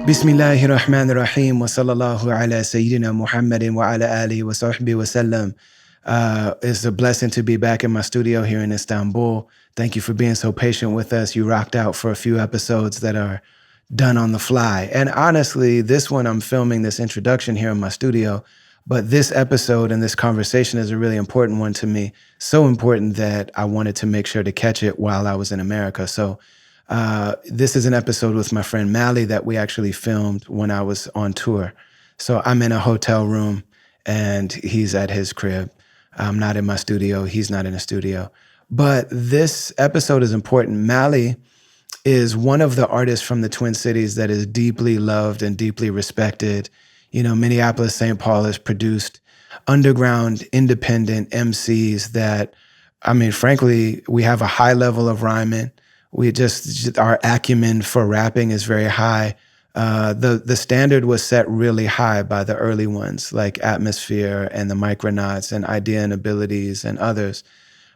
Bismillahir Rahmanir Rahim wa sallallahu ala Sayyidina Muhammadin wa ala alihi wa sahbihi wa sallam. It's a blessing to be back in my studio here in Istanbul. Thank you for being so patient with us. You rocked out for a few episodes that are done on the fly. And honestly, this one, I'm filming this introduction here in my studio, but this episode and this conversation is a really important one to me. So important that I wanted to make sure to catch it while I was in America. So this is an episode with my friend MaLLy that we actually filmed when I was on tour. So I'm in a hotel room and he's at his crib. I'm not in my studio. He's not in a studio. But this episode is important. MaLLy is one of the artists from the Twin Cities that is deeply loved and deeply respected. You know, Minneapolis, St. Paul has produced underground, independent MCs that, I mean, frankly, we have a high level of rhyming. Our acumen for rapping is very high. The standard was set really high by the early ones like Atmosphere and the Micronauts and Idea and Abilities and others.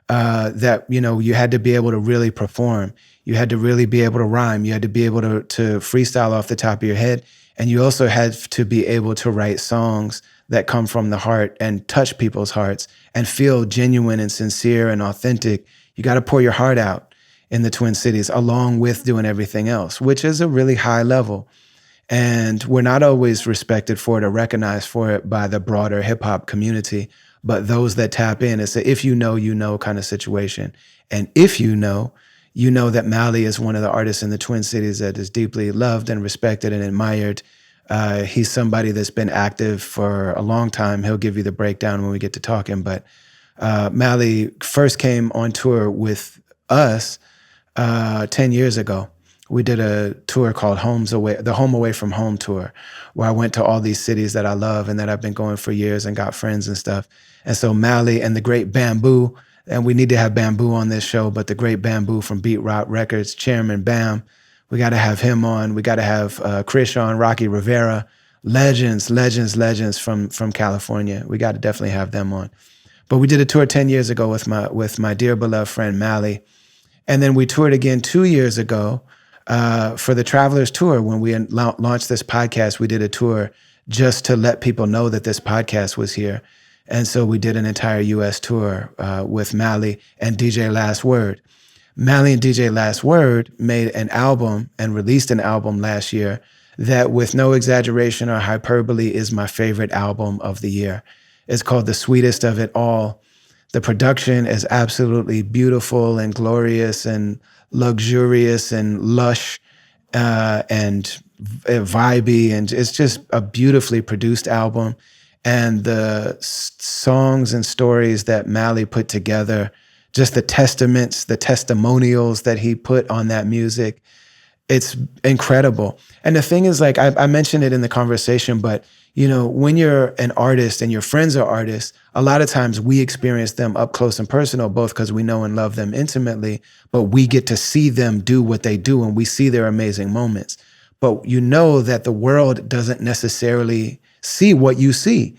That, you know, you had to be able to really perform. You had to really be able to rhyme. You had to be able to freestyle off the top of your head. And you also had to be able to write songs that come from the heart and touch people's hearts and feel genuine and sincere and authentic. You got to pour your heart out in the Twin Cities, along with doing everything else, which is a really high level. And we're not always respected for it or recognized for it by the broader hip hop community, but those that tap in, it's a if you know kind of situation. And if you know that MaLLy is one of the artists in the Twin Cities that is deeply loved and respected and admired. He's somebody that's been active for a long time. He'll give you the breakdown when we get to talking, but MaLLy first came on tour with us 10 years ago. We did a tour called the Home Away from Home tour, where I went to all these cities that I love and that I've been going for years and got friends and stuff. And so MaLLy and the great Bamboo, and we need to have Bamboo on this show, but the great Bamboo from Beat Rock Records, Chairman Bam, we got to have him on. We got to have Krish on, Rocky Rivera, legends from California. We got to definitely have them on. But we did a tour 10 years ago with my dear beloved friend MaLLy. And then we toured again 2 years ago for the Travelers Tour. When we launched this podcast, we did a tour just to let people know that this podcast was here. And so we did an entire U.S. tour with MaLLy and DJ Last Word. MaLLy and DJ Last Word made an album and released an album last year that, with no exaggeration or hyperbole, is my favorite album of the year. It's called The Sweetest of It All. The production is absolutely beautiful and glorious and luxurious and lush and vibey. And it's just a beautifully produced album. And the songs and stories that MaLLy put together, just the testaments, the testimonials that he put on that music, it's incredible. And the thing is, like, I mentioned it in the conversation, but you know, when you're an artist and your friends are artists, a lot of times we experience them up close and personal, both because we know and love them intimately, but we get to see them do what they do and we see their amazing moments. But you know that the world doesn't necessarily see what you see.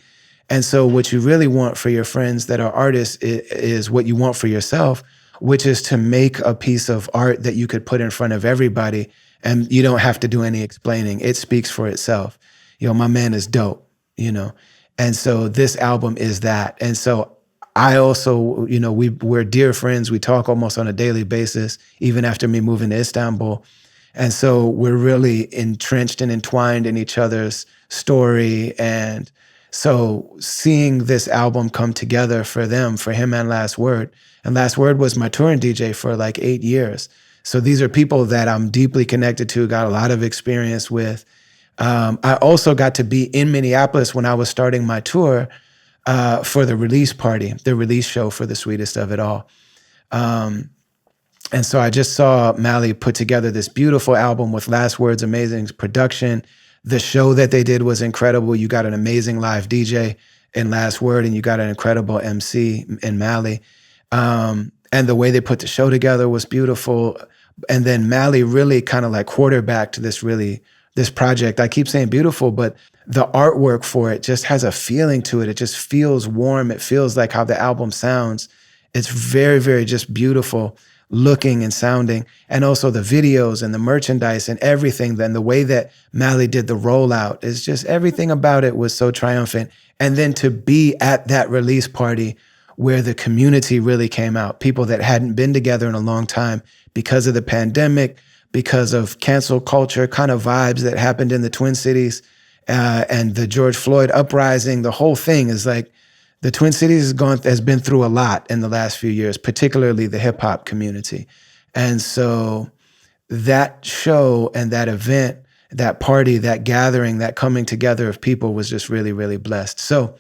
And so what you really want for your friends that are artists is what you want for yourself, which is to make a piece of art that you could put in front of everybody and you don't have to do any explaining. It speaks for itself. You know, my man is dope, you know? And so this album is that. And so I also, you know, we're dear friends. We talk almost on a daily basis, even after me moving to Istanbul. And so we're really entrenched and entwined in each other's story. And so seeing this album come together for them, for him and Last Word was my touring DJ for like 8 years. So these are people that I'm deeply connected to, got a lot of experience with. I also got to be in Minneapolis when I was starting my tour for the release party, the release show for The Sweetest of It All. And so I just saw MaLLy put together this beautiful album with Last Word's amazing production. The show that they did was incredible. You got an amazing live DJ in Last Word, and you got an incredible MC in MaLLy. And the way they put the show together was beautiful. And then MaLLy really kind of like quarterbacked this project. I keep saying beautiful, but the artwork for it just has a feeling to it. It just feels warm. It feels like how the album sounds. It's very, very just beautiful. looking and sounding, and also the videos and the merchandise and everything. Then the way that MaLLy did the rollout is just everything about it was so triumphant. And then to be at that release party where the community really came out, people that hadn't been together in a long time because of the pandemic, because of cancel culture kind of vibes that happened in the Twin Cities, and the George Floyd uprising, the whole thing is like, the Twin Cities has been through a lot in the last few years, particularly the hip hop community. And so that show and that event, that party, that gathering, that coming together of people was just really, really blessed. So,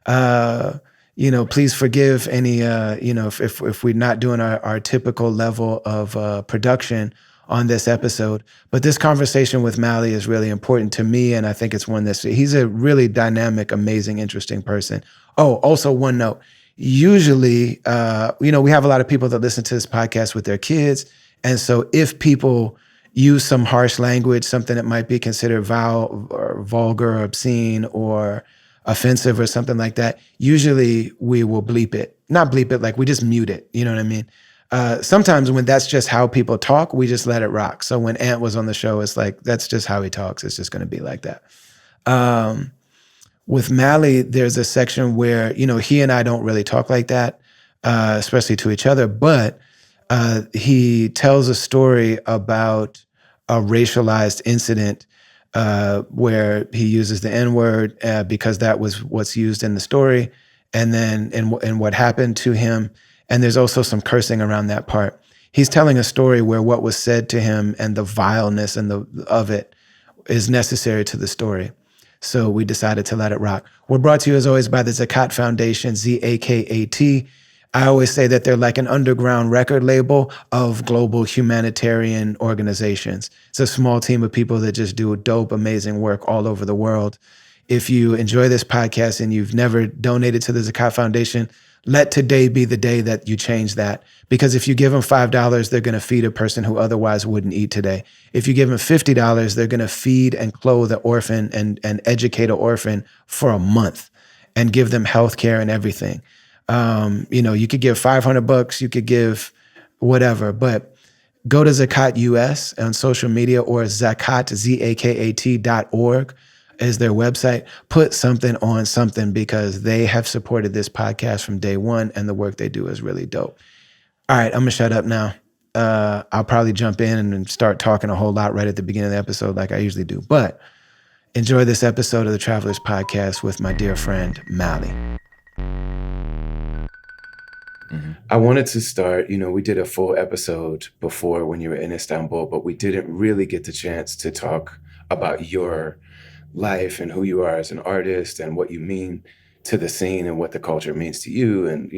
please forgive any, if we're not doing our typical level of production on this episode. But this conversation with MaLLy is really important to me, and I think it's one he's a really dynamic, amazing, interesting person. Oh, also one note. Usually, we have a lot of people that listen to this podcast with their kids. And so if people use some harsh language, something that might be considered vile or vulgar or obscene or offensive or something like that, usually we will bleep it. Not bleep it, like we just mute it. You know what I mean? Sometimes when that's just how people talk, we just let it rock. So when Ant was on the show, it's like, that's just how he talks. It's just going to be like that. With MaLLy, there's a section where, he and I don't really talk like that, especially to each other, but he tells a story about a racialized incident where he uses the N-word because that was what's used in the story, and then and what happened to him. And there's also some cursing around that part. He's telling a story where what was said to him and the vileness of it is necessary to the story. So we decided to let it rock. We're brought to you, as always, by the Zakat Foundation, ZAKAT. I always say that they're like an underground record label of global humanitarian organizations. It's a small team of people that just do dope, amazing work all over the world. If you enjoy this podcast and you've never donated to the Zakat Foundation, let today be the day that you change that. Because if you give them $5, they're going to feed a person who otherwise wouldn't eat today. If you give them $50, they're going to feed and clothe an orphan and educate an orphan for a month and give them health care and everything. You could give $500, you could give whatever, but go to Zakat US on social media, or Zakat, ZAKAT.org is their website. Put something on something, because they have supported this podcast from day one, and the work they do is really dope. All right, I'm gonna shut up now. I'll probably jump in and start talking a whole lot right at the beginning of the episode like I usually do, but enjoy this episode of the Travelers Podcast with my dear friend, MaLLy. Mm-hmm. I wanted to start, we did a full episode before when you were in Istanbul, but we didn't really get the chance to talk about your life and who you are as an artist and what you mean to the scene and what the culture means to you. And,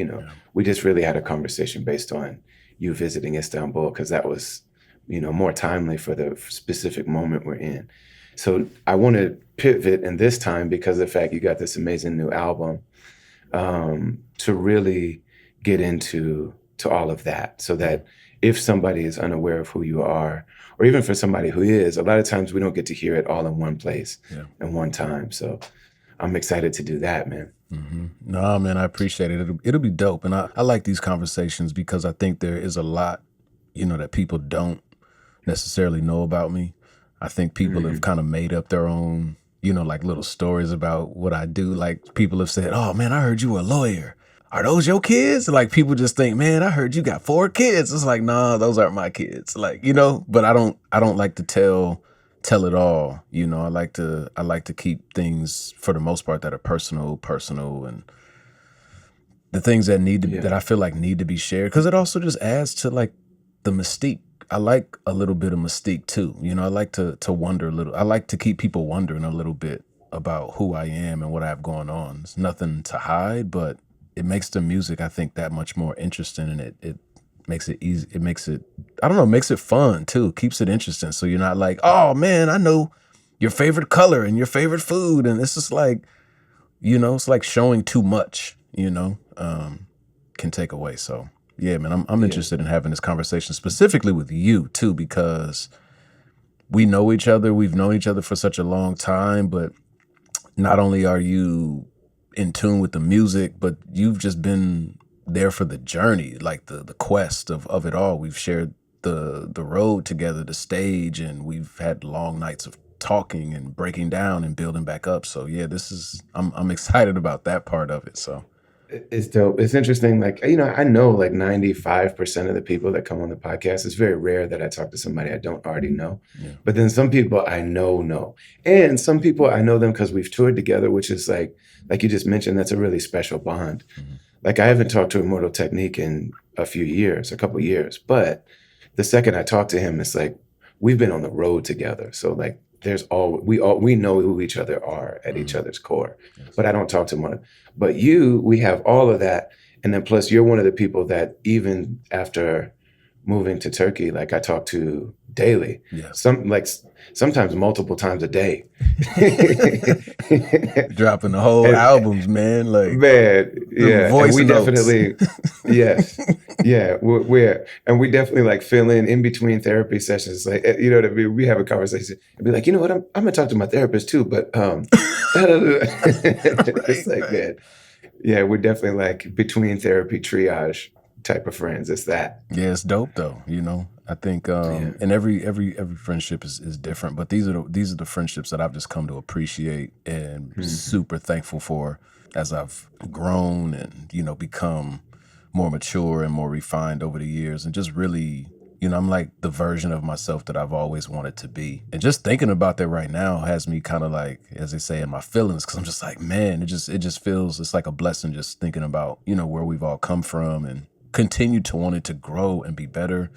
we just really had a conversation based on you visiting Istanbul, because that was, more timely for the specific moment we're in. So I want to pivot in this time, because of the fact you got this amazing new album, to really get into all of that, so that if somebody is unaware of who you are, or even for somebody who is, a lot of times we don't get to hear it all in one place and one time. So I'm excited to do that, man. Mm-hmm. No, man, I appreciate it. It'll be dope. And I like these conversations, because I think there is a lot, that people don't necessarily know about me. I think people have kind of made up their own, like little stories about what I do. Like people have said, "Oh man, I heard you were a lawyer. Are those your kids?" Like people just think, "Man, I heard you got 4 kids." It's like, nah, those aren't my kids. Like, but I don't like to tell it all. I like to keep things, for the most part, that are personal, and the things that need to that I feel like need to be shared, because it also just adds to like the mystique. I like a little bit of mystique too. I like to wonder a little. I like to keep people wondering a little bit about who I am and what I have going on. It's nothing to hide, but it makes the music, I think, that much more interesting, and it makes it easy. It makes it, I don't know, makes it fun too. Keeps it interesting. So you're not like, "Oh man, I know your favorite color and your favorite food." And it's just like, it's like showing too much, can take away. So yeah, man, I'm interested in having this conversation specifically with you too, because we know each other. We've known each other for such a long time, but not only are you in tune with the music, but you've just been there for the journey, like the quest of it all. We've shared the road together, the stage, and we've had long nights of talking and breaking down and building back up. So yeah, I'm excited about that part of it. So It's dope. It's interesting. Like, I know like 95% of the people that come on the podcast, it's very rare that I talk to somebody I don't already know. yeah. But then some people I know. And some people I know them because we've toured together, which is like you just mentioned, that's a really special bond. Mm-hmm. Like I haven't talked to Immortal Technique in a couple years. But the second I talk to him, it's like we've been on the road together. So like we know who each other are at each other's core. Yes. But I don't talk to him. But we have all of that. And then plus you're one of the people that even after moving to Turkey, like I talk to daily. Yes. Sometimes multiple times a day. Dropping the whole albums, man. Like man, yeah. voice and we notes. definitely yes. Yeah. We definitely like fill in between therapy sessions. Like you know what I mean? We have a conversation and be like, you know what, I'm gonna talk to my therapist too, but it's like, man. Yeah, we're definitely like between therapy triage type of friends. It's that. Yeah, it's dope though. I think and every friendship is different, but these are the friendships that I've just come to appreciate and super thankful for as I've grown and become more mature and more refined over the years, and just really I'm like the version of myself that I've always wanted to be. And just thinking about that right now has me kind of like, as they say, in my feelings, because I'm just like, man, it just feels, it's like a blessing just thinking about, where we've all come from and continue to want it to grow and be better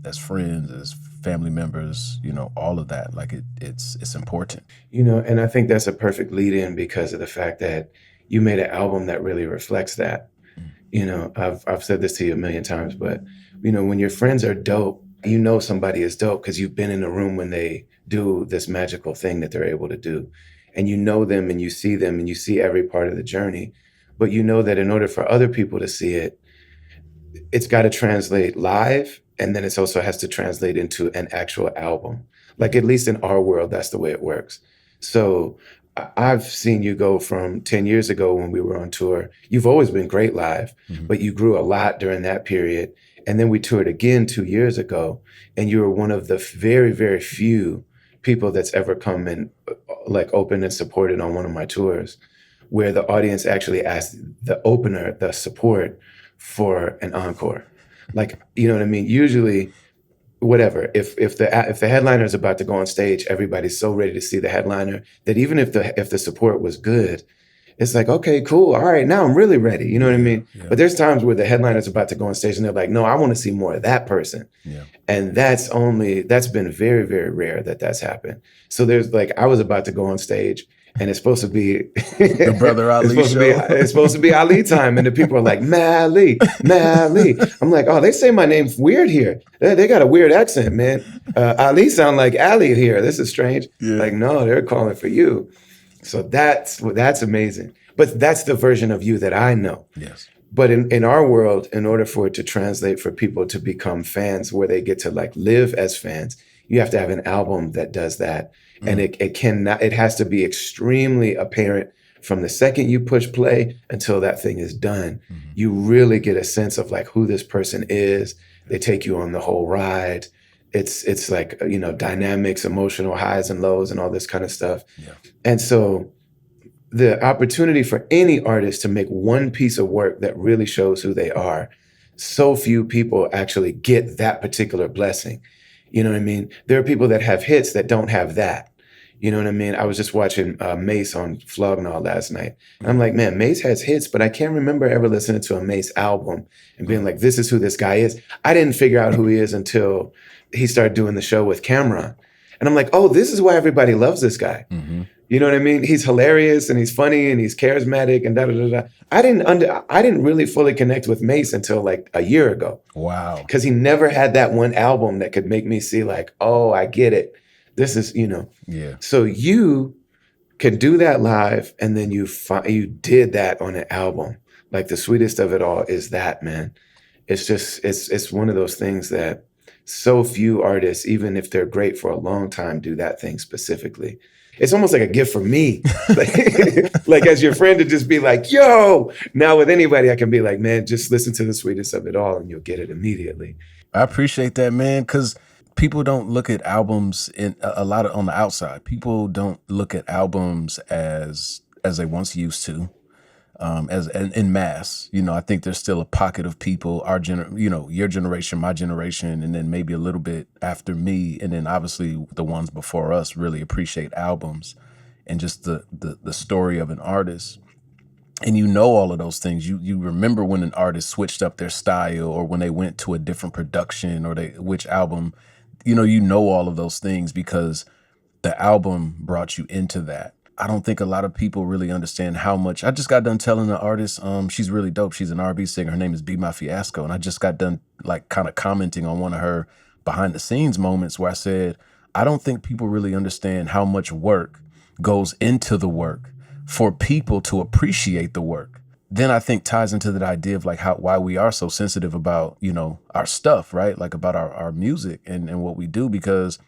as friends, as family members, all of that. Like it's important. And I think that's a perfect lead in because of the fact that you made an album that really reflects that. I've said this to you a million times, but when your friends are dope, somebody is dope because you've been in a room when they do this magical thing that they're able to do. And you know them and you see every part of the journey. But you know that in order for other people to see it, it's got to translate live. And then it also has to translate into an actual album. Like at least in our world, that's the way it works. So I've seen you go from 10 years ago when we were on tour. You've always been great live, but you grew a lot during that period. And then we toured again 2 years ago, and you were one of the very, very few people that's ever come and like opened and supported on one of my tours, where the audience actually asked the opener, the support, for an encore. Like, you know what I mean? Usually, whatever. If the headliner is about to go on stage, everybody's so ready to see the headliner that even if the support was good, it's like, okay, cool. All right, now I'm really ready. You know what I mean? Yeah. But there's times where the headliner's about to go on stage and they're like, no, I want to see more of that person. Yeah. And that's been very, very rare that's happened. So there's like, I was about to go on stage and it's supposed to be the Brother Ali show. It's supposed to be Ali time. And the people are like, MaLLy. I'm like, oh, they say my name's weird here. They got a weird accent, man. Ali sound like Ali here. This is strange. Yeah. Like, no, they're calling for you. So that's amazing. But that's the version of you that I know. Yes. But in our world, in order for it to translate for people to become fans where they get to like live as fans, you have to have an album that does that. And it has to be extremely apparent from the second you push play until that thing is done. Mm-hmm. You really get a sense of like who this person is. They take you on the whole ride. It's like, dynamics, emotional highs and lows and all this kind of stuff. Yeah. And so the opportunity for any artist to make one piece of work that really shows who they are, so few people actually get that particular blessing. You know what I mean? There are people that have hits that don't have that. You know what I mean? I was just watching Mace on Flognaw last night. And I'm like, man, Mace has hits, but I can't remember ever listening to a Mace album and being like, this is who this guy is. I didn't figure out who he is until he started doing the show with Cameron. And I'm like, oh, this is why everybody loves this guy. Mm-hmm. You know what I mean? He's hilarious and he's funny and he's charismatic and da-da-da-da. I didn't really fully connect with Mace until like a year ago. Wow. Because he never had that one album that could make me see like, oh, I get it. This is, Yeah. So you can do that live and then you did that on an album. Like the Sweetest of It All is that, man. It's just, it's one of those things that so few artists, even if they're great for a long time, do that thing specifically. it's almost like a gift for me. Like as your friend to just be like, yo, now with anybody, I can be like, man, just listen to the Sweetest of It All and you'll get it immediately. I appreciate that, man, because people don't look at albums in a lot of on the outside. People don't look at albums as they once used to, as in mass. You know, I think there's still a pocket of people, your generation, my generation, and then maybe a little bit after me, and then obviously the ones before us really appreciate albums and just the story of an artist. And you know all of those things. You remember when an artist switched up their style, or when they went to a different production, or which album. You know all of those things because the album brought you into that. I don't think a lot of people really understand how much. I just got done telling the artist, she's really dope. She's an R&B singer. Her name is Be My Fiasco, and I just got done like kind of commenting on one of her behind the scenes moments where I said, I don't think people really understand how much work goes into the work for people to appreciate the work. Then I think ties into that idea of like why we are so sensitive about, our stuff, right? Like about our music and what we do, because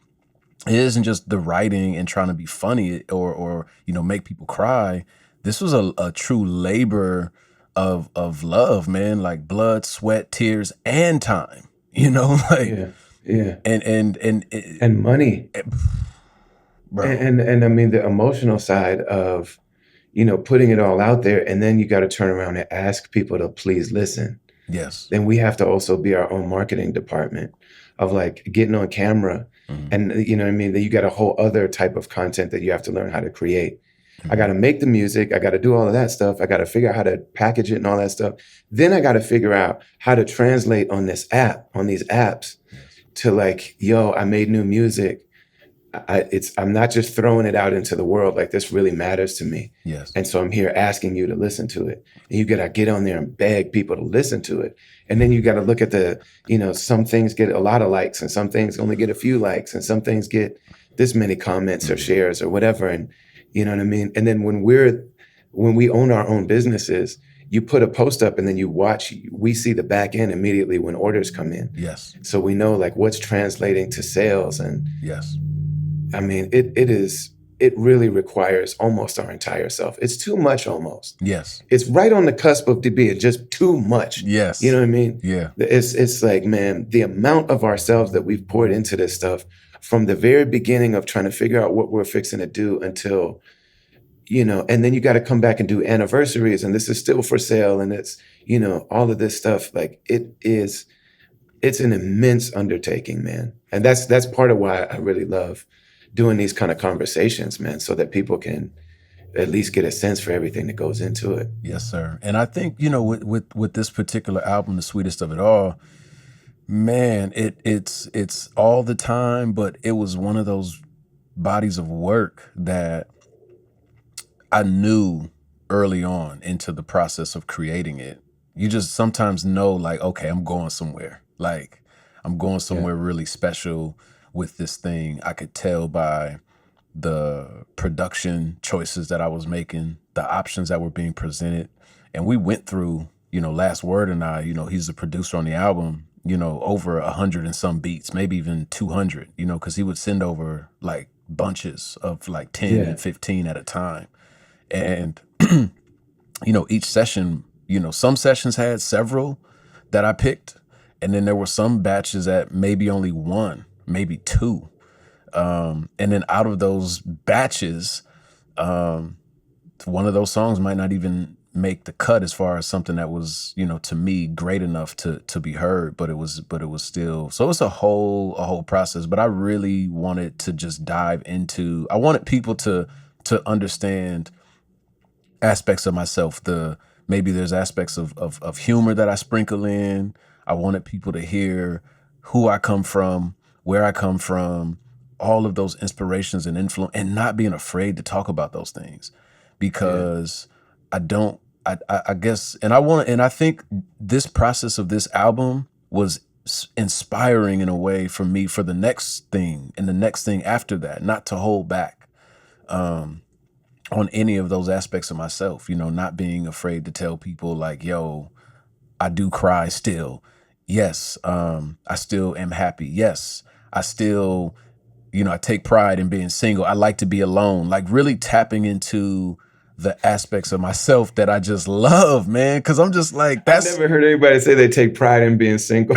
it isn't just the writing and trying to be funny or make people cry. This was a true labor of love, man, like blood, sweat, tears, and time, like Yeah. and Money. bro. And I mean the emotional side of, putting it all out there, and then you got to turn around and ask people to please listen. Yes. Then we have to also be our own marketing department of like getting on camera. And you know what I mean? That you got a whole other type of content that you have to learn how to create. I got to make the music. I got to do all of that stuff. I got to figure out how to package it and all that stuff. Then I got to figure out how to translate on these apps to like, yo, I made new music. I'm not just throwing it out into the world. Like this really matters to me. Yes. And so I'm here asking you to listen to it. And you got to get on there and beg people to listen to it. And then you got to look at some things get a lot of likes and some things only get a few likes and some things get this many comments or shares or whatever. And you know what I mean? And then when we own our own businesses, you put a post up and then we see the back end immediately when orders come in. Yes. So we know like what's translating to sales. And yes. I mean, it really requires almost our entire self. It's too much almost. Yes. It's right on the cusp of being just too much. Yes. You know what I mean? Yeah. It's like, man, the amount of ourselves that we've poured into this stuff from the very beginning of trying to figure out what we're fixing to do until, and then you got to come back and do anniversaries and this is still for sale. And it's, all of this stuff, like it's an immense undertaking, man. And that's part of why I really love doing these kind of conversations, man, so that people can at least get a sense for everything that goes into it. Yes, sir. And I think, with this particular album, The Sweetest of It All, man, it's all the time, but it was one of those bodies of work that I knew early on into the process of creating it. You just sometimes know like, okay, I'm going somewhere. Like I'm going somewhere really special with this thing. I could tell by the production choices that I was making, the options that were being presented. And we went through, Last Word and I, he's the producer on the album, over 100 and some beats, maybe even 200, because he would send over like bunches of like 10 and 15 at a time. And, each session, some sessions had several that I picked. And then there were some batches that maybe only one, maybe two. And then out of those batches, one of those songs might not even make the cut as far as something that was, to me great enough to be heard, but it was still, so it's a whole process. But I really wanted to just dive into, I wanted people to understand aspects of myself. Maybe there's aspects of humor that I sprinkle in. I wanted people to hear who I come from, where I come from, all of those inspirations and influence, and not being afraid to talk about those things, because I guess, and I think this process of this album was inspiring in a way for me for the next thing and the next thing after that, not to hold back on any of those aspects of myself, not being afraid to tell people like, yo, I do cry still. Yes, I still am happy. Yes, I still I take pride in being single. I like to be alone. Like really tapping into the aspects of myself that I just love, man. Cause I'm just like, I've never heard anybody say they take pride in being single.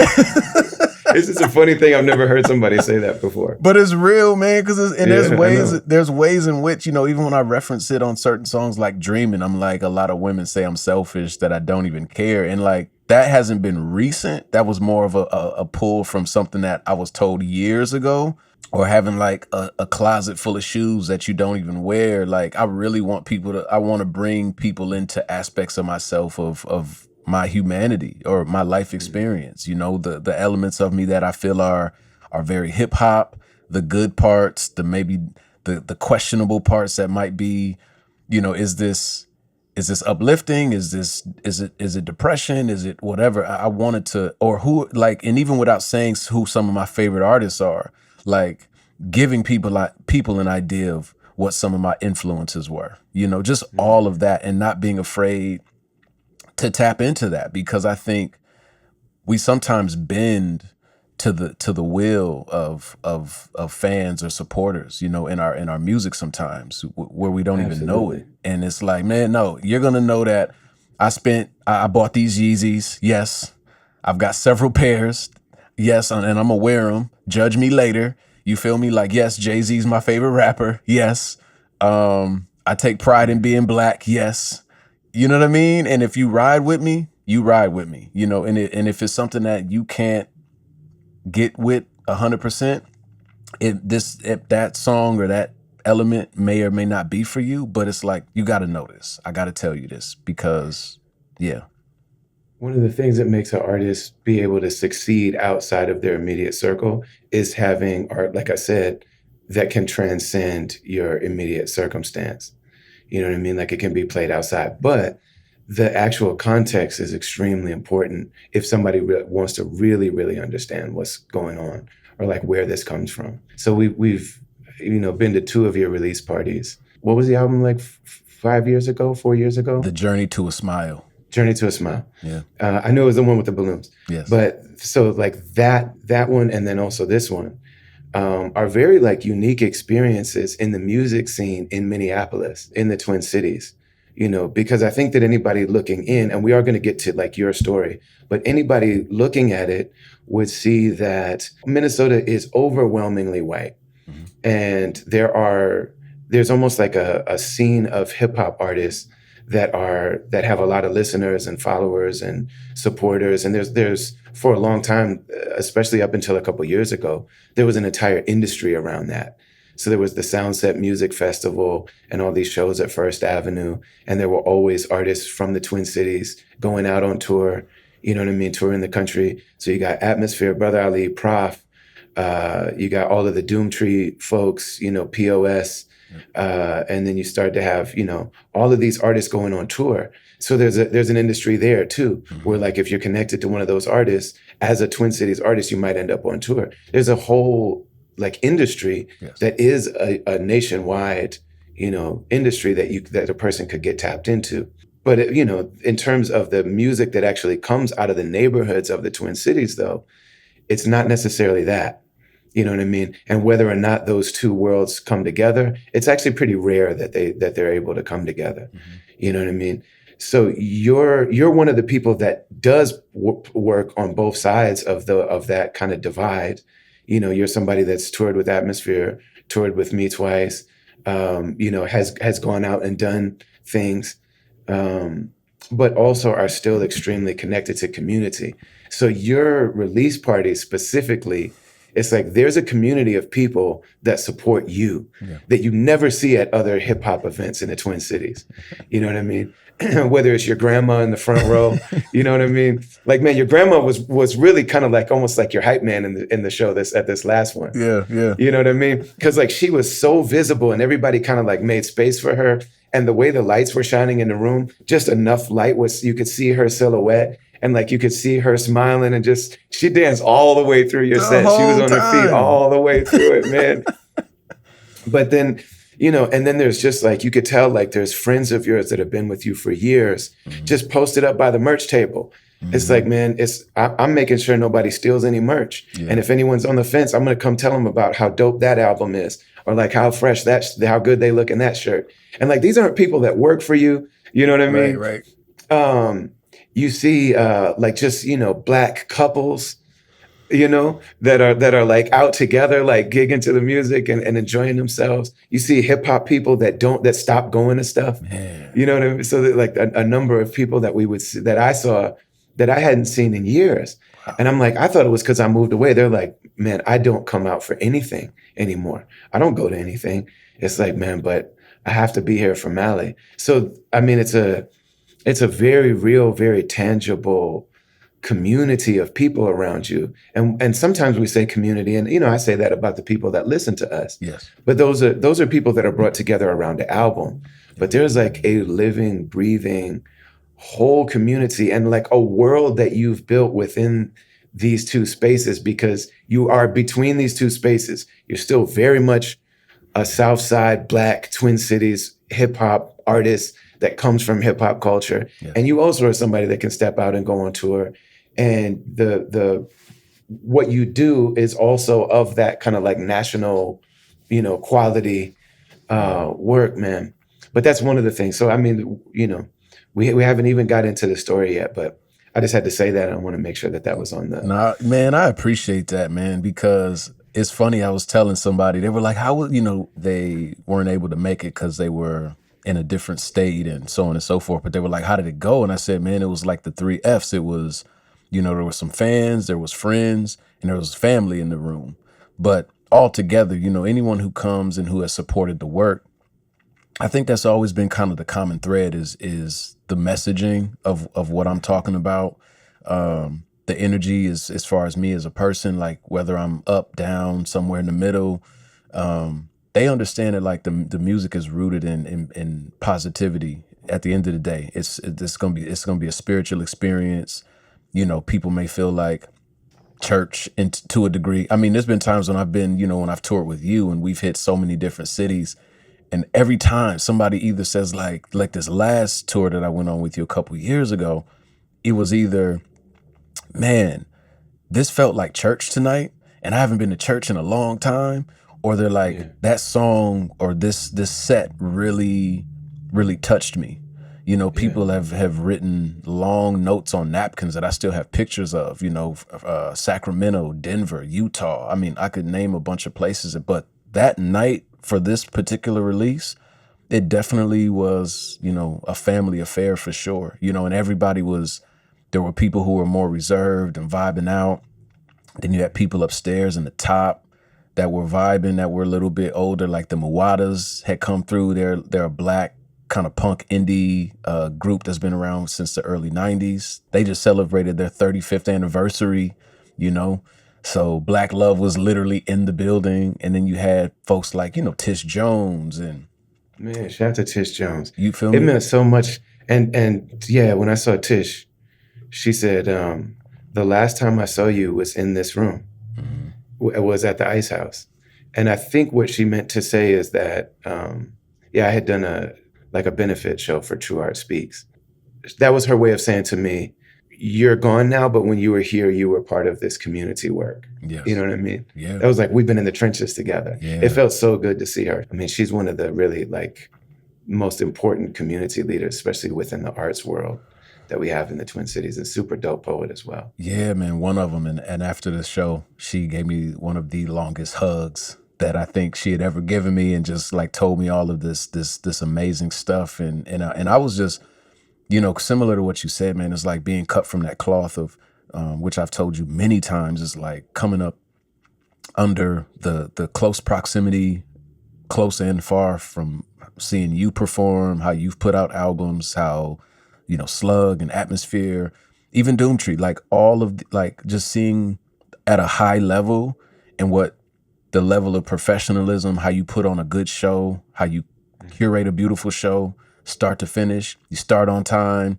It's just a funny thing. I've never heard somebody say that before. But it's real, man. Cause Yeah, there's ways in which, even when I reference it on certain songs like Dreaming, I'm like, a lot of women say I'm selfish, that I don't even care. And like, that hasn't been recent. That was more of a pull from something that I was told years ago. Or having like a closet full of shoes that you don't even wear. Like I really want I want to bring people into aspects of myself, of my humanity or my life experience, the elements of me that I feel are very hip hop, the good parts, maybe the questionable parts that might be, is this uplifting? Is it depression? Is it whatever? I wanted to, or who, like, and even without saying who some of my favorite artists are, like giving people an idea of what some of my influences were, just all of that, and not being afraid to tap into that, because I think we sometimes bend to the will of fans or supporters, in our music sometimes, where we don't even know it. And it's like, man, no, you're gonna know that I bought these Yeezys. Yes, I've got several pairs. Yes, and I'm gonna wear them. Judge me later. You feel me? Like, yes, Jay-Z's my favorite rapper. Yes, I take pride in being black. Yes, you know what I mean. And if you ride with me, you ride with me. And if it's something that you can't get with 100%, if that song or that element may or may not be for you, but it's like, you got to know this. I got to tell you this because, yeah. One of the things that makes an artist be able to succeed outside of their immediate circle is having art, like I said, that can transcend your immediate circumstance. You know what I mean? Like it can be played outside, but the actual context is extremely important if somebody wants to really, really understand what's going on or like where this comes from. So we've been to 2 of your release parties. What was the album like 5 years ago, 4 years ago? The Journey to a Smile. Journey to a Smile. Yeah. I knew it was the one with the balloons. Yes. But so like that one and then also this one are very like unique experiences in the music scene in Minneapolis, in the Twin Cities. Because I think that anybody looking in, and we are going to get to like your story, but anybody looking at it would see that Minnesota is overwhelmingly white. Mm-hmm. And there's almost like a scene of hip hop artists that have a lot of listeners and followers and supporters. And there's for a long time, especially up until a couple years ago, there was an entire industry around that. So there was the Soundset Music Festival and all these shows at First Avenue. And there were always artists from the Twin Cities going out on tour, you know what I mean, touring the country. So you got Atmosphere, Brother Ali, Prof, you got all of the Doomtree folks, POS. And then you start to have, all of these artists going on tour. So there's an industry there too, mm-hmm. where like if you're connected to one of those artists as a Twin Cities artist, you might end up on tour. There's a whole like industry yes. that is a nationwide, industry that a person could get tapped into. But in terms of the music that actually comes out of the neighborhoods of the Twin Cities, though, it's not necessarily that. You know what I mean? And whether or not those two worlds come together, it's actually pretty rare that they're able to come together. Mm-hmm. You know what I mean? So you're one of the people that does work on both sides of that kind of divide. You're somebody that's toured with Atmosphere, toured with me twice, has gone out and done things, but also are still extremely connected to community. So your release party specifically, it's like there's a community of people that support you yeah. that you never see at other hip hop events in the Twin Cities. You know what I mean? Whether it's your grandma in the front row, you know what I mean? Like, man, your grandma was really kind of like almost like your hype man in the show at this last one. Yeah, yeah. You know what I mean? Because like she was so visible and everybody kind of like made space for her. And the way the lights were shining in the room, just enough light you could see her silhouette. And like you could see her smiling and she danced all the way through your set. She was on her feet all the way through it, man. But then, and then there's just like, you could tell like there's friends of yours that have been with you for years, mm-hmm. just posted up by the merch table. It's like, man, I'm making sure nobody steals any merch. And Yeah. if anyone's on the fence, I'm gonna come tell them about how dope that album is, or like how fresh how good they look in that shirt. And like, these aren't people that work for you. You know what I Right, mean? right. Um, you see, like, just, black couples, that are like out together, like gigging to the music and enjoying themselves. You see hip hop people that stop going to stuff. Man. You know what I mean? So that, like, a number of people that we would see, that I saw that I hadn't seen in years. Wow. And I'm like, I thought it was because I moved away. They're like, man, I don't come out for anything anymore. I don't go to anything. It's like, man, but I have to be here for MaLLy. So I mean, it's a very real, very tangible community of people around you. And sometimes we say community, and I say that about the people that listen to us. Yes. But those are people that are brought together around the album. But there's like a living, breathing whole community and like a world that you've built within these two spaces, because you are between these two spaces. You're still very much a South Side Black Twin Cities hip hop artist that comes from hip hop culture. Yeah. And you also are somebody that can step out and go on tour. And the what you do is also of that kind of like national, quality work, man. But that's one of the things. So I mean, we haven't even got into the story yet, but I just had to say that. I want to make sure that was on the. Nah, man, I appreciate that, man, because it's funny. I was telling somebody, they were like, how would, they weren't able to make it because they were in a different state and so on and so forth. But they were like, how did it go? And I said, man, it was like the 3 F's. It was, there were some fans, there was friends, and there was family in the room. But all together, anyone who comes and who has supported the work, I think that's always been kind of the common thread is the messaging of what I'm talking about. The energy is, as far as me as a person, like whether I'm up, down, somewhere in the middle, they understand that like the music is rooted in positivity. At the end of the day, it's gonna be a spiritual experience. People may feel like church to a degree. I mean, there's been times when I've been, when I've toured with you and we've hit so many different cities. And every time somebody either says like this last tour that I went on with you a couple years ago, it was either, man, this felt like church tonight and I haven't been to church in a long time, or they're like, that song or this set really, really touched me. People have written long notes on napkins that I still have pictures of, Sacramento, Denver, Utah. I mean, I could name a bunch of places, but that night for this particular release, it definitely was, a family affair for sure. And there were people who were more reserved and vibing out. Then you had people upstairs in the top that were vibing, that were a little bit older, like the Muwadas had come through. They're a Black kind of punk indie group that's been around since the early 90s. They just celebrated their 35th anniversary, So Black Love was literally in the building. And then you had folks like, Tish Jones and... Man, shout out to Tish Jones. You feel me? It meant so much. And yeah, when I saw Tish, she said, the last time I saw you was in this room. Mm-hmm. It was at the Ice House. And I think what she meant to say is that, I had done a benefit show for True Art Speaks. That was her way of saying to me, you're gone now, but when you were here, you were part of this community work. Yes. You know what I mean? Yeah. That was like, we've been in the trenches together. Yeah. It felt so good to see her. I mean, she's one of the really like most important community leaders, especially within the arts world that we have in the Twin Cities, and super dope poet as well. Yeah, man, one of them. And after the show, she gave me one of the longest hugs that I think she had ever given me, and just like told me all of this amazing stuff. And I was just, similar to what you said, man, it's like being cut from that cloth of, which I've told you many times, is like coming up under the close proximity, close and far, from seeing you perform, how you've put out albums, how, Slug and Atmosphere, even Doomtree, like all of just seeing at a high level and what the level of professionalism, how you put on a good show, how you curate a beautiful show, start to finish. You start on time,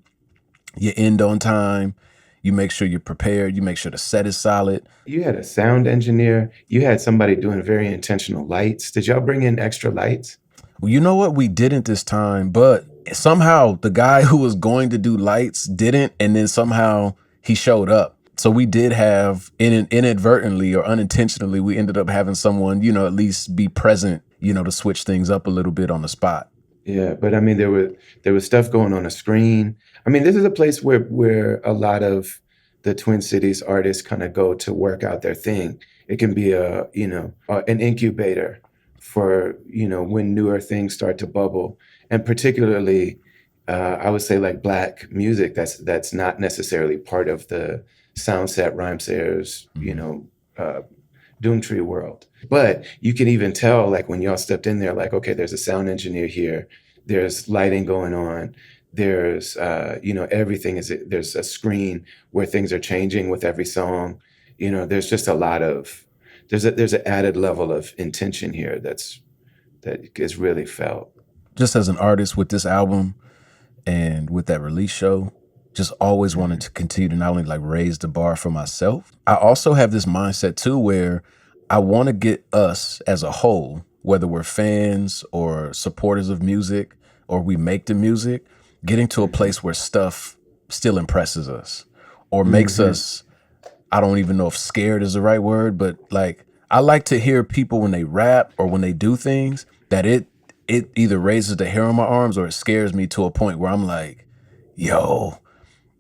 you end on time, you make sure you're prepared, you make sure the set is solid. You had a sound engineer, you had somebody doing very intentional lights. Did y'all bring in extra lights? Well, you know what? We didn't this time, but somehow the guy who was going to do lights didn't, and then somehow he showed up. So we did have inadvertently or unintentionally, we ended up having someone, you know, at least be present, you know, to switch things up a little bit on the spot. Yeah, but I mean, there was stuff going on a screen. I mean, this is a place where a lot of the Twin Cities artists kind of go to work out their thing. It can be an incubator for, when newer things start to bubble, and particularly, I would say like Black music that's not necessarily part of the Soundset, Rhymesayers, uh, Doomtree world. But you can even tell, like when y'all stepped in there, like, okay, there's a sound engineer here, there's lighting going on, there's everything there's a screen where things are changing with every song. There's just a lot of there's an added level of intention here that is really felt. Just as an artist with this album and with that release show, just always wanted to continue to not only like raise the bar for myself. I also have this mindset too where I want to get us as a whole, whether we're fans or supporters of music or we make the music, getting to a place where stuff still impresses us or makes us, I don't even know if scared is the right word, but like I like to hear people when they rap or when they do things that it either raises the hair on my arms or it scares me to a point where I'm like, yo,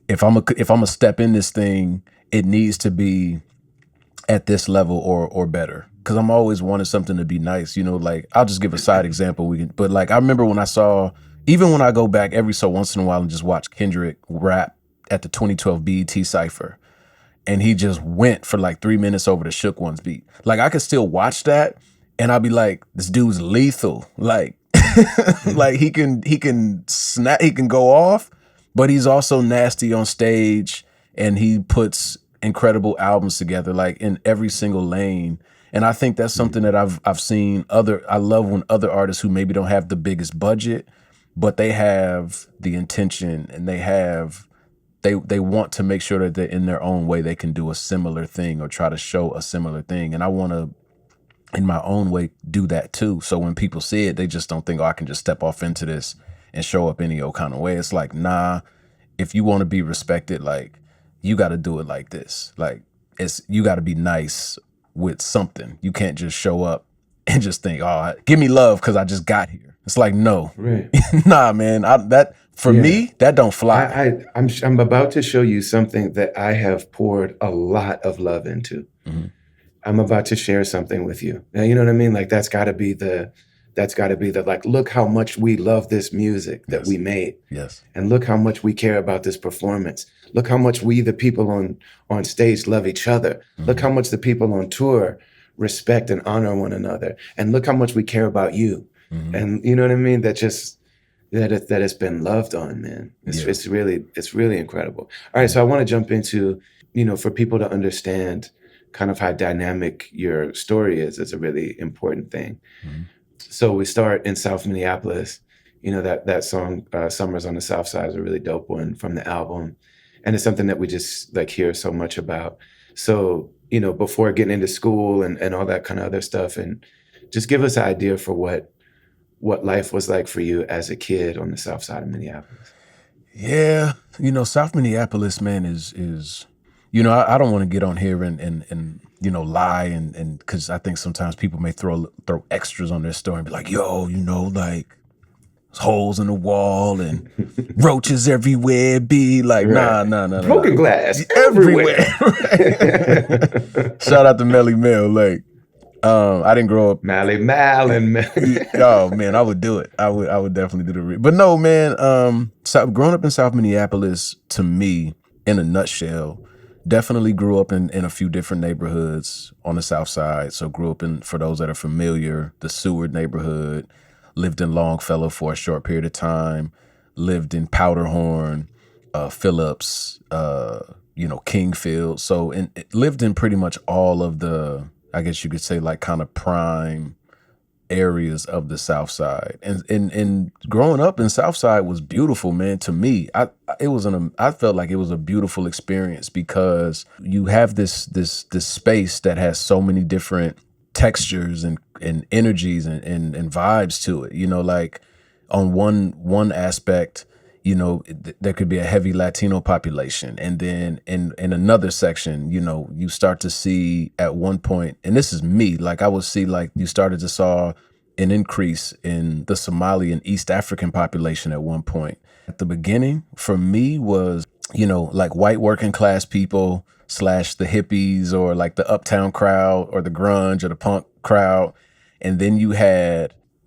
if I'm a step in this thing, it needs to be at this level or better. Cause I'm always wanting something to be nice, like I'll just give a side example. But like I remember when I saw, even when I go back every so once in a while and just watch Kendrick rap at the 2012 BET Cypher, and he just went for like 3 minutes over the Shook Ones beat. Like I could still watch that and I'll be like, this dude's lethal. Like, like he can snap, he can go off, but he's also nasty on stage and he puts incredible albums together, like in every single lane. And I think that's something that I've seen I love when other artists who maybe don't have the biggest budget, but they have the intention and they want to make sure that in their own way they can do a similar thing or try to show a similar thing. And I want to, in my own way, do that too. So when people see it, they just don't think, oh, I can just step off into this and show up any old kind of way. It's like, nah, if you want to be respected, like you got to do it like this. Like you got to be nice with something. You can't just show up and just think, oh, give me love because I just got here. It's like, no, Right. nah, man, me, that don't fly. I'm about to show you something that I have poured a lot of love into. Mm-hmm. I'm about to share something with you. Now, you know what I mean? Like that's got to be the like, look how much we love this music that we made. Yes. And look how much we care about this performance. Look how much we, the people on stage, love each other. Mm-hmm. Look how much the people on tour respect and honor one another. And look how much we care about you. Mm-hmm. And you know what I mean? That it's been loved on, man. It's really incredible. All right. So I want to jump into, for people to understand kind of how dynamic your story is a really important thing. Mm-hmm. So we start in South Minneapolis. That song, Summers on the South Side, is a really dope one from the album. And it's something that we just like hear so much about. So, before getting into school and all that kind of other stuff, and just give us an idea for what life was like for you as a kid on the South Side of Minneapolis. Yeah. South Minneapolis, man, is I don't want to get on here and lie and because I think sometimes people may throw extras on their story and be like, yo, like holes in the wall and roaches everywhere. Be like, right. nah. Broken glass everywhere. Shout out to MaLLy. Like, I didn't grow up. MaLLy. Oh man, I would do it. I would definitely do the. But no, man. Growing up in South Minneapolis, to me, in a nutshell, definitely grew up in a few different neighborhoods on the South Side. So grew up in, for those that are familiar, the Seward neighborhood. Lived in Longfellow for a short period of time. Lived in Powderhorn, Phillips, Kingfield. So lived in pretty much all of the, I guess you could say, like kind of prime areas of the South Side. And growing up in South Side was beautiful, man. To me, I felt like it was a beautiful experience because you have this space that has so many different textures and energies and vibes to it. Like on one aspect, there could be a heavy Latino population. And then in another section, you start to see at one point, and this is me, like I would see like you started to saw an increase in the Somali and East African population at one point. At the beginning, for me was, like white working class people / the hippies or like the uptown crowd or the grunge or the punk crowd. And then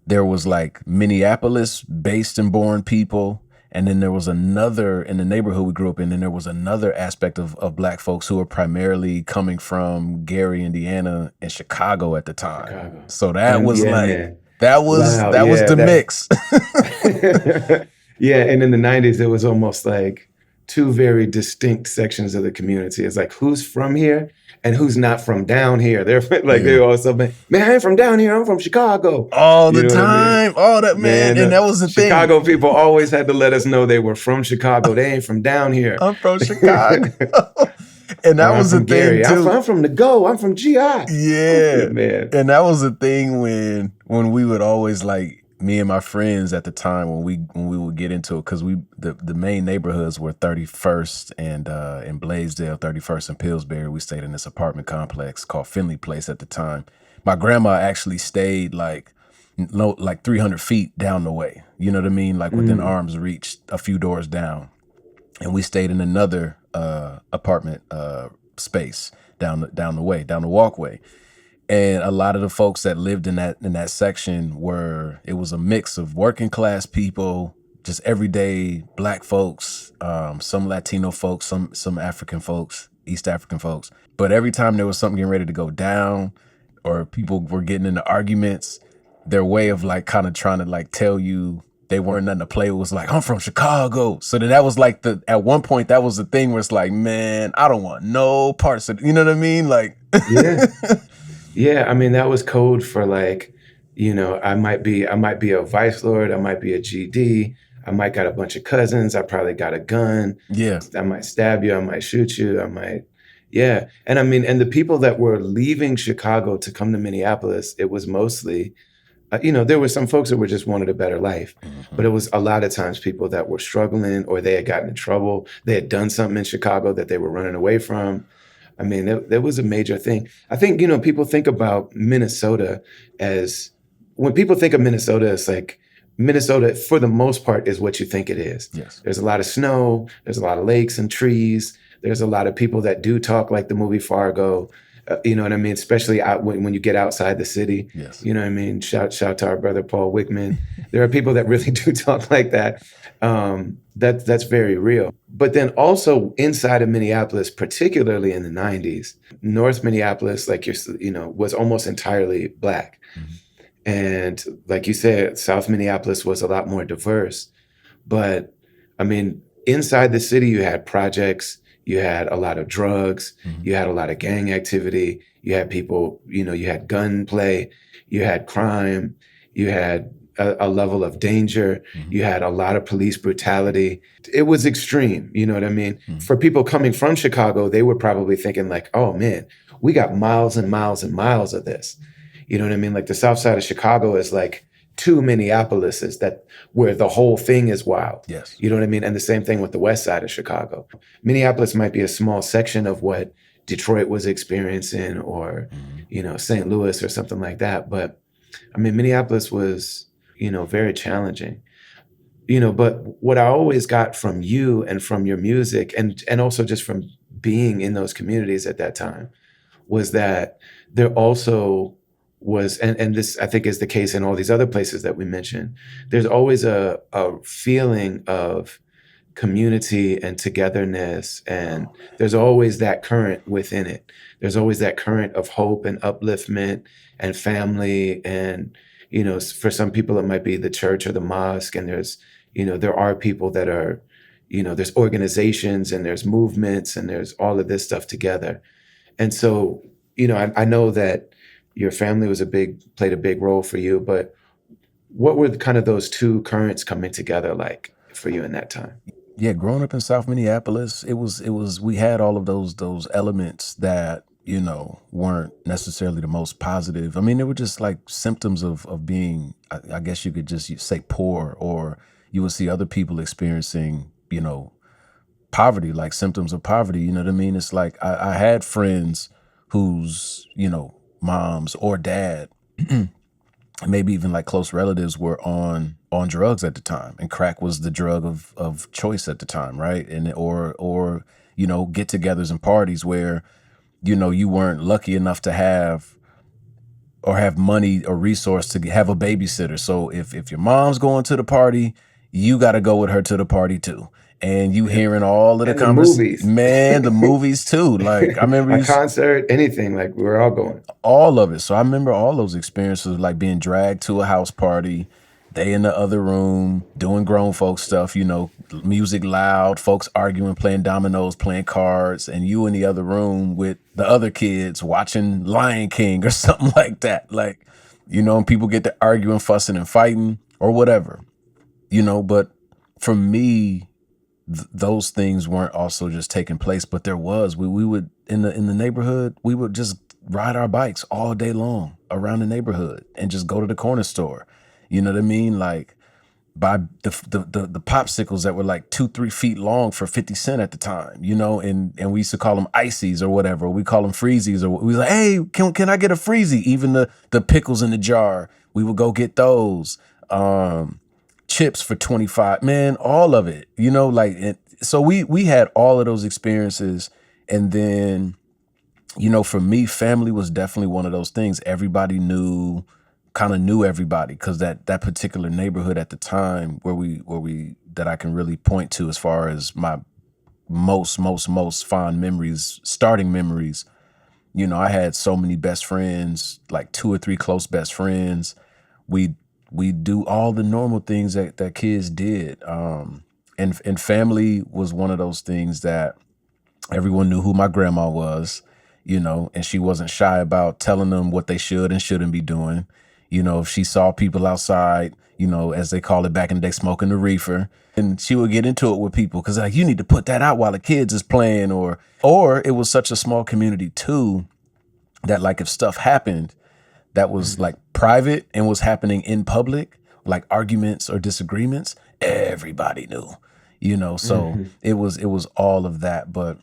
there was like Minneapolis based and born people. And then there was another in the neighborhood we grew up in. And there was another aspect of Black folks who were primarily coming from Gary, Indiana and Chicago at the time. Chicago. So that was Yeah, like, man. that was Wow, that was yeah, the mix. yeah, and in the 90s, it was almost like two very distinct sections of the community. It's like who's from here and who's not from down here. They're like they all something. Man, I ain't from down here. I'm from Chicago. All You the know what I mean? time. All that, man. And that was the thing. Chicago people always had to let us know they were from Chicago. They ain't from down here. I'm from Chicago. And that was the thing Gary. too. I'm from the Go. I'm from GI. Yeah, man. And that was the thing when we would always like me and my friends at the time when we would get into it, because the main neighborhoods were 31st and in Blaisdell, 31st and Pillsbury. We stayed in this apartment complex called Finley Place at the time. My grandma actually stayed like 300 feet down the way. You know what I mean? Like within arm's reach, a few doors down. And we stayed in another apartment space down the way, down the walkway. And a lot of the folks that lived in that section it was a mix of working class people, just everyday Black folks, some Latino folks, some African folks, East African folks. But every time there was something getting ready to go down or people were getting into arguments, their way of like kind of trying to like tell you they weren't nothing to play with was like, I'm from Chicago. So then that was like at one point that was the thing where it's like, man, I don't want no parts of it. You know what I mean? Like, yeah. Yeah, I mean that was code for like, I might be a vice lord, I might be a GD, I might got a bunch of cousins, I probably got a gun. Yeah. I might stab you, I might shoot you, yeah. And I mean, and the people that were leaving Chicago to come to Minneapolis, it was mostly, there were some folks that were just wanted a better life, but it was a lot of times people that were struggling or they had gotten in trouble, they had done something in Chicago that they were running away from. I mean, that was a major thing. I think, people think about Minnesota when people think of Minnesota, it's like Minnesota, for the most part, is what you think it is. Yes. There's a lot of snow. There's a lot of lakes and trees. There's a lot of people that do talk like the movie Fargo. You know what I mean? Especially when you get outside the city. Yes. You know what I mean? Shout to our brother, Paul Wickman. There are people that really do talk like that. That's very real. But then also inside of Minneapolis, particularly in the 90s, North Minneapolis, like was almost entirely Black. Mm-hmm. And like you said, South Minneapolis was a lot more diverse. But I mean, inside the city, you had projects, you had a lot of drugs, you had a lot of gang activity, you had people, you had gunplay, you had crime, you had a level of danger. You had a lot of police brutality. It was extreme, you know what I mean? For people coming from Chicago, they were probably thinking like, oh man, we got miles and miles and miles of this. You know what I mean? Like the south side of Chicago is like 2 Minneapolises where the whole thing is wild. Yes. You know what I mean? And the same thing with the west side of Chicago. Minneapolis might be a small section of what Detroit was experiencing or, St. Louis or something like that. But I mean, Minneapolis was, very challenging, but what I always got from you and from your music and also just from being in those communities at that time was that there also was, and this I think is the case in all these other places that we mentioned, there's always a feeling of community and togetherness. And there's always that current within it. There's always that current of hope and upliftment and family. And for some people, it might be the church or the mosque. And there's, there are people that are, there's organizations and there's movements and there's all of this stuff together. And so, I know that your family played a big role for you, but what were kind of those two currents coming together like for you in that time? Yeah, growing up in South Minneapolis, we had all of those elements that, weren't necessarily the most positive. I mean, they were just like symptoms of being, I guess you could just say poor or, you would see other people experiencing, you know, poverty, like symptoms of poverty. You know what I mean? It's like I had friends whose, you know, moms or dad, maybe even like close relatives were on drugs at the time, and crack was the drug of choice at the time, right? And or you know, get-togethers and parties where, you know, you weren't lucky enough to have or have money or resource to have a babysitter. So if your mom's going to the party, you got to go with her to the party too. And you hearing all of the And the movies. man, the movies too. Like I remember A concert, anything, like we were all going. all of it. So I remember all those experiences, like being dragged to a house party, they in the other room doing grown folk stuff, you know, music loud, folks arguing, playing dominoes, playing cards, and you in the other room with the other kids watching Lion King or something like that. Like, you know, and people get to arguing, fussing, and fighting or whatever, you know. But for me, those things weren't also just taking place, but there was. We would in the neighborhood, we would just ride our bikes all day long around the neighborhood and just go to the corner store. You know what I mean? Like buy the popsicles that were like 2-3 feet long for 50 cents at the time, you know, and we used to call them ices or whatever. We call them freezies, or we was like, hey, can I get a freezie? Even the pickles in the jar, we would go get those. Chips for 25, man, all of it, you know, like so we had all of those experiences. And then, you know, for me, family was definitely one of those things. Everybody kind of knew everybody, because that particular neighborhood at the time where we that I can really point to as far as my most fond memories, starting memories, you know, I had so many best friends, like 2 or 3 close best friends. We do all the normal things that kids did. And family was one of those things that everyone knew who my grandma was, you know, and she wasn't shy about telling them what they should and shouldn't be doing. You know, if she saw people outside, you know, as they call it back in the day, smoking the reefer, and she would get into it with people because like, you need to put that out while the kids is playing, or it was such a small community too, that like if stuff happened that was like private and was happening in public, like arguments or disagreements, everybody knew, you know. So it was all of that, but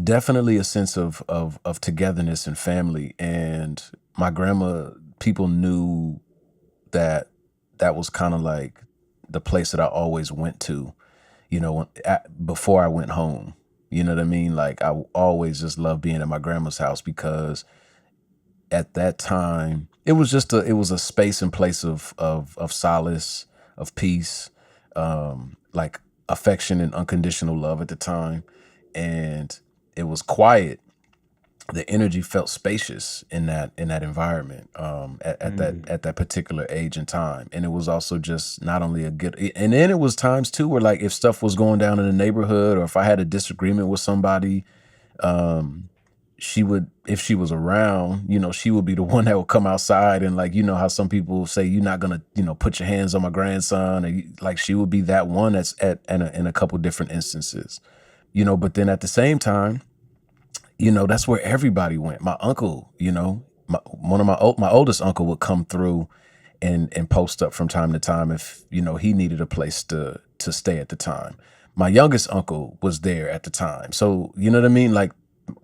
definitely a sense of togetherness and family. And my grandma, people knew that was kind of like the place that I always went to, you know, before I went home. You know what I mean? Like I always just loved being at my grandma's house, because at that time it was a space and place of solace, of peace, like affection and unconditional love at the time. And it was quiet. The energy felt spacious in that environment, at that particular age and time. And it was also just not only a good, and then it was times too where like if stuff was going down in the neighborhood, or if I had a disagreement with somebody, she would, if she was around, you know, she would be the one that would come outside and like, you know how some people say, you're not gonna, you know, put your hands on my grandson, or like she would be that one that's in a couple different instances, you know. But then at the same time, you know, that's where everybody went. My uncle, you know, my oldest uncle would come through and post up from time to time if, you know, he needed a place to stay at the time. My youngest uncle was there at the time. So, you know what I mean? Like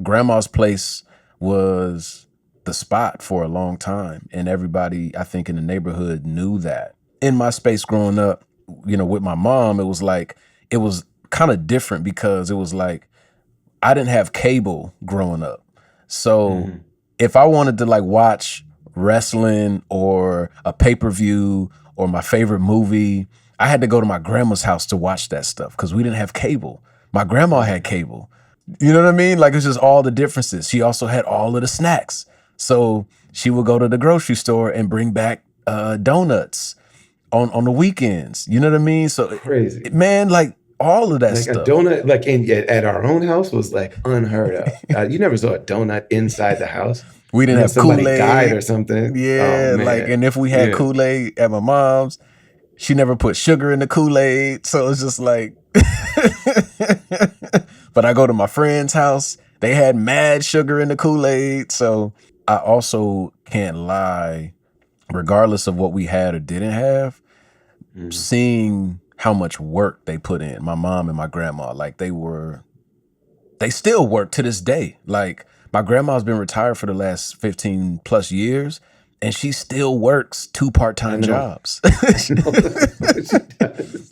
grandma's place was the spot for a long time. And everybody, I think in the neighborhood knew that. In my space growing up, you know, with my mom, it was kind of different, because it was like, I didn't have cable growing up. So if I wanted to like watch wrestling or a pay-per-view or my favorite movie, I had to go to my grandma's house to watch that stuff, because we didn't have cable. My grandma had cable. You know what I mean? Like it's just all the differences. She also had all of the snacks. So she would go to the grocery store and bring back donuts on the weekends. You know what I mean? So Crazy. man, like all of that Like stuff. a donut, like at our own house, was like unheard of. You never saw a donut inside the house. We didn't have somebody Kool-Aid. died or something. Yeah, Oh, man. like, and if we had Kool-Aid at my mom's, she never put sugar in the Kool-Aid. So it's just like, but I go to my friend's house, they had mad sugar in the Kool-Aid. So I also can't lie, regardless of what we had or didn't have, seeing how much work they put in. My mom and my grandma, like they still work to this day. Like my grandma's been retired for the last 15 plus years, and she still works 2 part-time jobs. She does.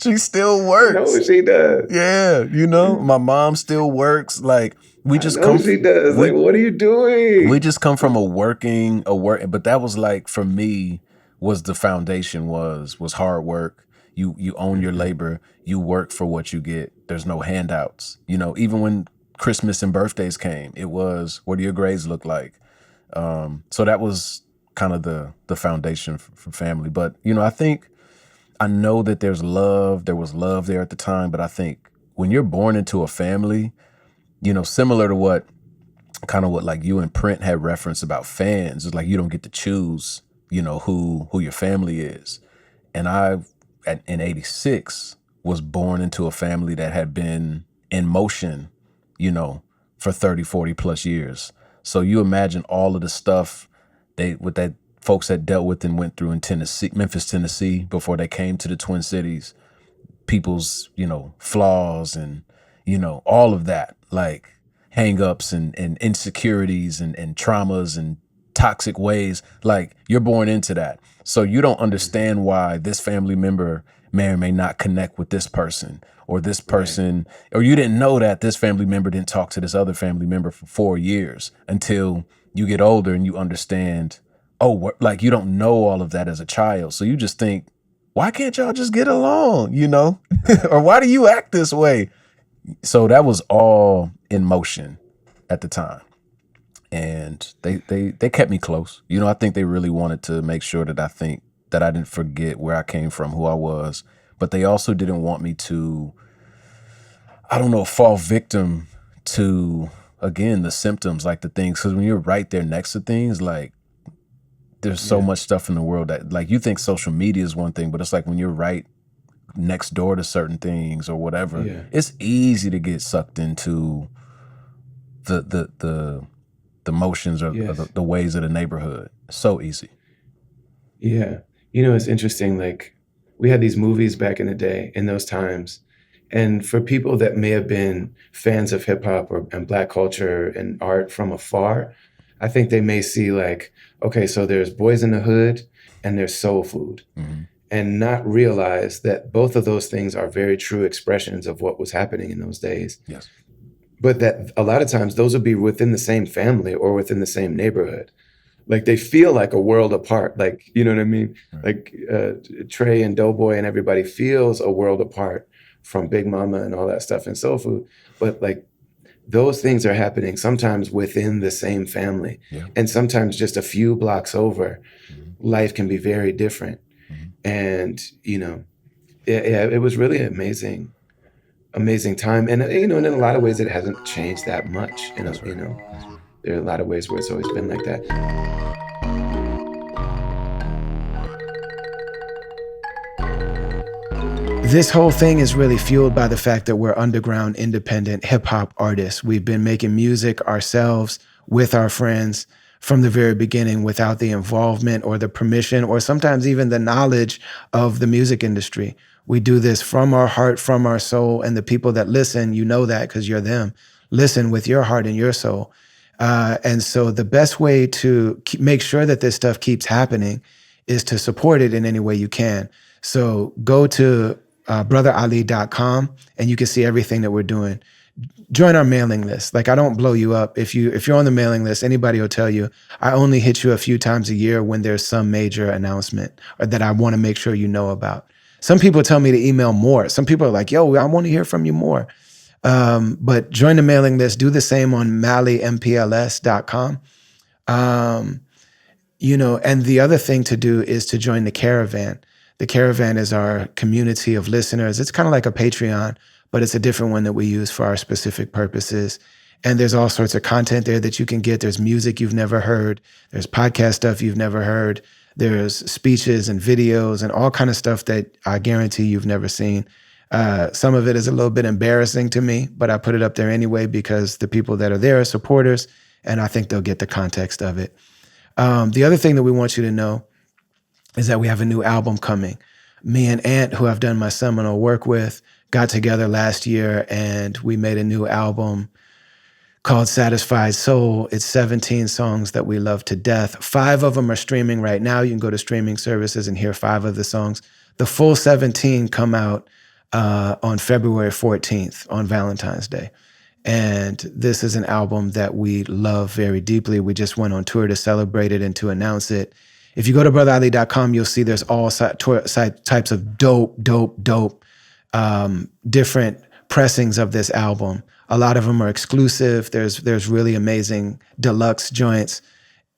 She still I works. know she does. Yeah, my mom still works. Like we just I know she does. Like, what are you doing? We just come from a work, but that was like, for me, was the foundation was hard work. You own your labor. You work for what you get. There's no handouts. Even when Christmas and birthdays came, it was, what do your grades look like? So that was kind of the foundation for family. But, I know that there was love there at the time, but I think when you're born into a family, similar to what like you and Print had referenced about fans, it's like you don't get to choose, who your family is. And in 86 was born into a family that had been in motion, for 30, 40 plus years. So you imagine all of the stuff that folks had dealt with and went through in Memphis, Tennessee, before they came to the Twin Cities, people's, flaws and, all of that, like hang-ups and insecurities and traumas and toxic ways. Like, you're born into that. So you don't understand why this family member may or may not connect with this person, or this person, or you didn't know that this family member didn't talk to this other family member for 4 years, until you get older and you understand, like, you don't know all of that as a child. So you just think, why can't y'all just get along, or why do you act this way? So that was all in motion at the time. And they kept me close. I think they really wanted to make sure that I didn't forget where I came from, who I was. But they also didn't want me to, fall victim to, again, the symptoms, like the things. Because when you're right there next to things, like, there's so much stuff in the world that, like, you think social media is one thing, but it's like when you're right next door to certain things or whatever, it's easy to get sucked into the motions or the ways of the neighborhood. So easy. Yeah. It's interesting. Like, we had these movies back in the day, in those times. And for people that may have been fans of hip hop and Black culture and art from afar, I think they may see, like, okay, so there's Boys in the Hood and there's soul food. Mm-hmm. And not realize that both of those things are very true expressions of what was happening in those days. Yes. But that a lot of times those would be within the same family or within the same neighborhood. Like, they feel like a world apart. Like, you know what I mean? Right. Like Trey and Doughboy and everybody feels a world apart from Big Mama and all that stuff in soul food. But, like, those things are happening sometimes within the same family. Yeah. And sometimes just a few blocks over, life can be very different. And, it was really an amazing time. And, and in a lot of ways, it hasn't changed that much. There are a lot of ways where it's always been like that. This whole thing is really fueled by the fact that we're underground, independent hip hop artists. We've been making music ourselves with our friends from the very beginning, without the involvement or the permission or sometimes even the knowledge of the music industry. We do this from our heart, from our soul, and the people that listen, that because you're them, listen with your heart and your soul. And so the best way to make sure that this stuff keeps happening is to support it in any way you can. So go to brotherali.com and you can see everything that we're doing. Join our mailing list. Like, I don't blow you up. If you're on the mailing list, anybody will tell you, I only hit you a few times a year when there's some major announcement or that I want to make sure you know about. Some people tell me to email more. Some people are like, yo, I want to hear from you more. But join the mailing list. Do the same on MaLLympls.com. And the other thing to do is to join the Caravan. The Caravan is our community of listeners. It's kind of like a Patreon, but it's a different one that we use for our specific purposes. And there's all sorts of content there that you can get. There's music you've never heard. There's podcast stuff you've never heard. There's speeches and videos and all kind of stuff that I guarantee you've never seen. Some of it is a little bit embarrassing to me, but I put it up there anyway because the people that are there are supporters, and I think they'll get the context of it. The other thing that we want you to know is that we have a new album coming. Me and Ant, who I've done my seminal work with, got together last year and we made a new album called Satisfied Soul. It's 17 songs that we love to death. 5 of them are streaming right now. You can go to streaming services and hear 5 of the songs. The full 17 come out on February 14th on Valentine's Day. And this is an album that we love very deeply. We just went on tour to celebrate it and to announce it. If you go to brotherali.com, you'll see there's all types of dope, different pressings of this album. A lot of them are exclusive. There's really amazing deluxe joints.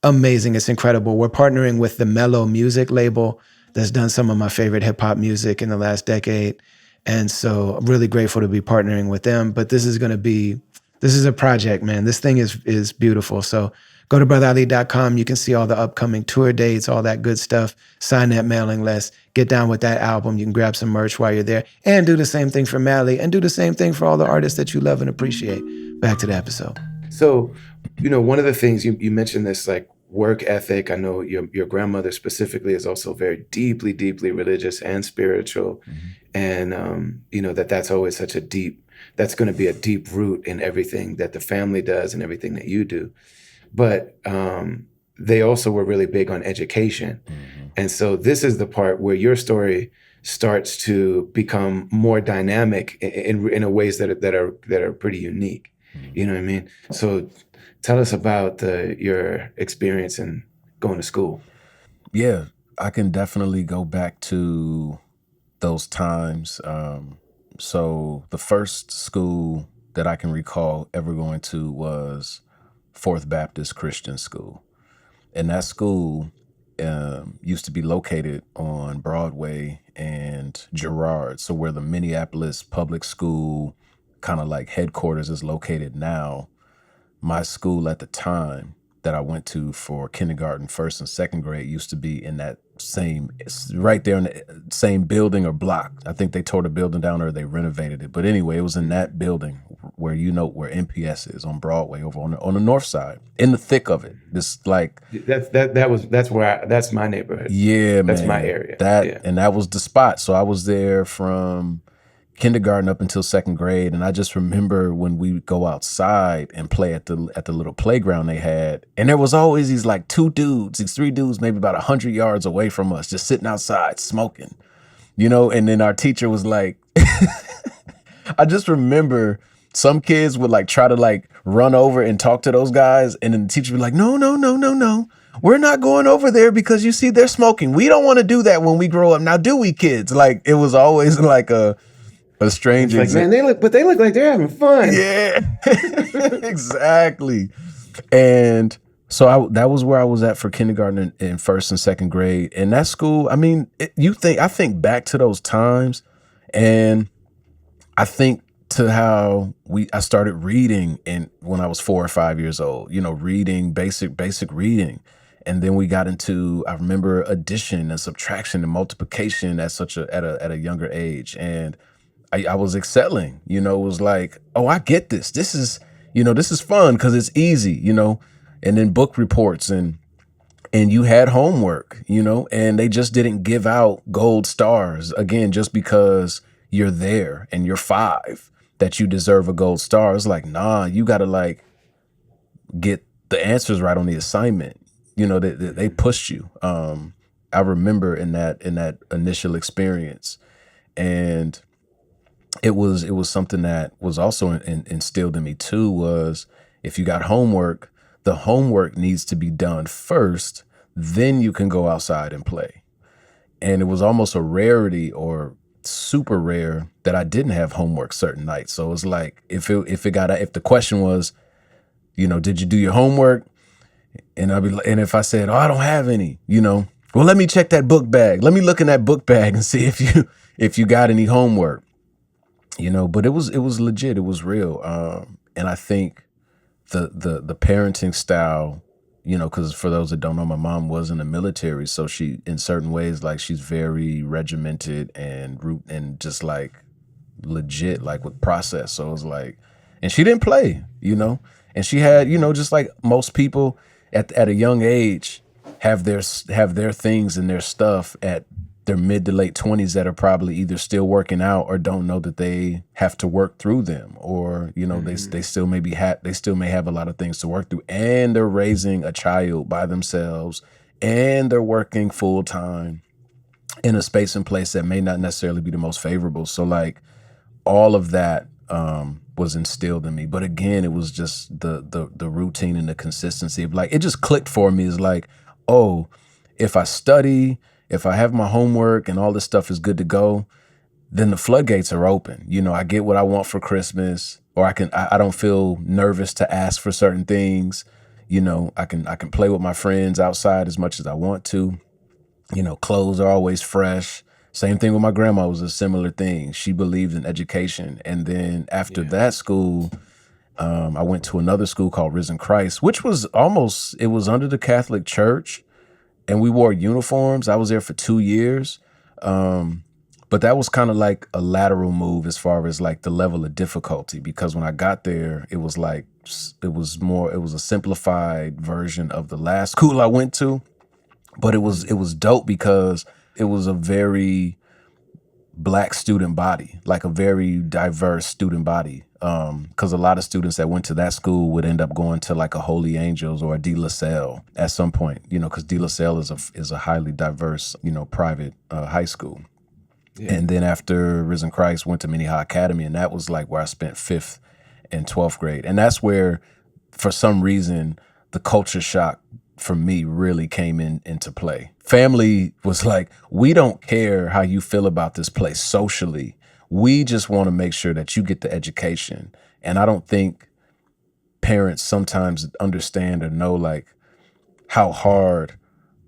Amazing. It's incredible. We're partnering with the MaLLy music label that's done some of my favorite hip hop music in the last decade. And so I'm really grateful to be partnering with them. But this is a project, man. This thing is beautiful. So go to brotherali.com. You can see all the upcoming tour dates, all that good stuff. Sign that mailing list. Get down with that album. You can grab some merch while you're there. And do the same thing for MaLLy. And do the same thing for all the artists that you love and appreciate. Back to the episode. So, one of the things you mentioned this like work ethic. I know your grandmother specifically is also very deeply, deeply religious and spiritual. Mm-hmm. And, that's always that's going to be a deep root in everything that the family does and everything that you do. But they also were really big on education. Mm-hmm. And so this is the part where your story starts to become more dynamic in a ways that are pretty unique. Mm-hmm. You know what I mean? So tell us about your experience in going to school. Yeah, I can definitely go back to those times. So the first school that I can recall ever going to was Fourth Baptist Christian School. And that school used to be located on Broadway and Girard. So where the Minneapolis public school kind of like headquarters is located now, my school at the time that I went to for kindergarten, first and second grade used to be in that right there in the same building or block. I think they tore the building down or they renovated it. But anyway, it was in that building where where MPS is on Broadway over on the north side, in the thick of it. This like that's my neighborhood. Yeah, that's man. My area. And that was the spot. So I was there from kindergarten up until second grade, and I just remember when we would go outside and play at the little playground they had, and there was always these like three dudes, maybe about 100 yards away from us, just sitting outside smoking, and then our teacher was like, I just remember some kids would like try to like run over and talk to those guys, and then the teacher would be like, no. We're not going over there because you see they're smoking. We don't want to do that when we grow up. Now, do we, kids? Like, it was always like a strange. Like, man, they look like they're having fun. Yeah, exactly. And so that was where I was at for kindergarten in first and second grade. And that school, I mean, I think back to those times, and I think to how I started reading when I was 4 or 5 years old. Reading basic reading. And then we got into, I remember, addition and subtraction and multiplication at a younger age. And I was excelling, it was like, oh, I get this. This is fun because it's easy, and then book reports and you had homework, and they just didn't give out gold stars again, just because you're there and you're 5 that you deserve a gold star. It's like, nah, you got to like get the answers right on the assignment. They pushed you. I remember in that initial experience, and it was something that was also instilled in me too, was if you got homework, the homework needs to be done first, then you can go outside and play. And it was almost a rarity or super rare that I didn't have homework certain nights. So it was like, if the question was, did you do your homework? And if I said, oh, I don't have any, well, let me check that book bag. Let me look in that book bag and see if you got any homework. But it was legit. It was real. And I think the parenting style, because for those that don't know, my mom was in the military. So she, in certain ways, like she's very regimented and just like legit, like with process. So it was like, and she didn't play, and she had, just like most people at a young age have their things and their stuff at their mid to late 20s that are probably either still working out or don't know that they have to work through them, or they still they still may have a lot of things to work through, and they're raising a child by themselves, and they're working full time in a space and place that may not necessarily be the most favorable. So like all of that was instilled in me. But again, it was just the routine and the consistency of like, it just clicked for me. Is like, oh, if I study, if I have my homework and all this stuff is good to go, then the floodgates are open. I get what I want for Christmas, or I don't feel nervous to ask for certain things. I can play with my friends outside as much as I want to. Clothes are always fresh. Same thing with my grandma, was a similar thing. She believed in education. And then after that school, I went to another school called Risen Christ, which was it was under the Catholic Church, and we wore uniforms. I was there for 2 years. But that was kind of like a lateral move as far as like the level of difficulty, because when I got there, it was a simplified version of the last school I went to. But it was dope because it was a very Black student body, like a very diverse student body. Because a lot of students that went to that school would end up going to like a Holy Angels or a De La Salle at some point, because De La Salle is a highly diverse, private high school. Yeah. And then after Risen Christ, went to MaLLy Academy, and that was like where I spent 5th and 12th grade. And that's where, for some reason, the culture shock for me really came into play. Family was like, we don't care how you feel about this place socially. We just want to make sure that you get the education. And I don't think parents sometimes understand or know like how hard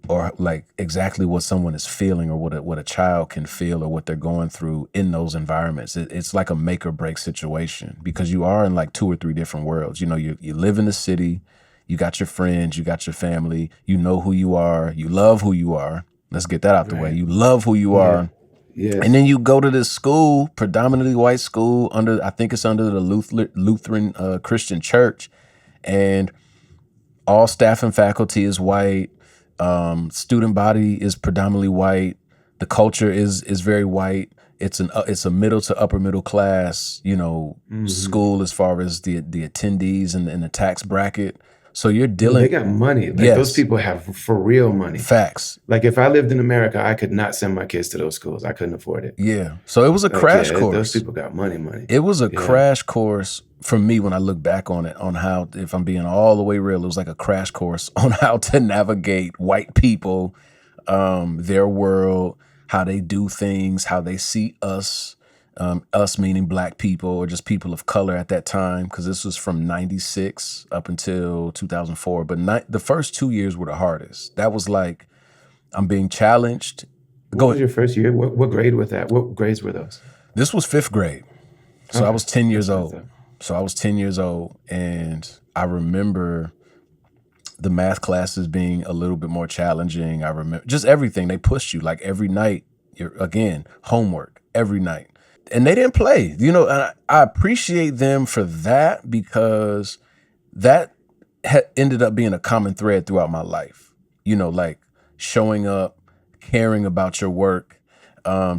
or like exactly what someone is feeling, or what a child can feel, or what they're going through in those environments. It's like a make or break situation, because you are in like 2 or 3 different worlds. You live in the city, you got your friends, you got your family, you know who you are, you love who you are. Let's get that out the way. You love who you are. Yes. And then you go to this school, predominantly white school, I think it's under the Lutheran Christian Church, and all staff and faculty is white. Student body is predominantly white. The culture is very white. It's a middle to upper middle class, school as far as the attendees and the tax bracket. So you're dealing. They got money. Like those people have for real money. Facts. Like if I lived in America, I could not send my kids to those schools. I couldn't afford it. Yeah. So it was a crash course. Those people got money. It was a crash course for me when I look back on it, on how, if I'm being all the way real, it was like a crash course on how to navigate white people, their world, how they do things, how they see us, us meaning Black people or just people of color at that time, because this was from 96 up until 2004. But the first 2 years were the hardest. That was like, I'm being challenged. What was your first year? What grade was that? What grades were those? This was 5th grade. So okay. I was 10 years old. So I was 10 years old, and I remember the math classes being a little bit more challenging. I remember just everything. They pushed you like every night. Again, homework every night. And they didn't play, and I appreciate them for that, because that ended up being a common thread throughout my life. Like showing up, caring about your work,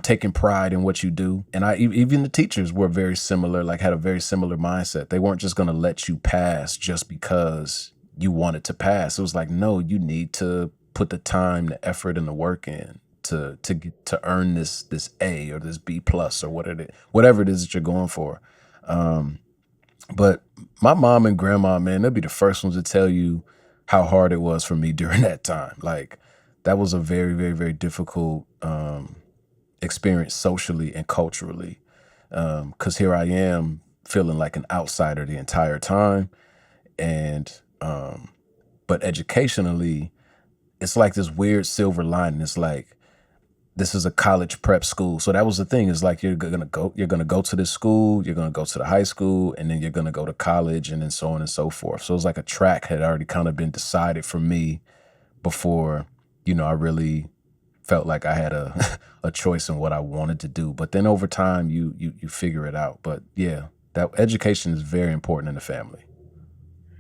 taking pride in what you do. And even the teachers were very similar, like had a very similar mindset. They weren't just going to let you pass just because you wanted to pass. It was like, no, you need to put the time, the effort, and the work in to earn this A or this B plus or whatever it is that you're going for. But my mom and grandma, man, they'll be the first ones to tell you how hard it was for me during that time. Like that was a very, very, very difficult experience socially and culturally. 'Cause here I am feeling like an outsider the entire time. And, but educationally, it's like this weird silver lining. It's like, this is a college prep school. So that was the thing, is like, you're going to go to this school, you're going to go to the high school, and then you're going to go to college, and then so on and so forth. So it was like a track had already kind of been decided for me before, I really felt like I had a choice in what I wanted to do. But then over time, you figure it out. But yeah, that education is very important in the family.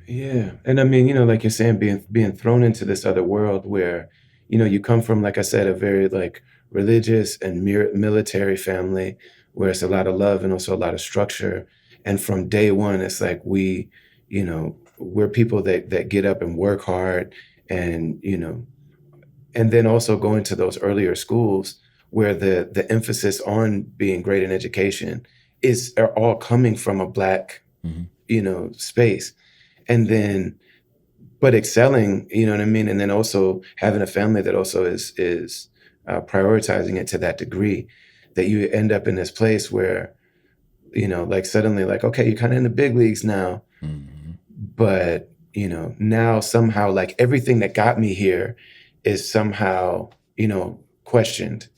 Yeah. And I mean, like you're saying, being thrown into this other world where, you come from, like I said, a very like religious and military family where it's a lot of love and also a lot of structure. And from day one, it's like we're people that get up and work hard, and and then also going to those earlier schools where the emphasis on being great in education are all coming from a Black space. And then but excelling, you know what I mean? And then also having a family that also is prioritizing it to that degree, that you end up in this place where, like suddenly like, okay, you're kind of in the big leagues now, but now somehow like everything that got me here is somehow, questioned.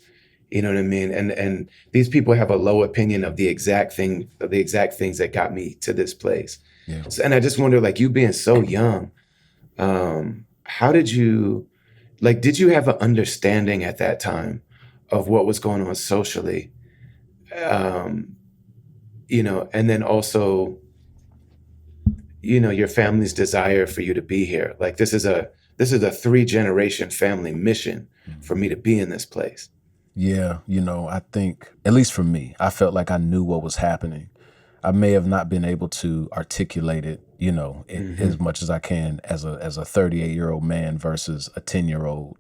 You know what I mean? And these people have a low opinion of the exact things that got me to this place. Yeah. So, and I just wonder, like, you being so young, how did you have an understanding at that time of what was going on socially? And then also, your family's desire for you to be here. Like, this is a 3-generation family mission for me to be in this place. Yeah, I think, at least for me, I felt like I knew what was happening. I may have not been able to articulate it, as much as I can as a 38-year-old man versus a 10-year-old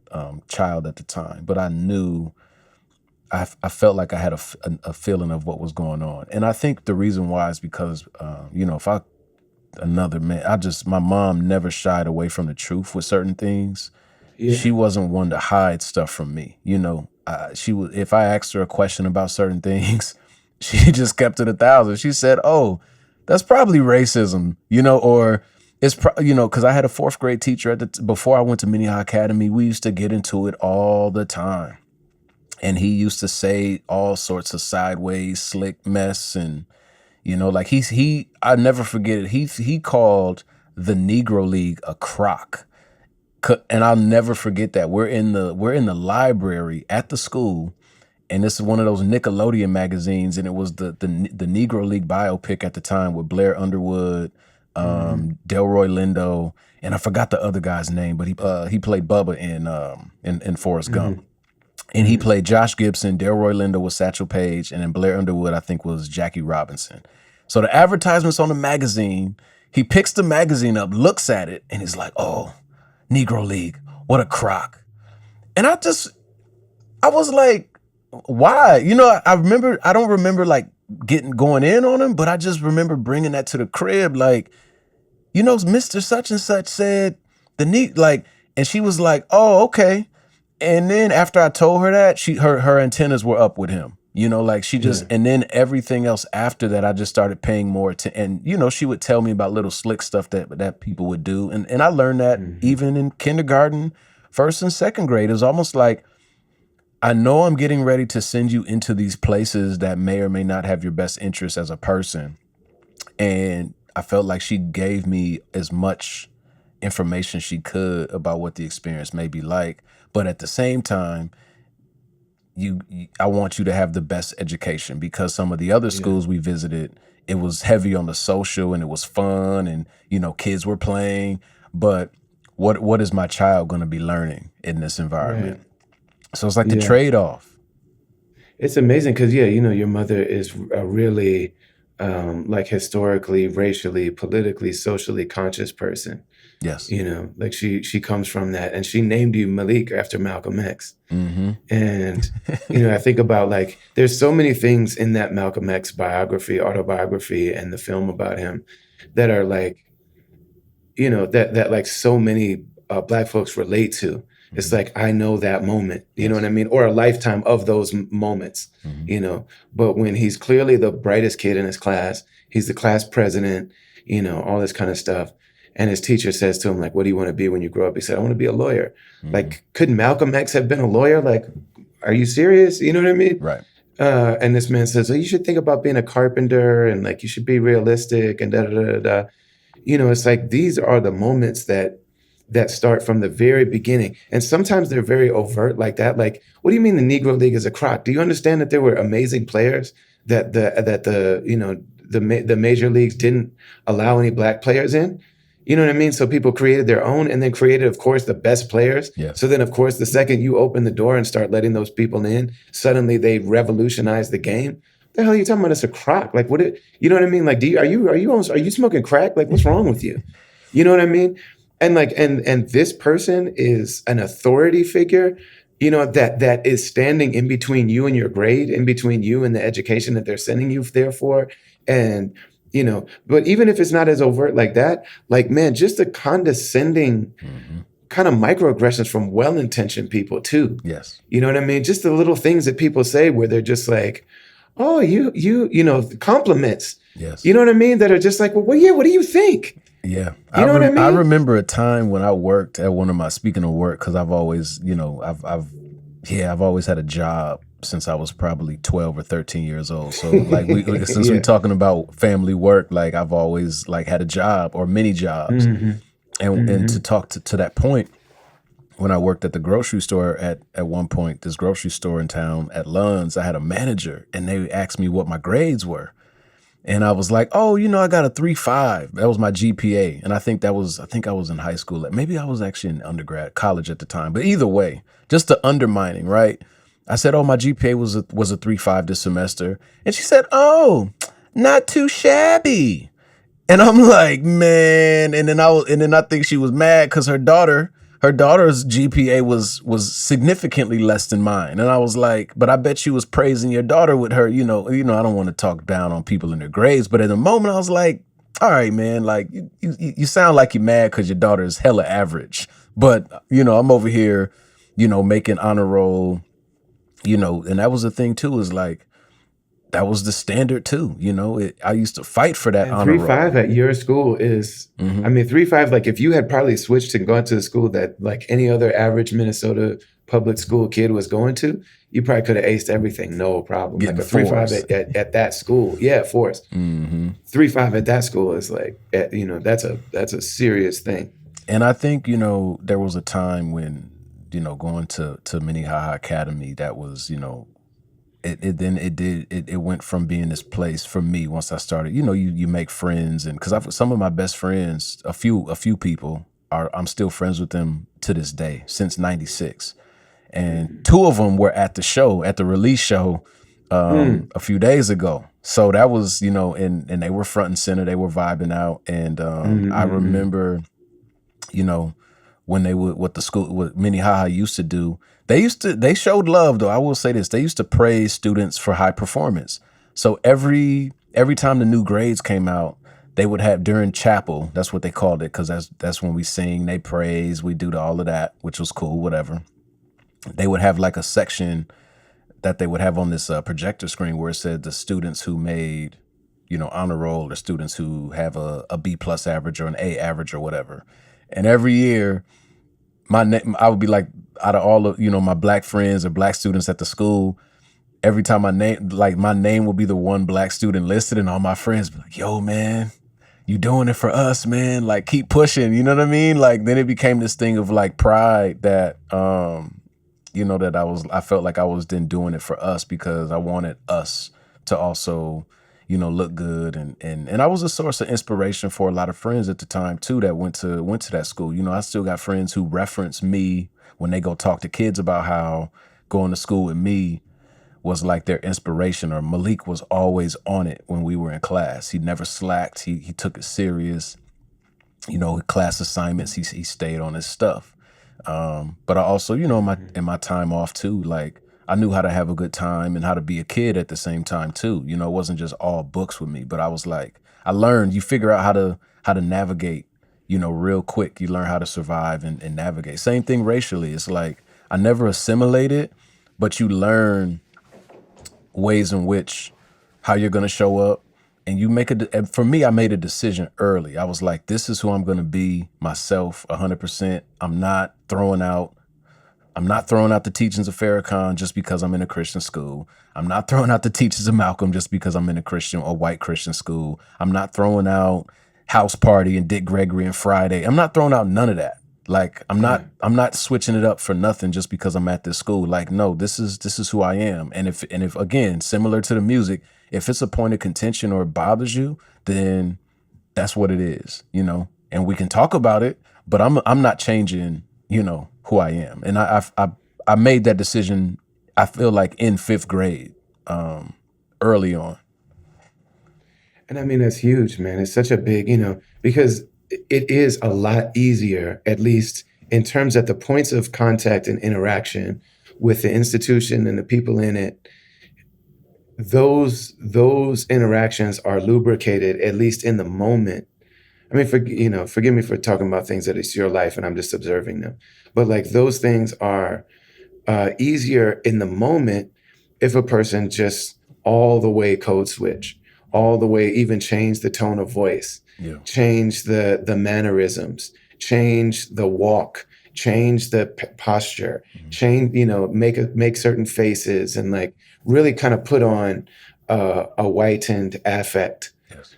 child at the time. But I knew, I felt like I had a feeling of what was going on. And I think the reason why is because, my mom never shied away from the truth with certain things. Yeah. She wasn't one to hide stuff from me. She was, if I asked her a question about certain things, she just kept it 1,000. She said, "Oh, that's probably racism," or it's because I had a 4th grade teacher before I went to MaLLy Academy. We used to get into it all the time, and he used to say all sorts of sideways, slick mess, and like I never forget it. He called the Negro League a crock. And I'll never forget that. We're in the library at the school, and this is one of those Nickelodeon magazines, and it was the Negro League biopic at the time with Blair Underwood, Delroy Lindo, and I forgot the other guy's name, but he played Bubba in Forrest Gump. And he played Josh Gibson. Delroy Lindo was Satchel Paige, and then Blair Underwood, I think, was Jackie Robinson. So the advertisements on the magazine, he picks the magazine up, looks at it, and he's like, "Oh, Negro League, what a crock." And I was like, why? I don't remember like going in on him, but I just remember bringing that to the crib. Like, Mr. Such and Such said and she was like, "Oh, okay." And then after I told her that, her antennas were up with him. And then everything else after that, I just started paying more attention. And, she would tell me about little slick stuff that people would do. And I learned that even in kindergarten, 1st and 2nd grade. It was almost like, I know I'm getting ready to send you into these places that may or may not have your best interest as a person. And I felt like she gave me as much information she could about what the experience may be like. But at the same time, I want you to have the best education, because some of the other schools we visited, it was heavy on the social and it was fun and, kids were playing. But what is my child going to be learning in this environment? Right. So it's like the trade-off. It's amazing because, your mother is a really like historically, racially, politically, socially conscious person. Yes. Like she comes from that, and she named you Malik after Malcolm X. Mm-hmm. And, I think about like, there's so many things in that Malcolm X autobiography, and the film about him that are like, that like so many Black folks relate to. It's like, I know that moment, you know what I mean? Or a lifetime of those moments, But when he's clearly the brightest kid in his class, he's the class president, all this kind of stuff. And his teacher says to him, like, "What do you want to be when you grow up?" He said, "I want to be a lawyer." Like, couldn't Malcolm X have been a lawyer? Like, are you serious? You know what I mean? Right. And this man says, "Well, you should think about being a carpenter, and like, you should be realistic, and da da da da." It's like, these are the moments that start from the very beginning. And sometimes they're very overt like that. Like, what do you mean the Negro League is a crock? Do you understand that there were amazing players that the major leagues didn't allow any Black players in? You know what I mean? So people created their own and then created, of course, the best players. Yes. So then, of course, the second you open the door and start letting those people in, suddenly they revolutionize the game. The hell are you talking about? It's a crock. Like what? You know what I mean? Like, are you smoking crack? Like, what's wrong with you? You know what I mean? And like, and this person is an authority figure, you know, that is standing in between you and your grade, in between you and the education that they're sending you there for. And, you know, but even if it's not as overt like that, like, man, just the condescending kind of microaggressions from well-intentioned people too. Yes. You know what I mean? Just the little things that people say where they're just like, oh, you know, compliments. Yes. You know what I mean? That are just like, well, what do you think? Yeah. You know what I mean? I remember a time when I worked at one of my, speaking of work, because I've always, you know, I've always had a job since I was probably 12 or 13 years old. So like since we're talking about family work, like I've always like had a job or many jobs. And to talk to that point, when I worked at the grocery store at one point, this grocery store in town at Lund's, I had a manager and they asked me what my grades were. And I was like, oh, you know, I got a 3.5. That was my GPA. And I think I was in high school. Maybe I was actually in college at the time. But either way, just the undermining, right? I said, oh, my GPA was a 3.5 this semester. And she said, oh, not too shabby. And I'm like, man. And then I think she was mad because her daughter's GPA was significantly less than mine. And I was like, but I bet you was praising your daughter with her, you know, I don't want to talk down on people in their grades, but at the moment I was like, all right, man, like you sound like you're mad because your daughter is hella average. But, you know, I'm over here, you know, making honor roll, you know, and that was the thing too, is like, that was the standard too, you know. I used to fight for that honor roll. 3.5 at your school is, I mean, 3.5. Like if you had probably switched and gone to the school that like any other average Minnesota public school kid was going to, you probably could have aced everything, no problem. Getting like a 3.5 at that school, yeah, forced. 3.5 at that school is like, you know, that's a serious thing. And I think, you know, there was a time when, you know, going to MaLLy Academy, that was, you know. It went from being this place for me once I started, you know, you make friends, and because some of my best friends, a few people I'm still friends with them to this day since '96, and two of them were at the release show a few days ago. So that was, you know, and they were front and center, they were vibing out, and I remember, you know, when they would, what MaLLy used to do, they showed love though. I will say this, they used to praise students for high performance. So every time the new grades came out, they would have during chapel, that's what they called it, because that's when we sing, they praise, we do all of that, which was cool, whatever. They would have like a section that they would have on this projector screen where it said the students who made, you know, honor roll, or students who have a B+ average or an A average or whatever. And every year, I would be like, out of all of, you know, my black friends or black students at the school, every time my name would be the one black student listed, and all my friends be like, yo, man, you doing it for us, man. Like, keep pushing. You know what I mean? Like, then it became this thing of like pride that, you know, that I felt like I was then doing it for us because I wanted us to also, you know, look good. And I was a source of inspiration for a lot of friends at the time too that went to that school. You know, I still got friends who reference me when they go talk to kids about how going to school with me was like their inspiration, or Malik was always on it when we were in class. He never slacked. He took it serious. You know, class assignments, he stayed on his stuff. But I also, you know, in my time off too, like I knew how to have a good time and how to be a kid at the same time too. You know, it wasn't just all books with me, but I was like, I learned, you figure out how to navigate, you know, real quick. You learn how to survive and navigate. Same thing racially. It's like, I never assimilated, but you learn ways in which, how you're going to show up. And you and for me, I made a decision early. I was like, this is who I'm going to be, myself, 100%. I'm not throwing out the teachings of Farrakhan just because I'm in a Christian school. I'm not throwing out the teachings of Malcolm just because I'm in a Christian or white Christian school. I'm not throwing out House Party and Dick Gregory and Friday. I'm not throwing out none of that. Like, I'm not switching it up for nothing just because I'm at this school. Like, no, this is who I am. And if again, similar to the music, if it's a point of contention or it bothers you, then that's what it is, you know? and we can talk about it, but I'm not changing, who I am. And I made that decision, I feel like in 5th grade, early on. And I mean, that's huge, man. It's such a big, because it is a lot easier, at least in terms of the points of contact and interaction with the institution and the people in it. Those interactions are lubricated, at least in the moment. I mean, forgive me for talking about things that it's your life and I'm just observing them. But like those things are easier in the moment if a person just all the way code switch, all the way even change the tone of voice, Yeah. change the mannerisms, change the walk, change the posture, change, make certain faces and like really kind of put on a whitened affect, Yes.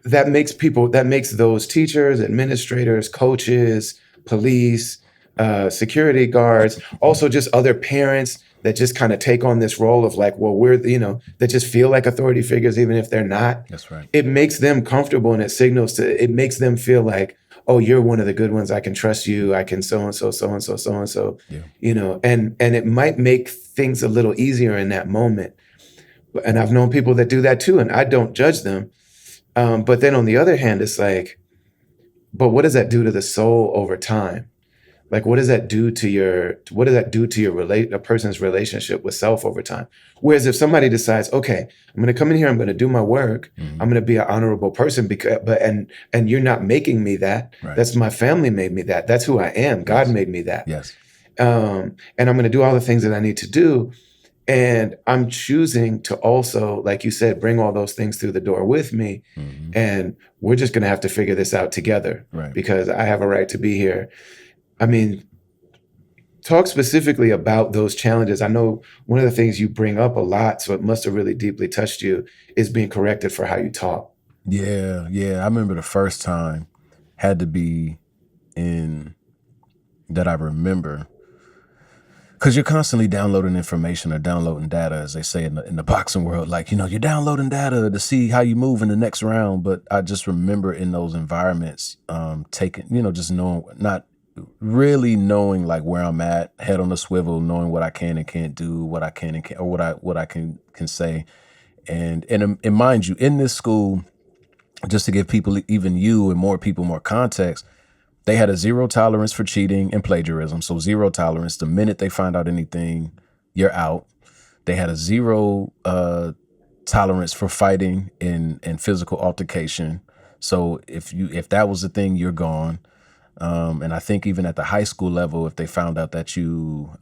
that makes those teachers, administrators, coaches, police, security guards, also just other parents that just kind of take on this role of like, well, that just feel like authority figures, even if they're not. That's right. It makes them comfortable and it makes them feel like, oh, you're one of the good ones. I can trust you. I can so and so, so and so, so and so, Yeah. and it might make things a little easier in that moment. And I've known people that do that too, and I don't judge them. But then on the other hand, it's like, but what does that do to the soul over time? Like, what does that do to a person's relationship with self over time? Whereas if somebody decides, okay, I'm going to come in here, I'm going to do my work, I'm going to be an honorable person and you're not making me that. Right. That's my family made me that. That's who I am. God made me that. Yes. And I'm going to do all the things that I need to do. And I'm choosing to also, like you said, bring all those things through the door with me. And we're just going to have to figure this out together, Right. because I have a right to be here. I mean, talk specifically about those challenges. I know one of the things you bring up a lot, so it must have really deeply touched you, is being corrected for how you talk. Yeah. I remember the first time had to be in that I remember, because you're constantly downloading information or downloading data, as they say in the boxing world. Like, you're downloading data to see how you move in the next round. But I just remember in those environments, taking, just knowing, not really knowing like where I'm at, head on the swivel, knowing what I can and can't do, what I can and can't, or what I can say. And mind you, in this school, just to give people, even you and more people, more context, they had a 0 tolerance for cheating and plagiarism. So 0 tolerance. The minute they find out anything, you're out. They had a 0 tolerance for fighting and physical altercation. So if that was the thing, you're gone. And I think even at the high school level, if they found out that you,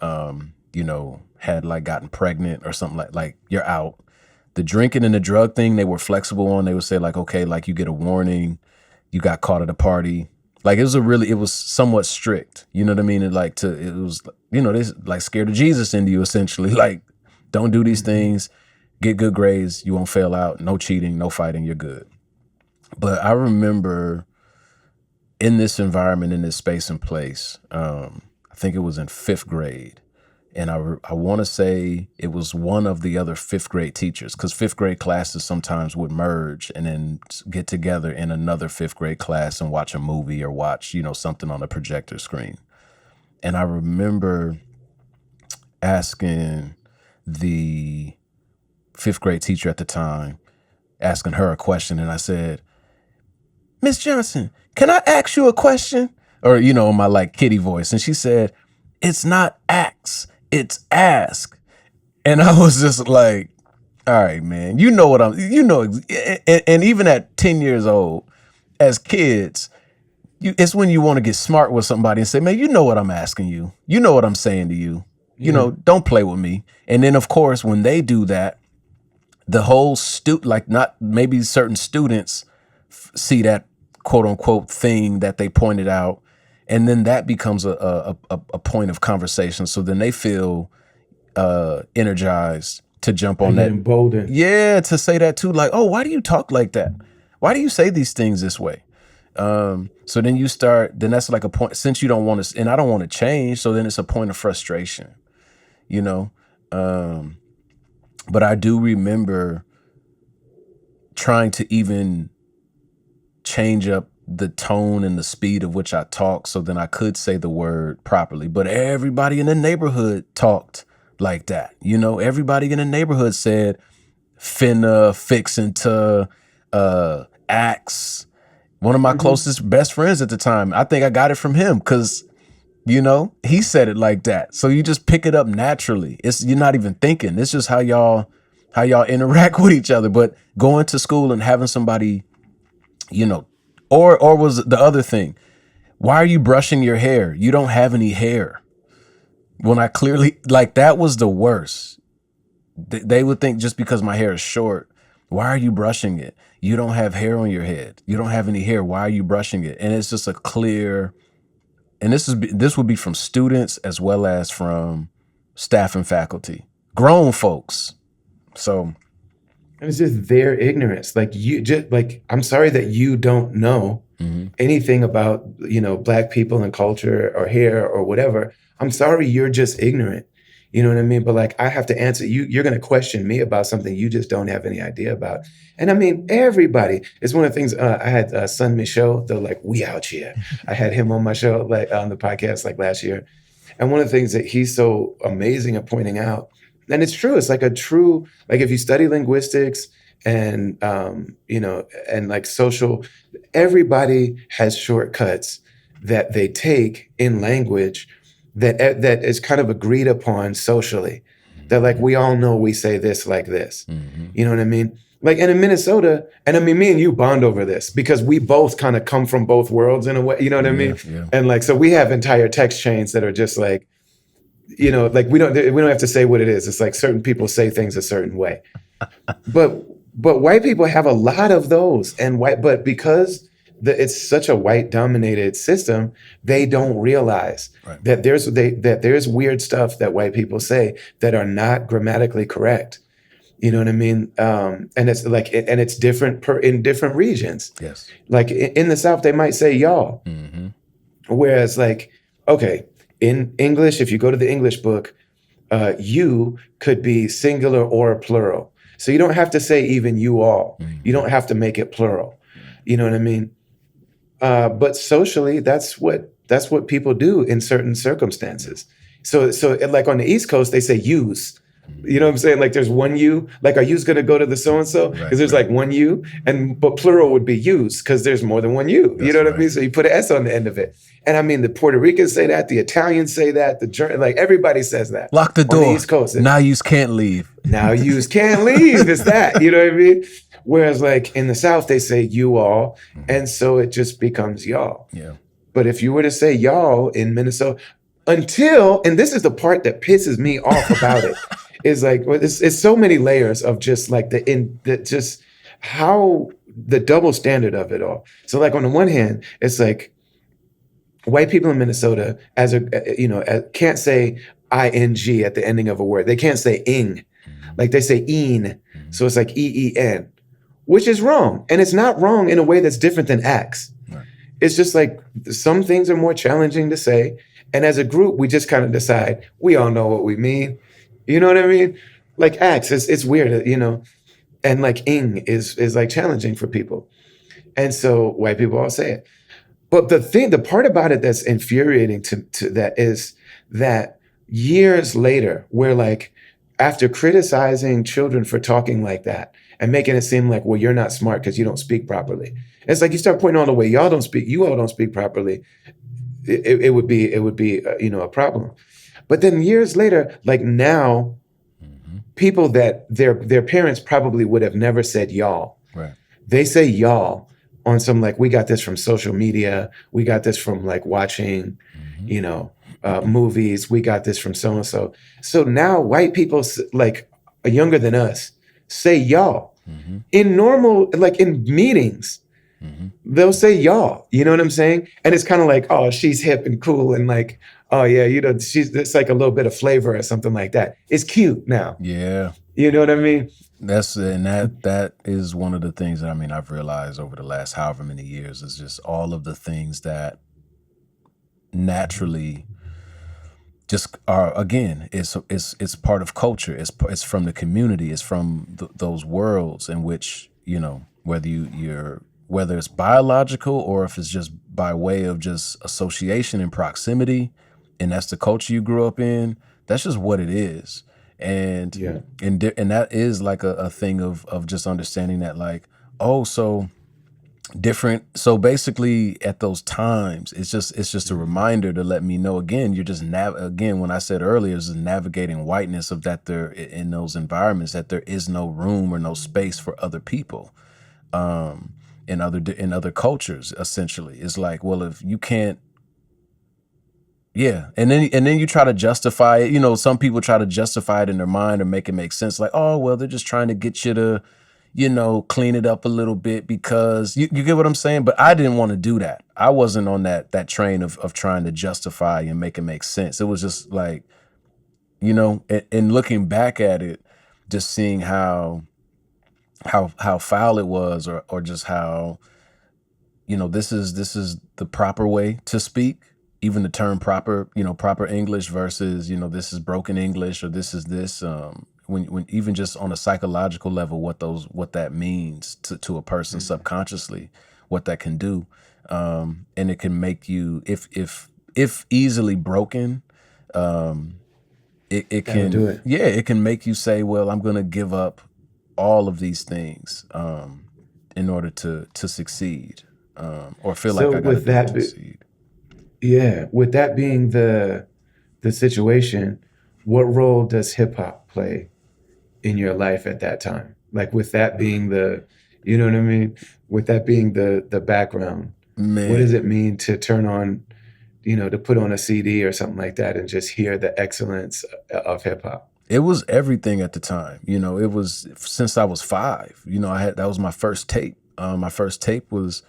had like gotten pregnant or something, like you're out. The drinking and the drug thing, they were flexible on. They would say like, okay, like you get a warning, you got caught at a party. Like it was somewhat strict. You know what I mean? It was, they like scared of Jesus into you essentially. Like, don't do these things, get good grades, you won't fail out, no cheating, no fighting, you're good. But I remember in this environment, in this space and place, I think it was in 5th grade. And I want to say it was one of the other 5th grade teachers, because 5th grade classes sometimes would merge and then get together in another 5th grade class and watch a movie or watch, something on a projector screen. And I remember asking the 5th grade teacher at the time, asking her a question. And I said, Miss Johnson, can I ask you a question? Or, my like kitty voice. And she said, it's not ask, it's ask. And I was just like, all right, man, and even at 10 years old, as kids, it's when you want to get smart with somebody and say, man, you know what I'm asking you. You know what I'm saying to you. Don't play with me. And then, of course, when they do that, the whole not maybe certain students see that quote unquote thing that they pointed out. And then that becomes a point of conversation. So then they feel energized to jump on that. Emboldened. Yeah, to say that too. Like, oh, why do you talk like that? Why do you say these things this way? So then then that's like a point, since you don't want to, and I don't want to change. So then it's a point of frustration, but I do remember trying to even change up the tone and the speed of which I talk, so then I could say the word properly. But everybody in the neighborhood talked like that. You know, everybody in the neighborhood said finna, fixin' to, axe. One of my closest best friends at the time, I think I got it from him because, you know, he said it like that. So you just pick it up naturally. You're not even thinking. It's just how y'all interact with each other. But going to school and having somebody, you know, or was the other thing, why are you brushing your hair? You don't have any hair. When I clearly, like, that was the worst. They would think just because my hair is short, why are you brushing it? You don't have hair on your head. You don't have any hair. Why are you brushing it? And it's just a clear, and this would be from students as well as from staff and faculty, grown folks. So it's just their ignorance. Like, you just, like, I'm sorry that you don't know anything about, you know, Black people and culture or hair or whatever. I'm sorry, you're just ignorant. You know what I mean? But like, I have to answer you. You're going to question me about something you just don't have any idea about. And I mean, everybody. It's one of the things I had Son Michaud, the like, we out here. I had him on my show, like on the podcast, like last year. And one of the things that he's so amazing at pointing out, and it's true, it's like a true, like if you study linguistics and, you know, and like social, everybody has shortcuts that they take in language that is kind of agreed upon socially. That like, we all know we say this like this. You know what I mean? Like, and in Minnesota, and I mean, me and you bond over this because we both kind of come from both worlds in a way, you know what I mean? Yeah. And like, so we have entire text chains that are just like, you know, like we don't have to say what it is. It's like certain people say things a certain way. But white people have a lot of those, but because it's such a white dominated system, they don't realize that there's weird stuff that white people say that are not grammatically correct. You know what I mean? And it's like, and it's different in different regions. Yes. Like in the South, they might say y'all. Whereas like, okay, in English, if you go to the English book, you could be singular or plural. So you don't have to say even you all. You don't have to make it plural. You know what I mean? But socially, that's what people do in certain circumstances. So like on the East Coast, they say yous. You know what I'm saying? Like there's one you. Like, are yous going to go to the so-and-so? Because there's like one you, but plural would be yous because there's more than one you. You know what I mean? So you put an S on the end of it. And I mean, the Puerto Ricans say that, the Italians say that, like everybody says that. Lock the door. On the East Coast. Now yous can't leave. Now yous can't leave. It's that. You know what I mean? Whereas like in the South, they say you all. And so it just becomes y'all. Yeah. But if you were to say y'all in Minnesota, and this is the part that pisses me off about it, is like, it's so many layers of just like just how the double standard of it all. So like on the one hand, it's like white people in Minnesota can't say ing at the ending of a word. They can't say ing. Like they say een. So it's like EEN, which is wrong. And it's not wrong in a way that's different than ax. Right. It's just like some things are more challenging to say. And as a group, we just kind of decide, we all know what we mean. You know what I mean? Like ax, it's weird, you know, and like ing is like challenging for people. And so white people all say it. But the part about it that's infuriating to that is that years later, we're like, after criticizing children for talking like that and making it seem like, well, you're not smart because you don't speak properly. It's like you start pointing all the way, you all don't speak properly. It would be a problem. But then years later, like now, people that their parents probably would have never said y'all. Right. They say y'all on some like, we got this from social media. We got this from like watching, movies. We got this from so-and-so. So now white people like younger than us say y'all in normal, like in meetings. They'll say y'all, you know what I'm saying? And it's kind of like, oh, she's hip and cool and like, oh yeah, it's like a little bit of flavor or something like that. It's cute now. Yeah. You know what I mean? That is one of the things that I've realized over the last however many years is just all of the things that naturally just are, again, it's part of culture. It's from the community. It's from those worlds in which, whether you're whether it's biological or if it's just by way of just association and proximity, and that's the culture you grew up in. That's just what it is. And Yeah. and that is like a thing of just understanding that, like, oh, so different. So basically at those times, it's just a reminder to let me know, again, you're just again, when I said earlier, is navigating whiteness, of that there in those environments, that there is no room or no space for other people, in other cultures. Essentially, it's like, well, if you can't, yeah, and then you try to justify it. You know, some people try to justify it in their mind or make it make sense. Like, oh, well, they're just trying to get you to, clean it up a little bit, because you get what I'm saying. But I didn't want to do that. I wasn't on that train of trying to justify and make it make sense. It was just like, and looking back at it, just seeing how foul it was, or just how, this is the proper way to speak. Even the term proper, proper English versus, this is broken English, or this is this. When even just on a psychological level, what that means to a person subconsciously, what that can do, and it can make you, if easily broken, it That'll can, do it. yeah, it can make you say, well, I'm going to give up all of these things, in order to succeed, or feel like So I got to with do it that, to succeed. yeah, with that being the situation, what role does hip hop play in your life at that time? Like with that being you know what I mean? With that being the background, what does Man, it mean to turn on, to put on a CD or something like that and just hear the excellence of hip hop? it was everything at the time. It was since I was 5. That was my first tape. My first tape was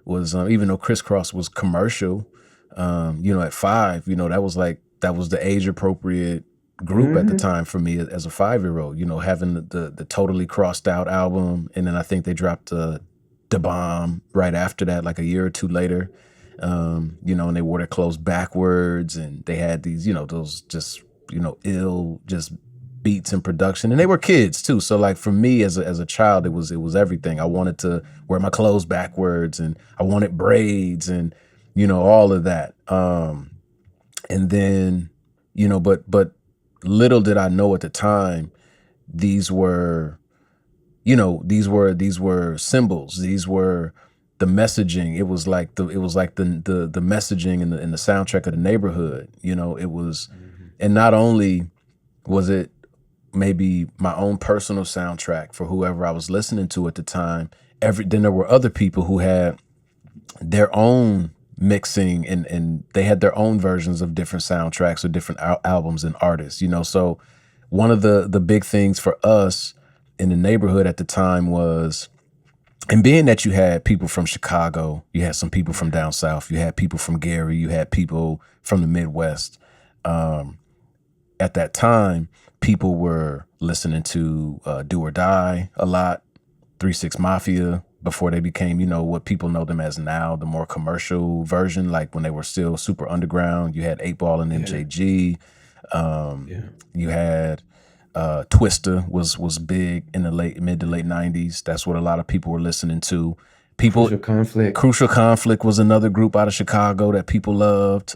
even though Crisscross was commercial, at 5, that was the age appropriate group at the Hmm. time for me as a 5-year-old. Having the Totally Crossed Out album, and then I think they dropped the Bomb right after that, like a year or two later. And they wore their clothes backwards, and they had these, those just, ill just beats and production, and they were kids too. So like for me as a child, it was everything. I wanted to wear my clothes backwards, and I wanted braids, and all of that. And then, but little did I know at the time, these were, these were symbols. These were the messaging. It was like the messaging in the soundtrack of the neighborhood. It was, and not only was it maybe my own personal soundtrack for whoever I was listening to at the time. Then there were other people who had their own mixing, and they had their own versions of different soundtracks or different albums and artists. So one of the big things for us in the neighborhood at the time was, and being that you had people from Chicago, you had some people from down south, you had people from Gary, you had people from the Midwest. At that time, people were listening to Do or Die a lot, 3 6 Mafia, before they became, what people know them as now, the more commercial version. Like when they were still super underground, you had 8 Ball and Yeah, MJG. yeah. You had Twista was big in the mid to late 90s. That's what a lot of people were listening to. People Crucial conflict. Crucial Conflict was another group out of Chicago that people loved.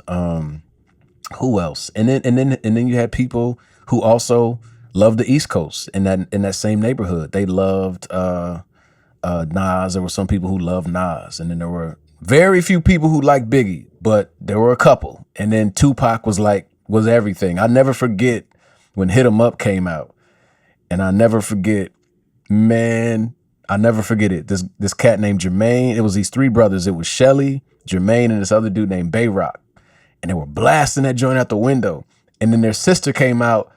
Who else? And then you had people who also loved the East Coast in that same neighborhood. They loved Nas. There were some people who loved Nas, and then there were very few people who liked Biggie, but there were a couple. And then Tupac was everything. I never forget when Hit 'Em Up came out, and I never forget, man. I never forget it. This cat named Jermaine. It was these 3 brothers. It was Shelly, Jermaine, and this other dude named Bayrock, and they were blasting that joint out the window. And then their sister came out,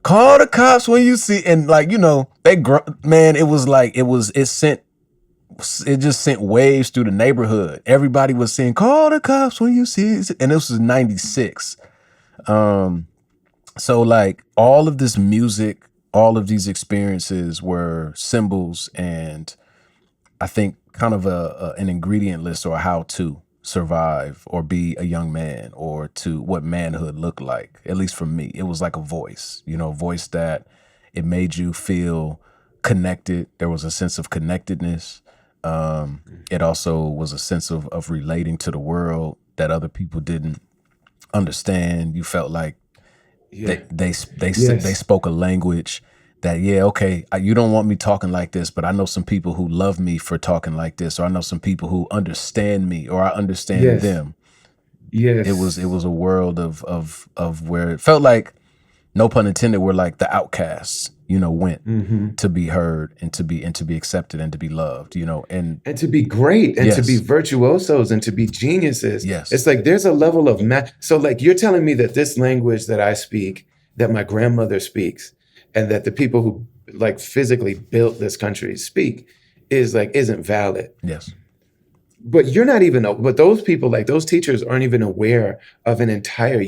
call the cops when you see, and like, man, it was like, it just sent waves through the neighborhood. Everybody was saying, call the cops when you see it. And this was 96. So like all of this music, all of these experiences were symbols, and I think kind of an ingredient list, or how to survive or be a young man, or to what manhood looked like. At least for me, it was like a voice, a voice that it made you feel connected. There was a sense of connectedness. It also was a sense of relating to the world that other people didn't understand. You felt like Yeah. they spoke a language that, yeah, okay, you don't want me talking like this, but I know some people who love me for talking like this, or I know some people who understand me, or I understand Yes. them. It was Yes. a world of where it felt like, no pun intended, where like the outcasts, went Hmm. to be heard and to be accepted and to be loved, and And to be great and to be yes, virtuosos and to be geniuses. yes, It's like there's a level of so like you're telling me that this language that I speak, that my grandmother speaks, and that the people who like physically built this country speak is like isn't valid. yes, But you're not even, but those people, like those teachers, aren't even aware of an entire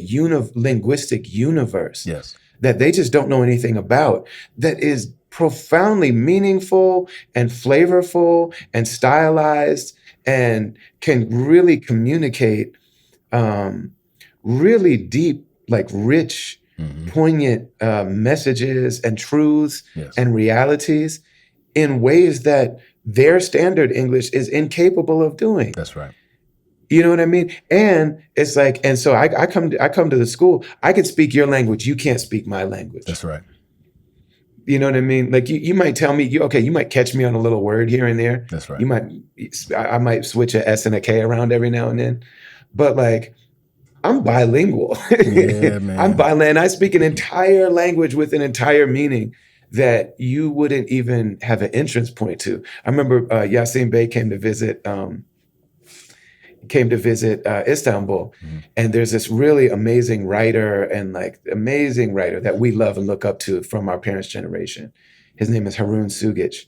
linguistic universe yes, that they just don't know anything about, that is profoundly meaningful and flavorful and stylized and can really communicate um, really deep, like rich, hmm, poignant messages and truths yes, and realities in ways that their standard English is incapable of doing. that's right, You know what I mean? And it's like, and so I come to the school. I can speak your language. You can't speak my language. that's right, You know what I mean? Like you might tell me, okay, you might catch me on a little word here and there. that's right. You might, I might switch a S and a K around every now and then, but like I'm bilingual. Yeah, I'm man. bilingual. And I speak an entire language with an entire meaning that you wouldn't even have an entrance point to. I remember Yassine Bey came to visit Istanbul, Hmm. and there's this really amazing writer and like amazing writer that we love and look up to from our parents' generation. His name is Harun Sugic.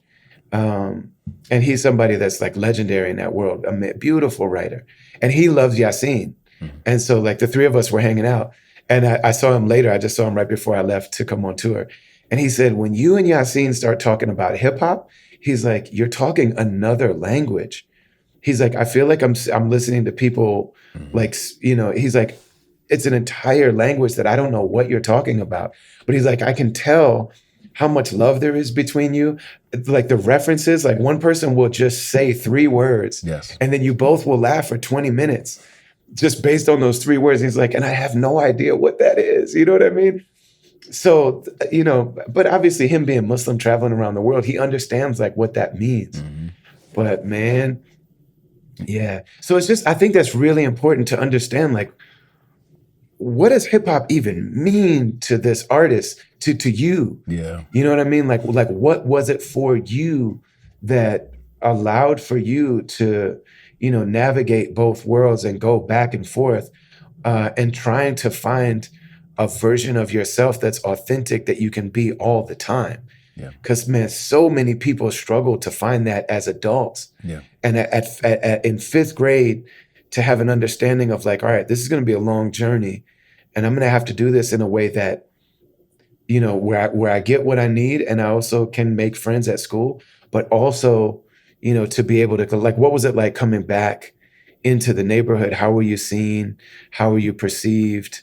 And he's somebody that's like legendary in that world, a beautiful writer. And he loves Yassine. Hmm. And so like the three of us were hanging out. And I saw him later. I just saw him right before I left to come on tour. And he said, when you and Yassine start talking about hip hop, he's like, you're talking another language. He's like, I feel like I'm listening to people Hmm. like, he's like, it's an entire language that I don't know what you're talking about. But he's like, I can tell how much love there is between you. Like the references, like one person will just say three words Yes, and then you both will laugh for 20 minutes just based on those three words. He's like, and I have no idea what that is. You know what I mean? So, but obviously him being Muslim traveling around the world, he understands like what that means. hmm, But man, yeah. So it's just, I think that's really important to understand, like, what does hip hop even mean to this artist, to you? yeah, You know what I mean? Like what was it for you that allowed for you to, navigate both worlds and go back and forth and trying to find a version of yourself that's authentic that you can be all the time. yeah, Because man, so many people struggle to find that as adults. yeah, And in fifth grade, to have an understanding of like, all right, this is going to be a long journey, and I'm going to have to do this in a way that where I get what I need, and I also can make friends at school, but also to be able to like, what was it like coming back into the neighborhood? How were you seen? How were you perceived?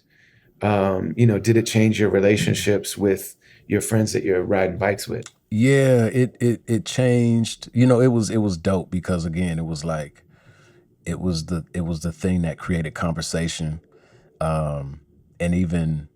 Did it change your relationships with your friends that you're riding bikes with? yeah. It changed. It was dope because, again, it was like, it was the thing that created conversation, and even,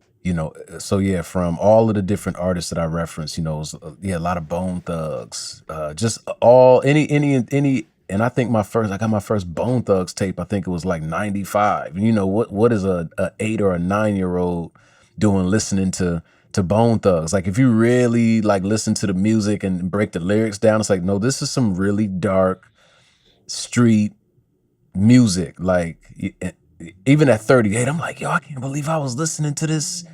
so yeah, from all of the different artists that I referenced, it was, yeah, a lot of Bone Thugs, just all any. And I think I got my first Bone Thugs tape. I think it was like '95. And what is a 8 or a 9-year old doing listening to Bone Thugs? Like, if you really like listen to the music and break the lyrics down, it's like, no, this is some really dark street music. Like, even at 38, I'm like, yo, I can't believe I was listening to this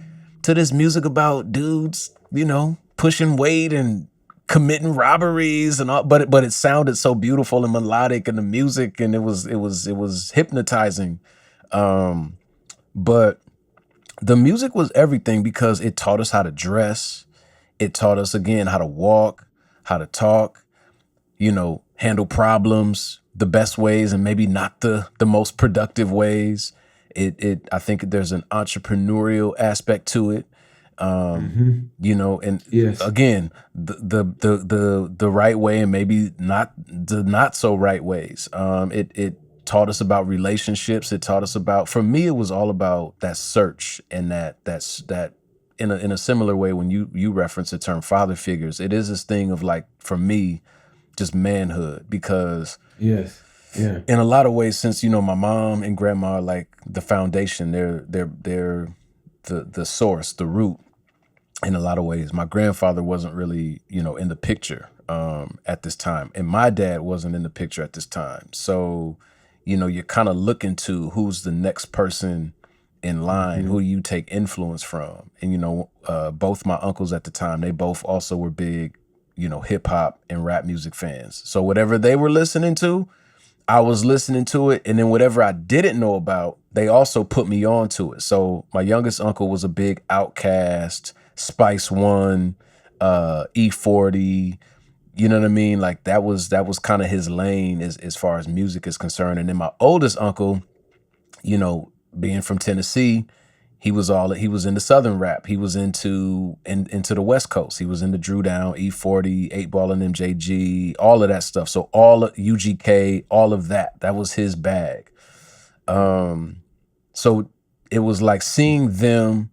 music about dudes, pushing weight and committing robberies and all. But it sounded so beautiful and melodic, and the music, and it was hypnotizing. But the music was everything because it taught us how to dress. It taught us, again, how to walk, how to talk, handle problems the best ways and maybe not the most productive ways. I think there's an entrepreneurial aspect to it. You know, and Yes. again, the right way and maybe not the not so right ways. It taught us about relationships. It taught us about, for me, it was all about that search, and that in a similar way, when you reference the term father figures, it is this thing of, like, for me, just manhood, because Yes. Yeah. in a lot of ways, since, you know, my mom and grandma are like the foundation, they're the source, the root. In a lot of ways, my grandfather wasn't really, you know, in the picture at this time, and my dad wasn't in the picture at this time. So, you know, you're kind of looking to who's the next person in line, who you take influence from. And, you know, both my uncles at the time, they both also were big, you know, hip hop and rap music fans. So whatever they were listening to, I was listening to it. And then whatever I didn't know about, they also put me on to it. So my youngest uncle was a big Outkast, Spice One, E40, you know what I mean? Like, that was kind of his lane as far as music is concerned. And then my oldest uncle, you know, being from Tennessee, he was into Southern rap. He was into the West Coast. He was into Drew Down, E40, 8 Ball and MJG, all of that stuff. So all of UGK, all of that was his bag. So it was like seeing them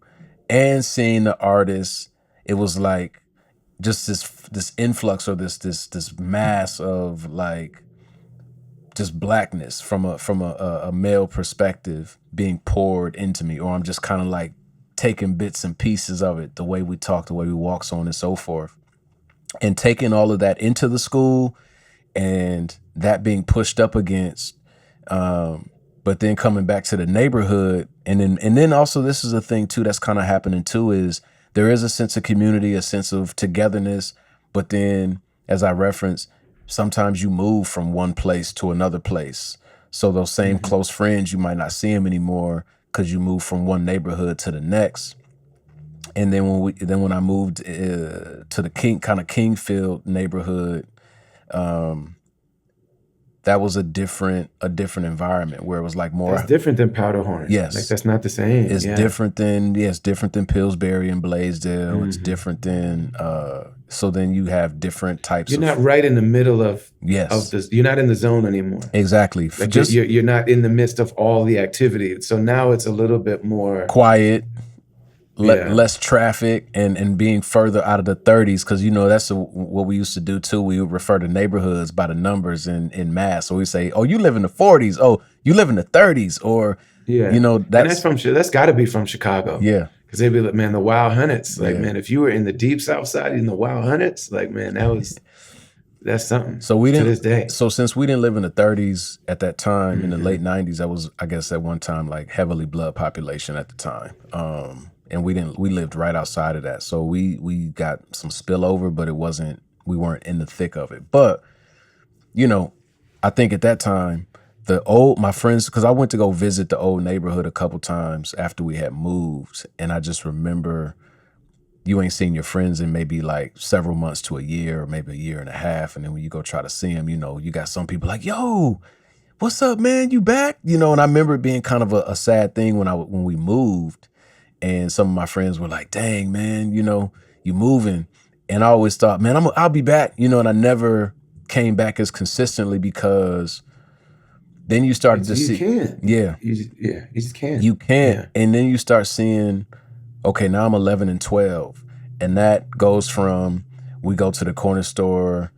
and seeing the artists. It was like just this influx, or this mass of, like, just blackness from a male perspective being poured into me, or I'm just kind of like taking bits and pieces of it, the way we talk, the way we walk, so on and so forth, and taking all of that into the school, and that being pushed up against, but then coming back to the neighborhood, and then also, this is a thing too that's kind of happening too, is there is a sense of community, a sense of togetherness, but then, as I referenced, sometimes you move from one place to another place. So those same close friends, you might not see them anymore because you move from one neighborhood to the next. And then when I moved to the Kingfield neighborhood, that was a different environment, where it was like more. It's different than Powderhorn. Yes. Like, that's not the same. It's different than Pillsbury and Blaisdell. It's different than so then you have different types. You're not right in the middle of Yes. this. You're not in the zone anymore. Exactly. Like, you're not in the midst of all the activity. So now it's a little bit more quiet, less traffic, and being further out of the 30s, because, you know, that's what we used to do too. We would refer to neighborhoods by the numbers in mass. So we say, oh, you live in the 40s. Oh, you live in the 30s, or you know, that's got to be from Chicago. Yeah. Because they'd be like, man, the Wild Hundreds. Like, man, if you were in the deep South Side in the Wild Hundreds, like, man, that's something. So we didn't, to this day. So since we didn't live in the 30s at that time, in the late 90s, that was, I guess, at one time, like, heavily blood population at the time. And we lived right outside of that. So we got some spillover, but we weren't in the thick of it. But, you know, I think at that time, my friends, because I went to go visit the old neighborhood a couple times after we had moved, and I just remember, you ain't seen your friends in maybe like several months to a year, or maybe a year and a half, and then when you go try to see them, you know, you got some people like, yo, what's up, man? You back? You know, and I remember it being kind of a sad thing when we moved, and some of my friends were like, dang, man, you know, you moving. And I always thought, man, I'll be back, you know, and I never came back as consistently, because then you started to see. You just can't. You can't. Yeah. And then you start seeing, okay, now I'm 11 and 12. And that goes from, we go to the corner store,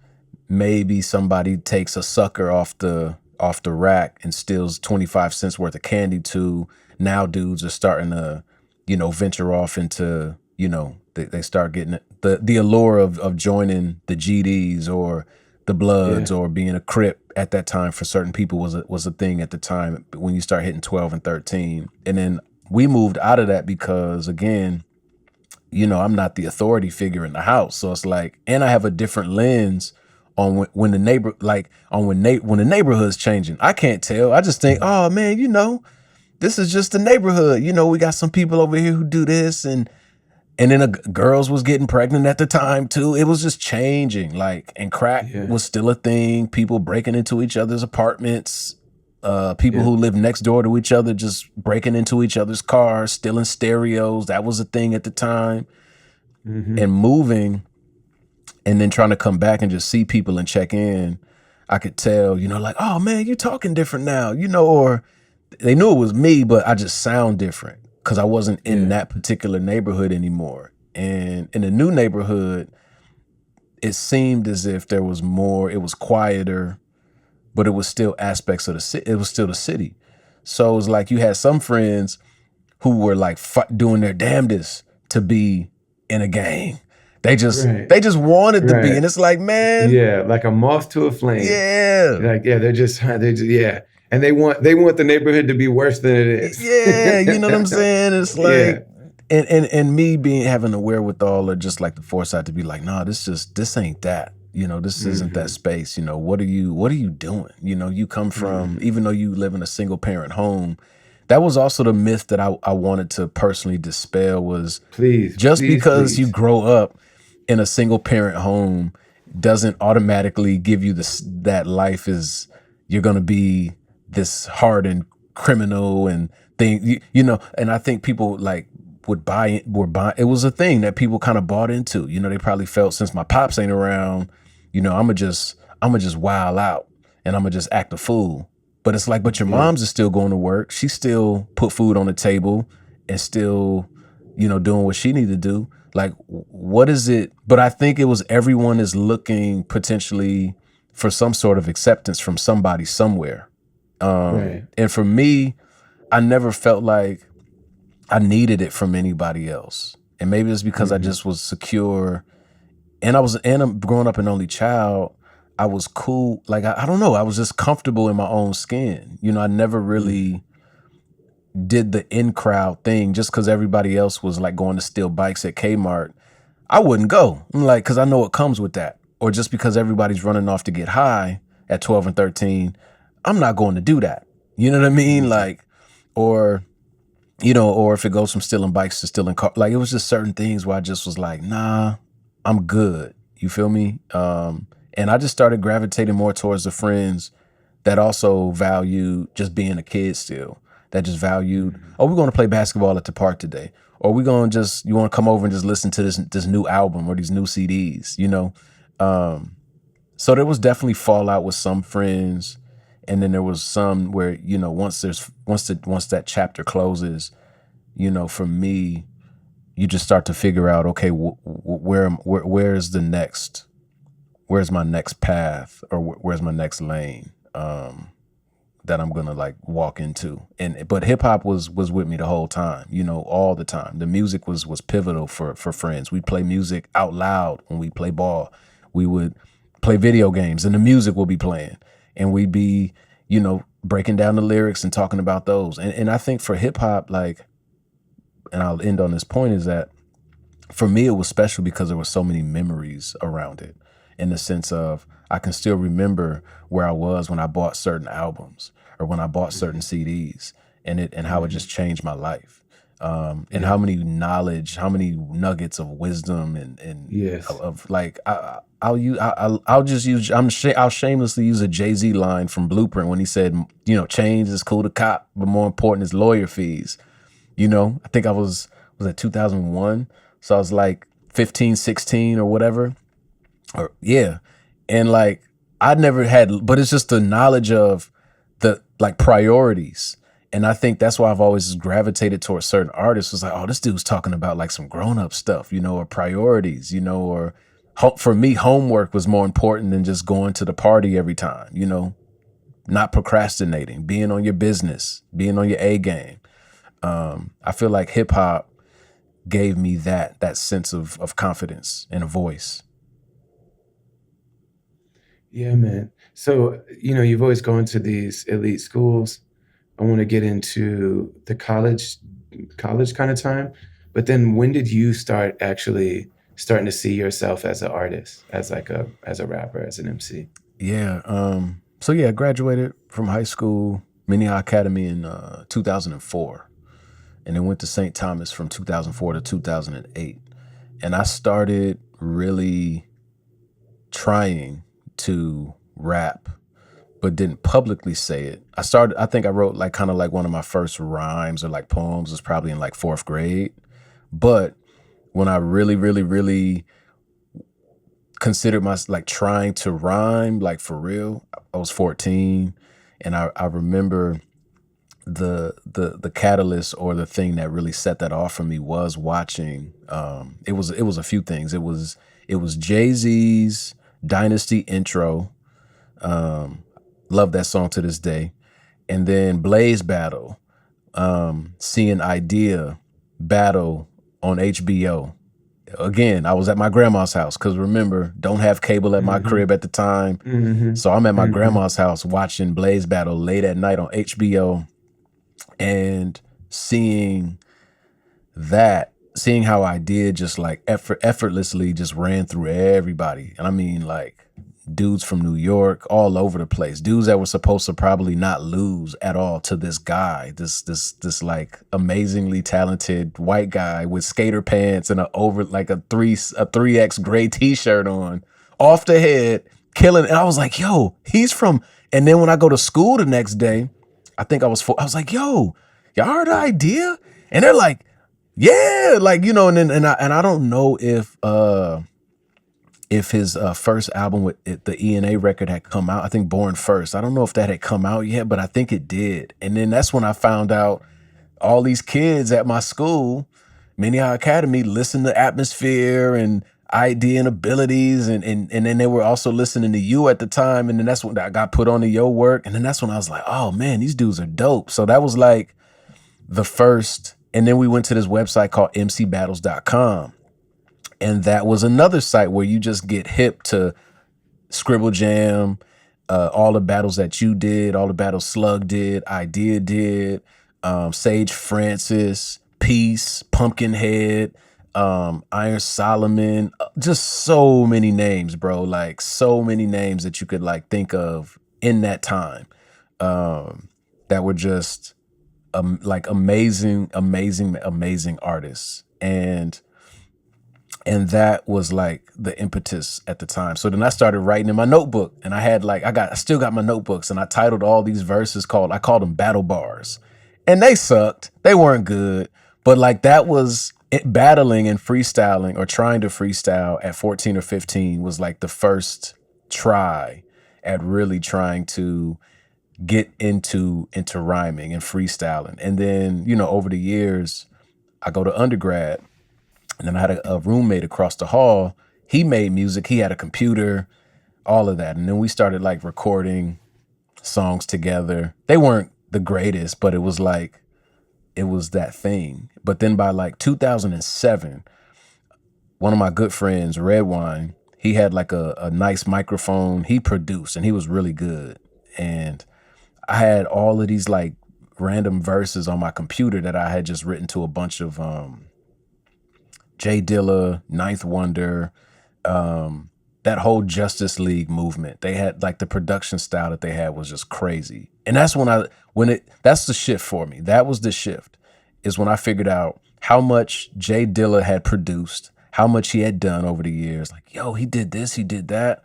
maybe somebody takes a sucker off the rack and steals 25 cents worth of candy, to now dudes are starting to, you know, venture off into, you know, they start getting the allure of joining the GDs or the Bloods, or being a Crip at that time for certain people was a thing at the time, when you start hitting 12 and 13. And then we moved out of that because, again, you know, I'm not the authority figure in the house. So it's like, and I have a different lens on when the neighborhood's changing. I can't tell. I just think, oh man, you know, this is just the neighborhood. You know, we got some people over here who do this, and then girls was getting pregnant at the time too. It was just changing, like, and crack was still a thing. People breaking into each other's apartments, People Yeah. who live next door to each other just breaking into each other's cars, stealing stereos. That was a thing at the time. Hmm. And moving and then trying to come back and just see people and check in, I could tell, like, oh man, you're talking different now, or they knew it was me, but I just sound different because I wasn't in Yeah. that particular neighborhood anymore. And in the new neighborhood, it seemed as if there was more, it was quieter, but it was still aspects of the city. It was still the city. So it was like you had some friends who were like doing their damnedest to be in a gang. They just Right. they just wanted to be, Right. and it's like, man, Yeah, like a moth to a flame. yeah, Like, yeah, yeah, and they want the neighborhood to be worse than it is. yeah, you know what I'm saying? It's Yeah. like, and me being having the wherewithal or just like the foresight to be like, nah, this ain't that. This isn't that Hmm. space. What are you doing? You come from, Hmm. even though you live in a single parent home. That was also the myth that I wanted to personally dispel, was Please, just please, because you please. grow up in a single parent home doesn't automatically give you this, that life is, you're going to be this hardened criminal and thing, and I think people like would buy it, it was a thing that people kind of bought into. They probably felt, since my pops ain't around, I'm gonna just wild out and I'm gonna just act a fool. But it's like, but your Yeah. mom's is still going to work. She still put food on the table and still, doing what she need to do. Like, what is it? But I think it was, everyone is looking potentially for some sort of acceptance from somebody somewhere. Right. And for me, I never felt like I needed it from anybody else. And maybe it's because I Hmm. just was secure, and I'm growing up an only child. I was cool. Like, I don't know. I was just comfortable in my own skin. I never Hmm. really did the in crowd thing just because everybody else was like going to steal bikes at Kmart. I wouldn't go. I'm like, because I know what comes with that. Or just because everybody's running off to get high at 12 and 13, I'm not going to do that. You know what I mean? Hmm. Like, or, or if it goes from stealing bikes to stealing cars, like, it was just certain things where I just was like, nah, I'm good. You feel me? And I just started gravitating more towards the friends that also valued just being a kid still, that just valued, Hmm. oh, we're going to play basketball at the park today. Or we're going to just, you want to come over and just listen to this new album or these new CDs. So there was definitely fallout with some friends. And then there was some where, once that chapter closes, for me, you just start to figure out, okay, where's my next path, or where's my next lane, that I'm gonna like walk into. But hip hop was with me the whole time, all the time. The music was pivotal for friends. We'd play music out loud when we play ball. We would play video games and the music will be playing. And we'd be, breaking down the lyrics and talking about those. And I think for hip hop, like, and I'll end on this point, is that for me it was special because there were so many memories around it, in the sense of, I can still remember where I was when I bought certain albums or when I bought certain CDs, and how it Hmm. just changed my life. And Yeah. how many knowledge, how many nuggets of wisdom, and Yes. of like, I'll just use, I'll shamelessly use a Jay-Z line from Blueprint when he said, change is cool to cop, but more important is lawyer fees. I think I was at 2001. So I was like 15, 16 or whatever. Or yeah. And like, I'd never had, but it's just the knowledge of the like priorities. And I think that's why I've always gravitated towards certain artists. Was like, oh, this dude's talking about like some grown up stuff, or priorities, or for me, homework was more important than just going to the party every time, not procrastinating, being on your business, being on your A game. I feel like hip hop gave me that sense of confidence and a voice. Yeah, man. So, you've always gone to these elite schools. I want to get into the college kind of time. But then when did you start actually starting to see yourself as an artist, as a rapper, as an MC? Yeah. So yeah, I graduated from high school, MaLLy Academy in 2004, and then went to St. Thomas from 2004 to 2008. And I started really trying to rap but didn't publicly say it. I think I wrote like kind of like one of my first rhymes or like poems was probably in like 4th grade. But when I really, really, really considered my like trying to rhyme, like for real, I was 14. And I remember the catalyst or the thing that really set that off for me was watching, it was a few things. It was Jay-Z's Dynasty intro. Love that song to this day. And then Blaze Battle, seeing Idea battle on HBO. Again, I was at my grandma's house because remember, don't have cable at my crib at the time. So I'm at my grandma's house watching Blaze Battle late at night on HBO and seeing how Idea just like effortlessly just ran through everybody. And I mean like dudes from New York, all over the place, dudes that were supposed to probably not lose at all to this guy, this like amazingly talented white guy with skater pants and a 3X gray t-shirt on, off the head, killing. And I was like, yo, he's from. And then when I go to school the next day, I think I was like, yo, y'all heard the Idea? And they're like, yeah, like, you know, and I don't know if his first album with the E&A record had come out. I think Born First. I don't know if that had come out yet, but I think it did. And then that's when I found out all these kids at my school, Minnehaha Academy, listened to Atmosphere and Idea and Abilities, and then they were also listening to you at the time. And then that's when I got put on to your work. And then that's when I was like, oh man, these dudes are dope. So that was like the first. And then we went to this website called mcbattles.com. And that was another site where you just get hip to Scribble Jam, all the battles that you did, all the battles Slug did, Idea did, Sage Francis, Peace, Pumpkinhead, Iron Solomon, just so many names, bro. Like so many names that you could like think of in that time, that were just like amazing artists. And that was like the impetus at the time. So then I started writing in my notebook, and I still got my notebooks, and I titled all these verses I called them battle bars. And they sucked. They weren't good. But like that was it, battling and freestyling or trying to freestyle at 14 or 15 was like the first try at really trying to get into rhyming and freestyling. And then, you know, over the years, I go to undergrad. And then I had a roommate across the hall. He made music. He had a computer, all of that. And then we started like recording songs together. They weren't the greatest, but it was that thing. But then by like 2007, one of my good friends, Redwine, he had like a nice microphone. He produced and he was really good. And I had all of these like random verses on my computer that I had just written to a bunch of Jay Dilla, Ninth Wonder, that whole Justice League movement. They had like the production style that they had was just crazy. And that's that's the shift for me. That was the shift, is when I figured out how much Jay Dilla had produced, how much he had done over the years. Like, yo, he did this, he did that.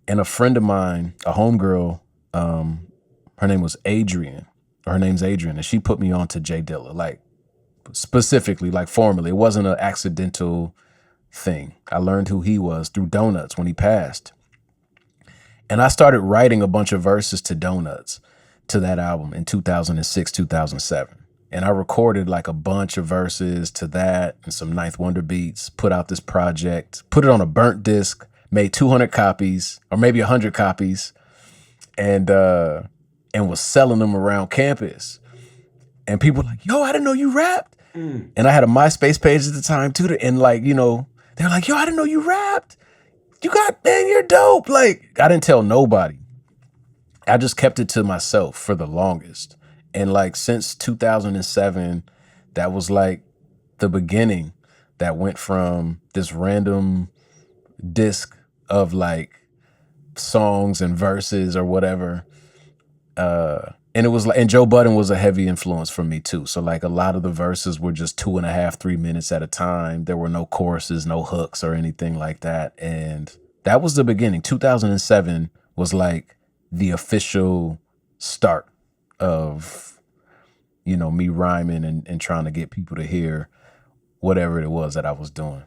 And a friend of mine, a homegirl, her name's Adrian, and she put me on to Jay Dilla. Like, specifically, like formally. It wasn't an accidental thing. I learned who he was through Donuts when he passed. And I started writing a bunch of verses to Donuts, to that album in 2006, 2007. And I recorded like a bunch of verses to that and some Ninth Wonder beats, put out this project, put it on a burnt disc, made 200 copies or maybe 100 copies, and was selling them around campus. And people were like, yo, I didn't know you rapped. And I had a MySpace page at the time too. And like, you know, they're like, yo, I didn't know you rapped. Man, you're dope. Like, I didn't tell nobody. I just kept it to myself for the longest. And like since 2007, that was like the beginning that went from this random disc of like songs and verses or whatever. And it was like, and Joe Budden was a heavy influence for me too. So like a lot of the verses were just 2.5, 3 minutes at a time. There were no choruses, no hooks or anything like that. And that was the beginning. 2007 was like the official start of, me rhyming and trying to get people to hear whatever it was that I was doing.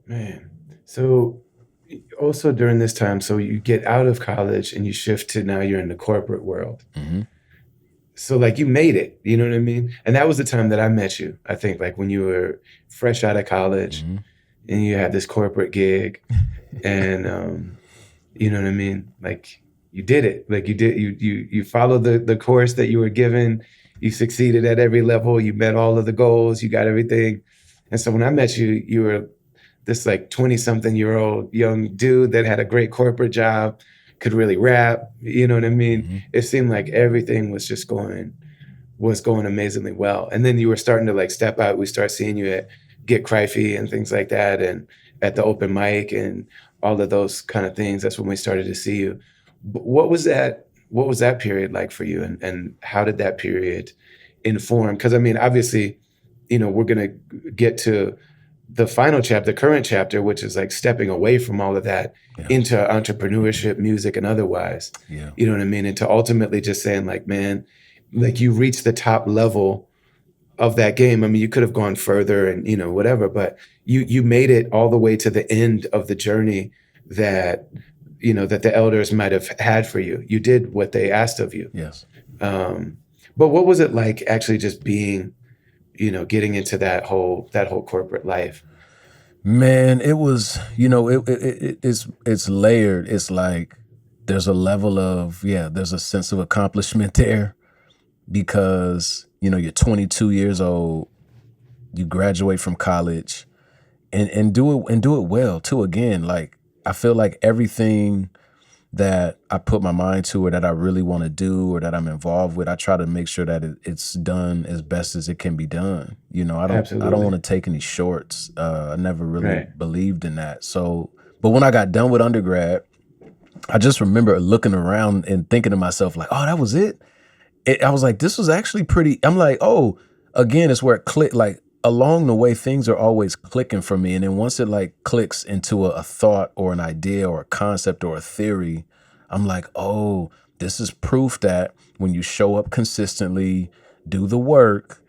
Man. So also during this time, so you get out of college and you shift to now you're in the corporate world. Mm-hmm. So like you made it, you know what I mean? And that was the time that I met you. I think like when you were fresh out of college Mm-hmm. and you had this corporate gig and you know what I mean? Like you did it. Like you followed the course that you were given. You succeeded at every level. You met all of the goals. You got everything. And so when I met you, you were this like 20 something year old young dude that had a great corporate job, could really rap. You know what I mean? Mm-hmm. It seemed like everything was just going amazingly well. And then you were starting to like step out. We start seeing you at Get Crifey and things like that, and at the open mic and all of those kind of things. That's when we started to see you. What was that? What was that period like for you? And how did that period inform? Because I mean, obviously, we're gonna get to the final chapter, the current chapter, which is like stepping away from all of that into entrepreneurship, music, and otherwise. Yeah. You know what I mean? And to ultimately just saying like, man, like you reached the top level of that game. I mean, you could have gone further and whatever, but you made it all the way to the end of the journey that that the elders might have had for you. You did what they asked of you. Yes. But what was it like actually just being, getting into that whole corporate life? Man, it was, it's layered. It's like there's a level of, there's a sense of accomplishment there because, you're 22 years old, you graduate from college and do it well too. Again, like I feel like everything that I put my mind to or that I really want to do or that I'm involved with, I try to make sure that it's done as best as it can be done. I don't Absolutely. want to take any shorts. I never really Right. believed in that. So, but when I got done with undergrad, I just remember looking around and thinking to myself like, oh, that was it. I was like, this was actually pretty. I'm like, oh, again, it's where it clicked. Like along the way, things are always clicking for me. And then once it like clicks into a thought or an idea or a concept or a theory, I'm like, oh, this is proof that when you show up consistently, do the work,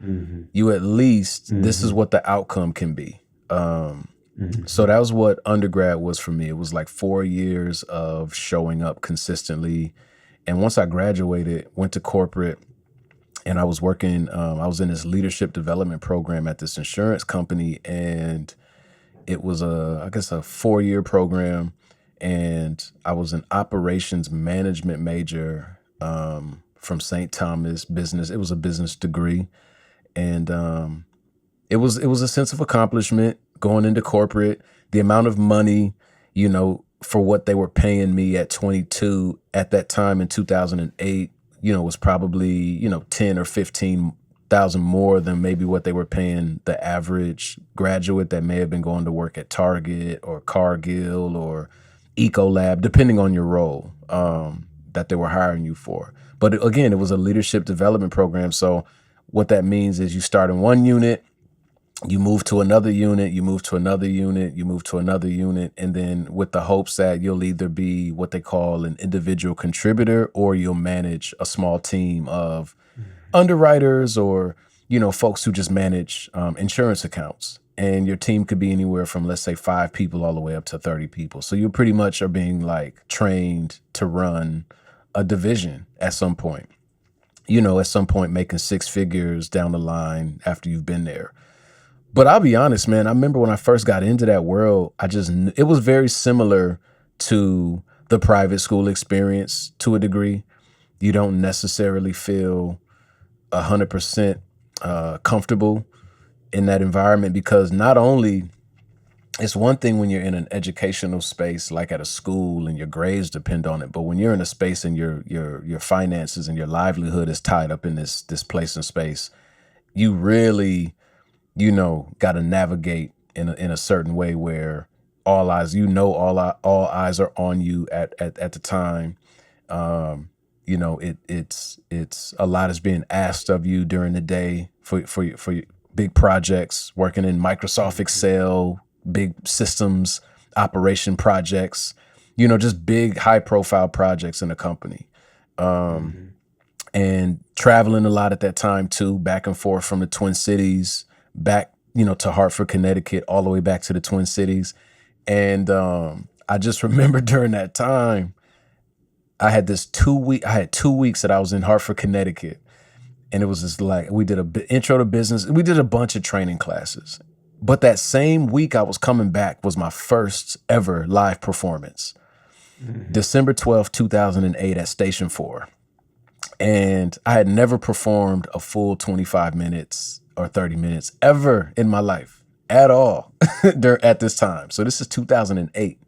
you at least, this is what the outcome can be. So that was what undergrad was for me. It was like 4 years of showing up consistently. And once I graduated, went to corporate, and I was working, I was in this leadership development program at this insurance company, and it was I guess a 4-year program, and I was an operations management major from St. Thomas business. It was a business degree, and it was a sense of accomplishment going into corporate. The amount of money, for what they were paying me at 22 at that time in 2008, was probably, 10 or 15,000 more than maybe what they were paying the average graduate that may have been going to work at Target or Cargill or Ecolab, depending on your role that they were hiring you for. But again, it was a leadership development program. So what that means is you start in one unit, you move to another unit, you move to another unit, you move to another unit, and then with the hopes that you'll either be what they call an individual contributor or you'll manage a small team of underwriters or, folks who just manage insurance accounts. And your team could be anywhere from, let's say, 5 people all the way up to 30 people. So you pretty much are being like trained to run a division at some point, at some point making 6 figures down the line after you've been there. But I'll be honest, man, I remember when I first got into that world, it was very similar to the private school experience to a degree. You don't necessarily feel 100% comfortable in that environment because not only it's one thing when you're in an educational space like at a school and your grades depend on it, but when you're in a space and your finances and your livelihood is tied up in this place and space, you really got to navigate in a certain way where all eyes are on you at the time. It's a lot is being asked of you during the day for big projects, working in Microsoft Excel, big systems operation projects. just big, high profile projects in the company. Mm-hmm. And traveling a lot at that time too, back and forth from the Twin Cities, back, to Hartford, Connecticut, all the way back to the Twin Cities. And I just remember during that time, I had 2 weeks that I was in Hartford, Connecticut. And it was just like, we did intro to business. We did a bunch of training classes. But that same week I was coming back was my first ever live performance. Mm-hmm. December 12th, 2008 at Station 4. And I had never performed a full 25 minutes or 30 minutes ever in my life at all at this time. So this is 2008.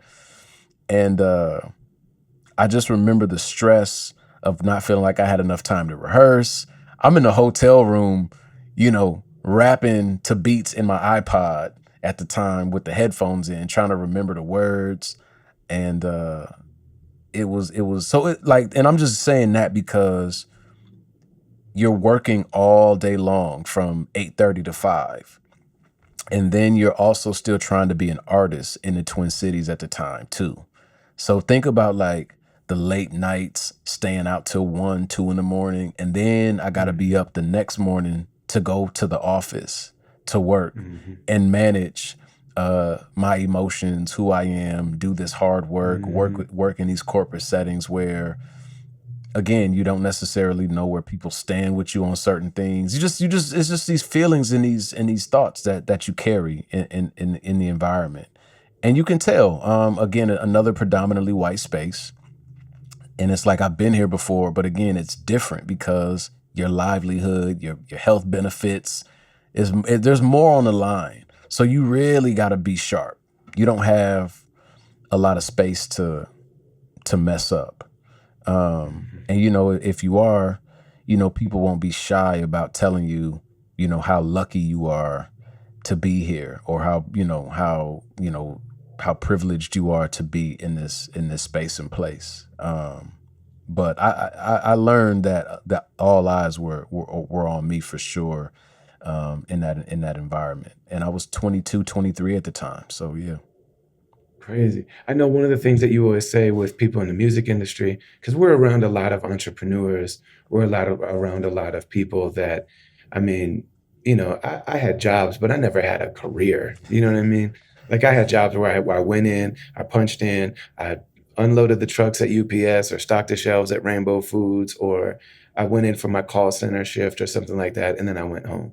And I just remember the stress of not feeling like I had enough time to rehearse. I'm in the hotel room, rapping to beats in my iPod at the time with the headphones in, trying to remember the words. And it was so and I'm just saying that because you're working all day long from 8:30 to 5. And then you're also still trying to be an artist in the Twin Cities at the time too. So think about like the late nights, staying out till 1, 2 in the morning. And then I got to be up the next morning to go to the office to work and manage my emotions, who I am, do this hard work, work in these corporate settings where, again, you don't necessarily know where people stand with you on certain things. It's just these feelings and these thoughts that you carry in the environment. And you can tell, again, another predominantly white space. And it's like, I've been here before, but again, it's different because your livelihood, your health benefits, there's more on the line. So you really got to be sharp. You don't have a lot of space to mess up. And if you are, people won't be shy about telling you, how lucky you are to be here, or how privileged you are to be in this space and place. But I learned that all eyes were on me for sure, in that environment. And I was 22, 23 at the time. So yeah. Crazy. I know one of the things that you always say with people in the music industry, because we're around a lot of entrepreneurs, around a lot of people that, I mean, I had jobs, but I never had a career. You know what I mean? Like I had jobs where I went in, I punched in, I unloaded the trucks at UPS or stocked the shelves at Rainbow Foods, or I went in for my call center shift or something like that, and then I went home.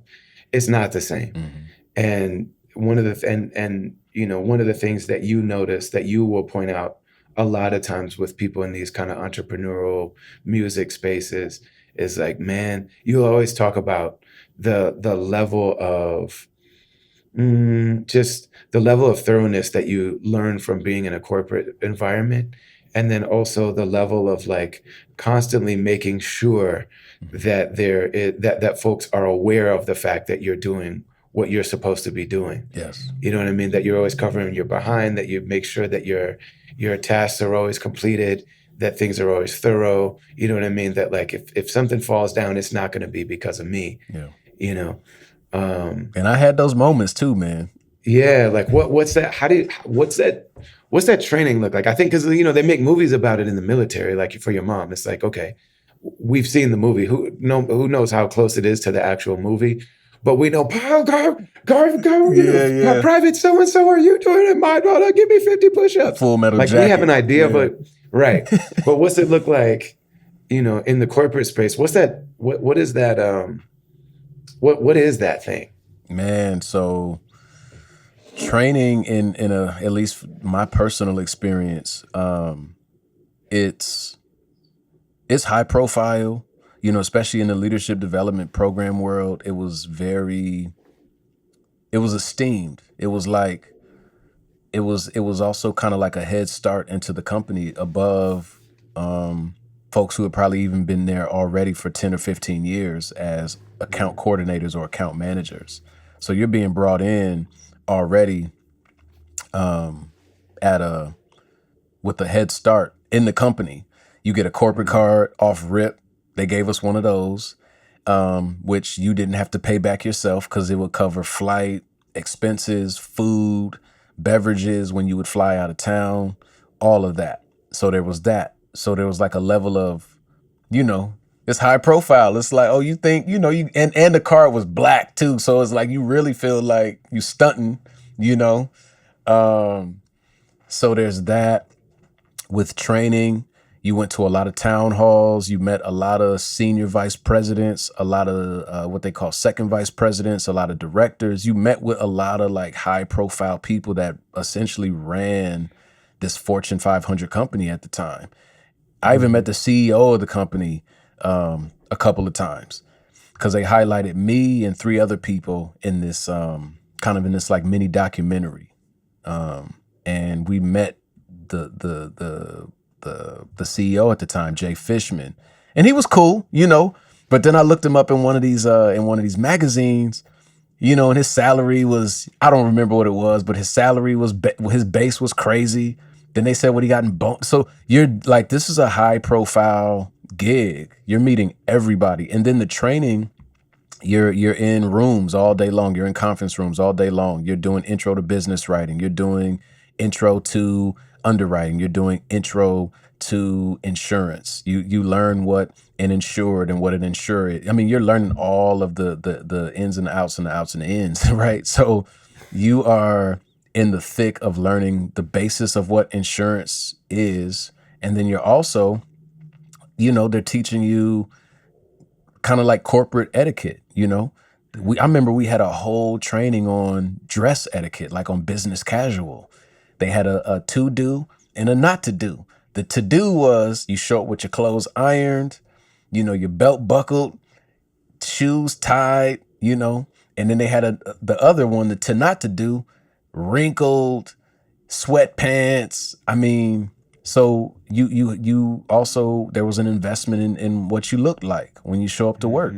It's not the same. And one of the things that you notice that you will point out a lot of times with people in these kind of entrepreneurial music spaces is like, man, you always talk about the level of just the level of thoroughness that you learn from being in a corporate environment, and then also the level of like constantly making sure that that folks are aware of the fact that you're doing what you're supposed to be doing. Yes. You know what I mean? That you're always covering your behind, that you make sure that your tasks are always completed, that things are always thorough. You know what I mean? That like if something falls down, it's not going to be because of me. Yeah. You know. And I had those moments too, man. Yeah, like what's that? What's that training look like? I think because they make movies about it in the military, like for your mom. It's like, okay, we've seen the movie. Who knows how close it is to the actual movie? But we know, Private so and so, are you doing it? My daughter, give me 50 push-ups. Full Metal like Jacket. We have an idea of it, right? But what's it look like? In the corporate space, what's that? What is that? What is that thing? Man, so training in at least my personal experience, it's high profile, especially in the leadership development program world. It was esteemed. It was like, it was also kind of like a head start into the company above folks who had probably even been there already for 10 or 15 years as account coordinators or account managers. So you're being brought in already with a head start in the company. You get a corporate card off rip. They gave us one of those, which you didn't have to pay back yourself because it would cover flight expenses, food, beverages when you would fly out of town. all of that. So there was that. So there was like a level of, you know, it's high profile. It's like, oh, you think, you know, and the car was black too. So it's like, you really feel like you stunting, you know? So there's that. With training, you went to a lot of town halls. You met a lot of senior vice presidents, a lot of what they call second vice presidents, a lot of directors. You met with a lot of like high profile people that essentially ran this Fortune 500 company at the time. I even met the CEO of the company a couple of times because they highlighted me and 3 other people in this kind of in this like mini documentary. And we met the CEO at the time, Jay Fishman, and he was cool, you know. But then I looked him up in one of these magazines, you know, and his salary was, I don't remember what it was, but his salary was his base was crazy. Then they said what he got in bonus. So you're like, this is a high profile gig. You're meeting everybody, and then the training. You're in rooms all day long. You're in conference rooms all day long. You're doing intro to business writing. You're doing intro to underwriting. You're doing intro to insurance. You learn what an insured and what an insured. I mean, you're learning all of the ins and outs and the outs and the ins, right? So you are in the thick of learning the basis of what insurance is, and then you're also, you know, they're teaching you kind of like corporate etiquette, you know. I remember we had a whole training on dress etiquette, like on business casual. They had a to-do and a not to do. The to-do was you show up with your clothes ironed, you know, your belt buckled, shoes tied, you know. And then they had the other one, the to not to do, wrinkled, sweatpants. I mean, so you also, there was an investment in what you looked like when you show up to work.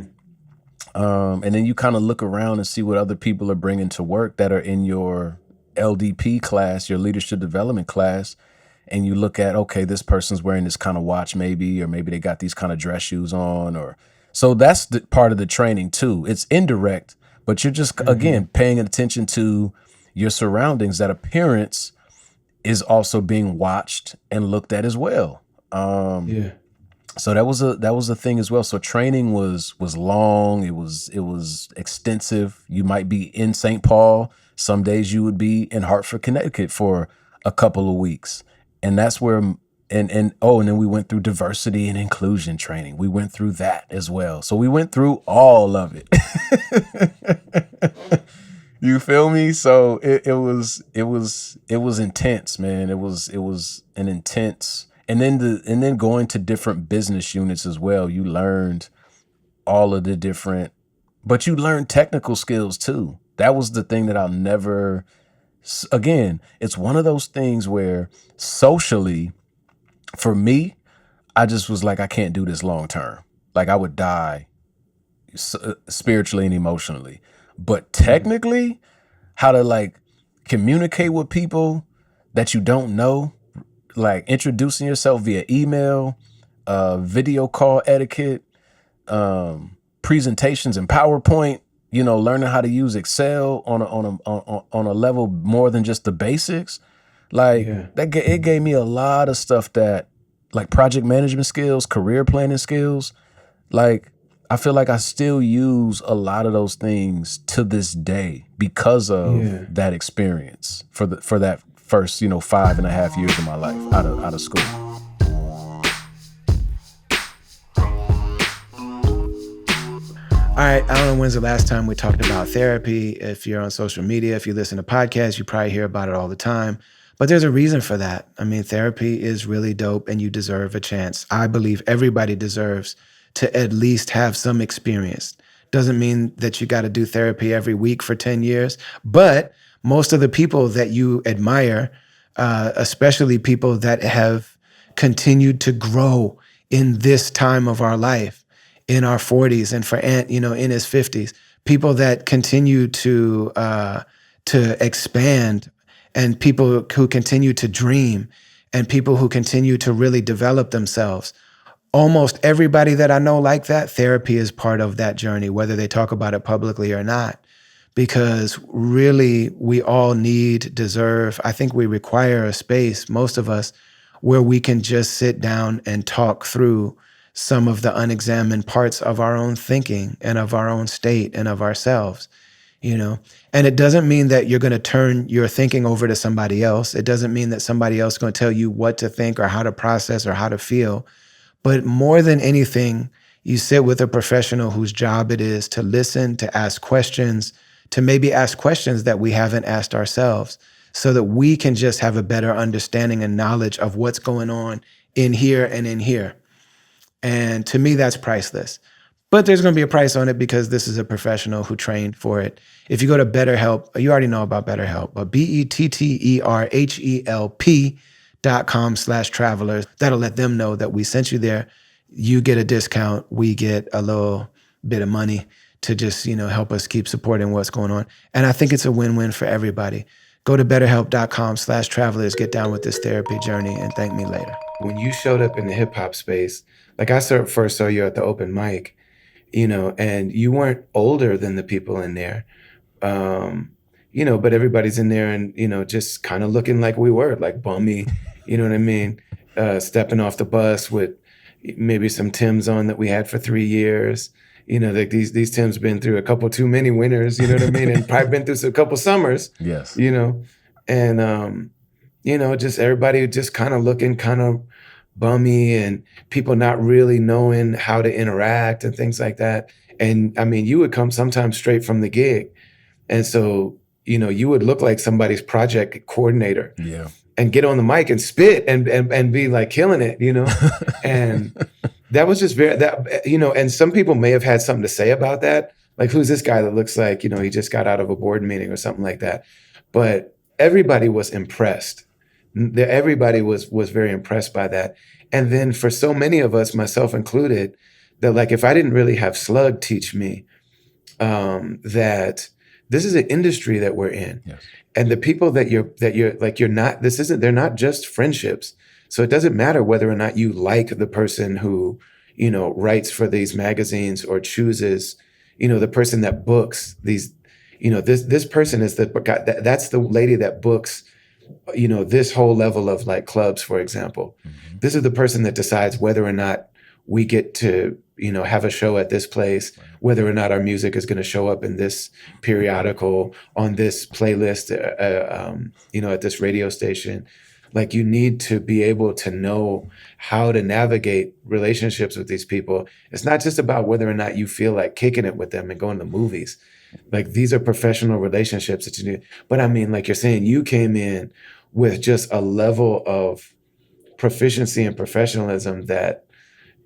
And then you kind of look around and see what other people are bringing to work that are in your LDP class, your leadership development class. And you look at, okay, this person's wearing this kind of watch maybe, or maybe they got these kind of dress shoes on, or so that's the part of the training too. It's indirect, but you're just, again, paying attention to your surroundings. That appearance is also being watched and looked at as well. So that was a thing as well. So training was long. It was extensive. You might be in St. Paul. Some days you would be in Hartford, Connecticut for a couple of weeks. And that's where, and then we went through diversity and inclusion training. We went through that as well. So we went through all of it. You feel me? So it was intense, man. It was an intense, and then going to different business units as well. You learned all of the different, but you learned technical skills too. That was the thing that I'll never, again, it's one of those things where socially, for me, I just was like, I can't do this long term. Like I would die spiritually and emotionally. But technically, how to like communicate with people that you don't know, like introducing yourself via email, video call etiquette, presentations in PowerPoint, you know, learning how to use Excel on a level more than just the basics. Like it gave me a lot of stuff that, like project management skills, career planning skills. Like I feel like I still use a lot of those things to this day because of that experience for that first, 5.5 years of my life out of school. All right, I don't know when's the last time we talked about therapy. If you're on social media, if you listen to podcasts, you probably hear about it all the time. But there's a reason for that. I mean, therapy is really dope and you deserve a chance. I believe everybody deserves to at least have some experience. Doesn't mean that you got to do therapy every week for 10 years, but most of the people that you admire, especially people that have continued to grow in this time of our life, in our 40s, and for Ant, in his 50s, people that continue to expand, and people who continue to dream, and people who continue to really develop themselves. Almost everybody that I know like that, therapy is part of that journey, whether they talk about it publicly or not. Because really, we all deserve, I think we require a space, most of us where we can just sit down and talk through some of the unexamined parts of our own thinking and of our own state and of ourselves, you know? And it doesn't mean that you're going to turn your thinking over to somebody else. It doesn't mean that somebody else is going to tell you what to think or how to process or how to feel. But more than anything, you sit with a professional whose job it is to listen, to ask questions, to maybe ask questions that we haven't asked ourselves, so that we can just have a better understanding and knowledge of what's going on in here and in here. And to me, that's priceless. But there's going to be a price on it because this is a professional who trained for it. If you go to BetterHelp, you already know about BetterHelp, but BetterHelp.com/travelers. That'll let them know that we sent you there. You get a discount. We get a little bit of money to just, help us keep supporting what's going on. And I think it's a win-win for everybody. Go to BetterHelp.com/travelers, get down with this therapy journey, and thank me later. When you showed up in the hip hop space, like I first saw you at the open mic, and you weren't older than the people in there. But everybody's in there and, just kind of looking like we were, like bummy, you know what I mean? Stepping off the bus with maybe some Timbs on that we had for 3 years. Like these Timbs been through a couple too many winters, you know what I mean? And probably been through a couple summers. Yes. And, just everybody just kind of looking kind of bummy and people not really knowing how to interact and things like that. And I mean, you would come sometimes straight from the gig. And so, you would look like somebody's project coordinator. Yeah. And get on the mic and spit and be like killing it, And that was just and some people may have had something to say about that. Like, who's this guy that looks like, he just got out of a board meeting or something like that. But everybody was impressed. Everybody was very impressed by that. And then for so many of us, myself included, that like, if I didn't really have Slug teach me that this is an industry that we're in. Yes. And the people they're not just friendships. So it doesn't matter whether or not you like the person who, writes for these magazines or chooses, the person that books these, this person is that's the lady that books, this whole level of like clubs, for example. Mm-hmm. This is the person that decides whether or not we get to, have a show at this place, whether or not our music is going to show up in this periodical, on this playlist, at this radio station. Like, you need to be able to know how to navigate relationships with these people. It's not just about whether or not you feel like kicking it with them and going to movies. Like, these are professional relationships that you need. But I mean, like you're saying, you came in with just a level of proficiency and professionalism that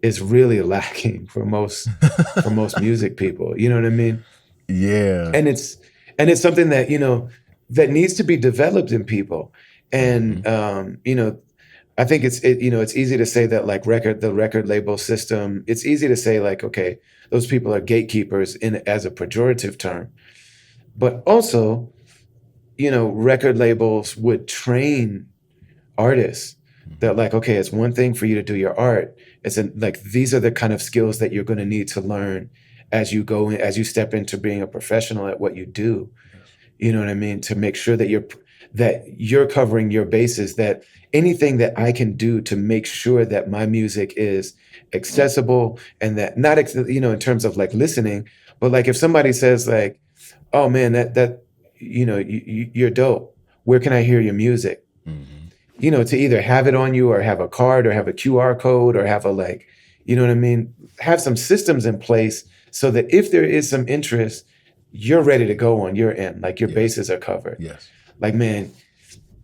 is really lacking for most music people. You know what I mean? Yeah. And it's something that, that needs to be developed in people. And I think it's easy to say that like the record label system, it's easy to say like, okay, those people are gatekeepers as a pejorative term. But also, record labels would train artists that like, okay, it's one thing for you to do your art. Like, these are the kind of skills that you're going to need to learn as you go in, as you step into being a professional at what you do. You know what I mean? To make sure that you're covering your bases, that anything that I can do to make sure that my music is accessible, and that not, in terms of like listening, but like if somebody says like, oh man, that you're dope. Where can I hear your music? Mm-hmm. To either have it on you or have a card or have a QR code or have a like, you know what I mean? Have some systems in place so that if there is some interest, you're ready to go on your end. Like, your bases are covered. Yes. Like, man,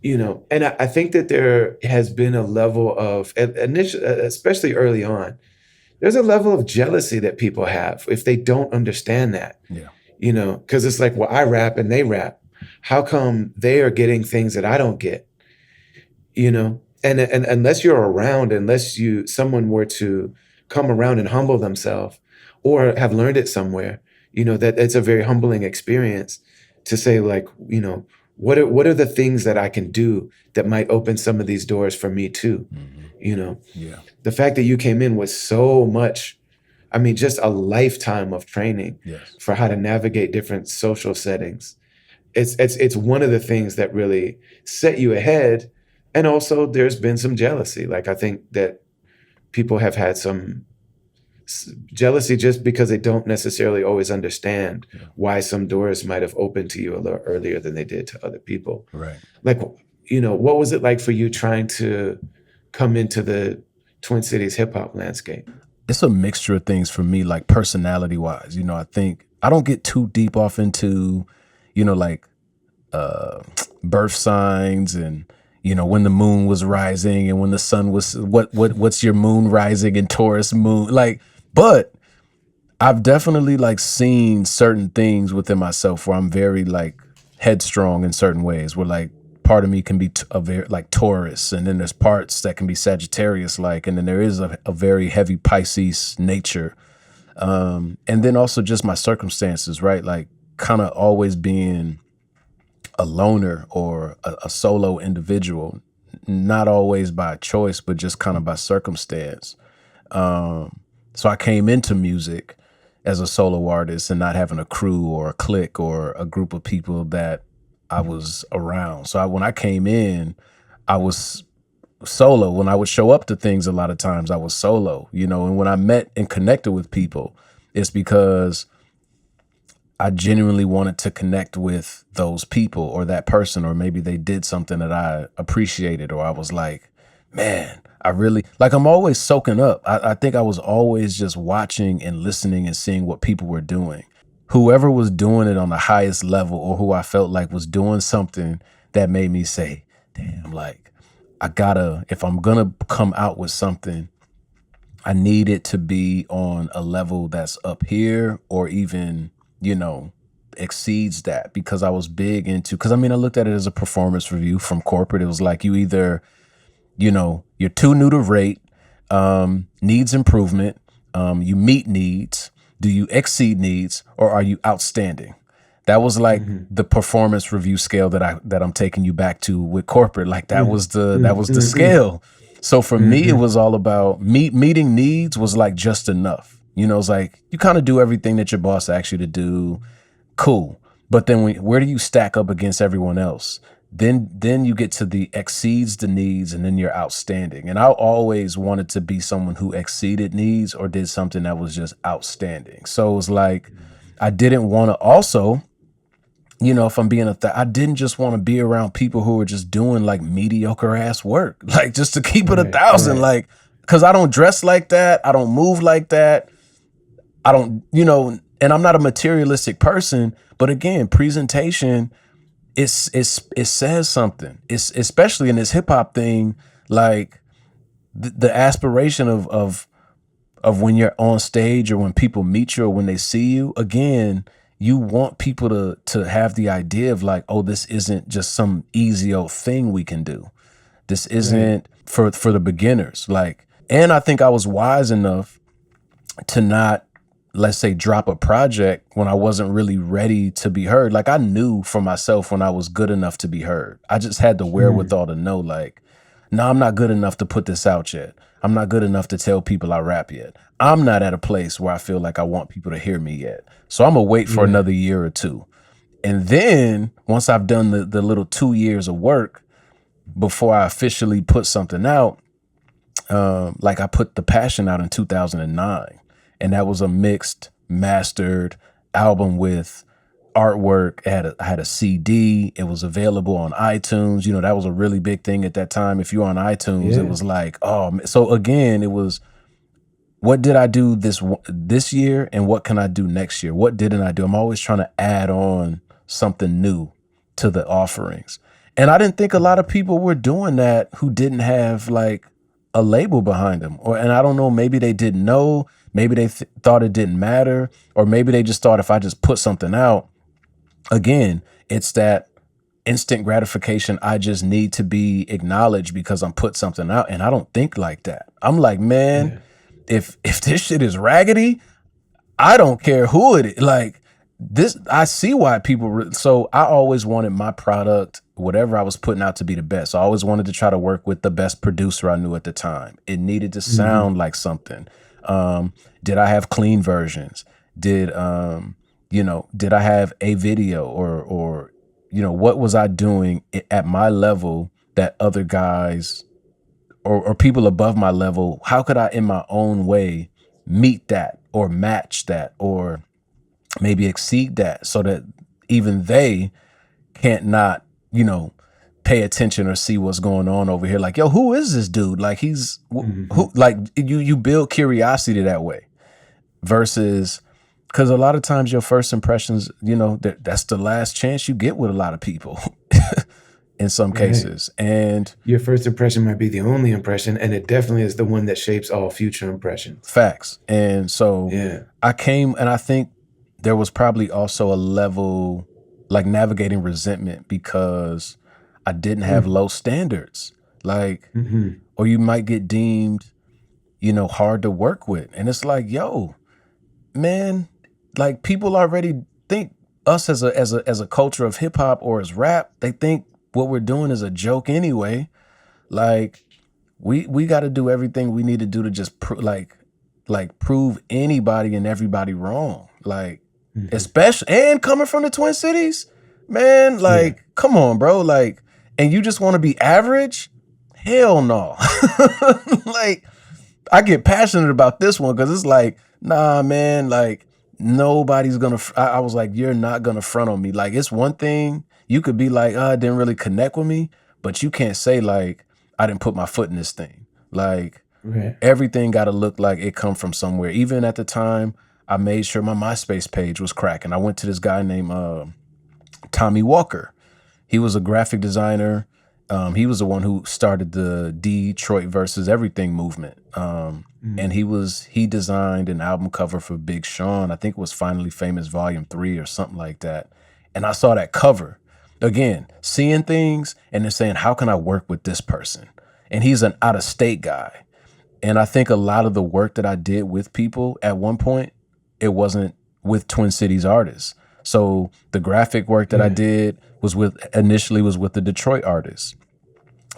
and I think that there has been a level of, especially early on, there's a level of jealousy that people have if they don't understand that. Yeah. Because it's like, well, I rap and they rap. How come they are getting things that I don't get? And unless you're around, someone were to come around and humble themselves or have learned it somewhere, that it's a very humbling experience to say like, what are the things that I can do that might open some of these doors for me too? Mm-hmm. Yeah. The fact that you came in with so much, I mean, just a lifetime of training. Yes. For how to navigate different social settings. It's one of the things that really set you ahead And also there's been some jealousy. Like I think that people have had some jealousy just because they don't necessarily always understand why some doors might have opened to you a little earlier than they did to other people. Right. Like, what was it like for you trying to come into the Twin Cities hip hop landscape? It's a mixture of things for me, like personality wise. I think I don't get too deep off into, like birth signs and when the moon was rising and when the sun was what's your moon rising in Taurus moon, like, but I've definitely like seen certain things within myself where I'm very like headstrong in certain ways, where like part of me can be a very like Taurus, and then there's parts that can be Sagittarius like, and then there is a very heavy Pisces nature, and then also just my circumstances, right? Like kind of always being a loner or a solo individual, not always by choice, but just kind of by circumstance. So I came into music as a solo artist and not having a crew or a clique or a group of people that I was around. So when I came in, I was solo. When I would show up to things, a lot of times I was solo, and when I met and connected with people, it's because I genuinely wanted to connect with those people or that person, or maybe they did something that I appreciated, or I was like, man, I really like, I'm always soaking up. I think I was always just watching and listening and seeing what people were doing. Whoever was doing it on the highest level, or who I felt like was doing something that made me say, damn, like if I'm gonna come out with something, I need it to be on a level that's up here or even, exceeds that, because I was big into, I looked at it as a performance review from corporate. It was like, you either, you're too new to rate, needs improvement, you meet needs, do you exceed needs, or are you outstanding? That was like the performance review scale that I'm taking you back to with corporate. Like that was the scale. So for me, it was all about meeting needs was like just enough. It's like you kind of do everything that your boss asks you to do. Cool. But then where do you stack up against everyone else? Then you get to the exceeds the needs, and then you're outstanding. And I always wanted to be someone who exceeded needs or did something that was just outstanding. So it was like, I didn't want to also, if I'm being I didn't just want to be around people who were just doing like mediocre ass work, like just to keep it 1,000, like, cause I don't dress like that. I don't move like that. I don't, and I'm not a materialistic person, but again, presentation, it says something. It's especially in this hip hop thing, like the aspiration of when you're on stage or when people meet you or when they see you, again, you want people to have the idea of like, oh, this isn't just some easy old thing we can do. This isn't for the beginners. Like, and I think I was wise enough to not, let's say, drop a project when I wasn't really ready to be heard. Like I knew for myself when I was good enough to be heard. I just had the wherewithal to know like, no, I'm not good enough to put this out yet. I'm not good enough to tell people I rap yet. I'm not at a place where I feel like I want people to hear me yet. So I'm gonna wait for another year or two. And then once I've done the little 2 years of work before I officially put something out, like I put The Passion out in 2009. And that was a mixed, mastered album with artwork. I had a CD. It was available on iTunes. That was a really big thing at that time. If you're on iTunes, it was like, oh, so again, it was, what did I do this year and what can I do next year? What didn't I do? I'm always trying to add on something new to the offerings. And I didn't think a lot of people were doing that who didn't have like a label behind them. And I don't know, maybe they didn't know, maybe they thought it didn't matter, or maybe they just thought if I just put something out, again, it's that instant gratification. I just need to be acknowledged because I'm put something out. And I don't think like that. I'm like, man, if this shit is raggedy, I don't care who it is. Like this, I see why people. So I always wanted my product, whatever I was putting out, to be the best. I always wanted to try to work with the best producer I knew at the time. It needed to sound like something. Did I have clean versions? Did did I have a video or what was I doing at my level that other guys or people above my level, how could I in my own way meet that or match that or maybe exceed that so that even they can't not, pay attention or see what's going on over here. Like, yo, who is this dude? Like who, like you build curiosity that way versus, because a lot of times your first impressions, that's the last chance you get with a lot of people in some cases. And your first impression might be the only impression, and it definitely is the one that shapes all future impressions. facts. And so I came, and I think there was probably also a level like navigating resentment because I didn't have low standards, like, or you might get deemed, hard to work with. And it's like, yo, man, like people already think us as a culture of hip hop or as rap, they think what we're doing is a joke anyway. Like we got to do everything we need to do to just prove anybody and everybody wrong. Like, especially, and coming from the Twin Cities, man, like, come on, bro. Like, and you just want to be average? Hell no. Like, I get passionate about this one because it's like, nah, man, like nobody's gonna, I was like, you're not gonna front on me. Like, it's one thing, you could be like, it didn't really connect with me, but you can't say like, I didn't put my foot in this thing. Like, everything got to look like it come from somewhere. Even at the time, I made sure my MySpace page was cracking. I went to this guy named Tommy Walker. He was a graphic designer. He was the one who started the Detroit versus everything movement. And he designed an album cover for Big Sean. I think it was Finally Famous Volume 3 or something like that. And I saw that cover. Again, seeing things and then saying, how can I work with this person? And he's an out-of-state guy. And I think a lot of the work that I did with people at one point, it wasn't with Twin Cities artists. So the graphic work that I did was initially with the Detroit artists.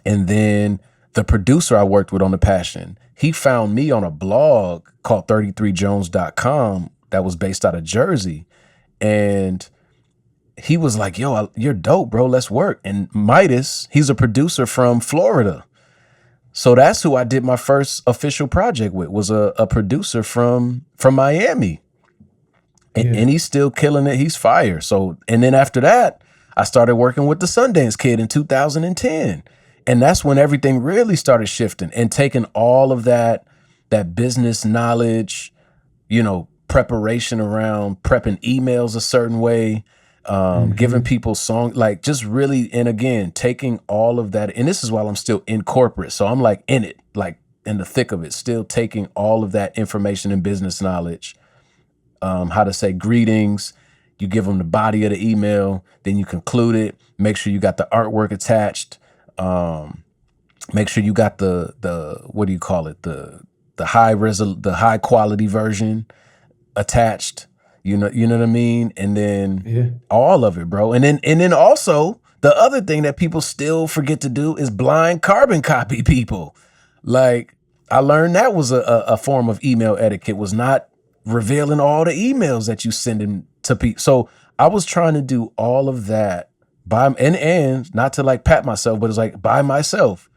And then the producer I worked with on The Passion, he found me on a blog called 33jones.com that was based out of Jersey. And he was like, yo, you're dope, bro. Let's work. And Midas, he's a producer from Florida. So that's who I did my first official project with, was a producer from Miami. And he's still killing it. He's fire. So, and then after that, I started working with the Sundance Kid in 2010. And that's when everything really started shifting and taking all of that business knowledge, preparation around prepping emails a certain way, giving people songs, like just really, and again, taking all of that. And this is while I'm still in corporate. So I'm like in it, like in the thick of it, still taking all of that information and business knowledge, how to say greetings. You give them the body of the email, then you conclude it, make sure you got the artwork attached. Make sure you got the what do you call it? The high quality version attached. You know what I mean? And then all of it, bro. And then also the other thing that people still forget to do is blind carbon copy people. Like, I learned that was a form of email etiquette, was not revealing all the emails that you sending to people. So I was trying to do all of that and not to like pat myself, but it's like by myself,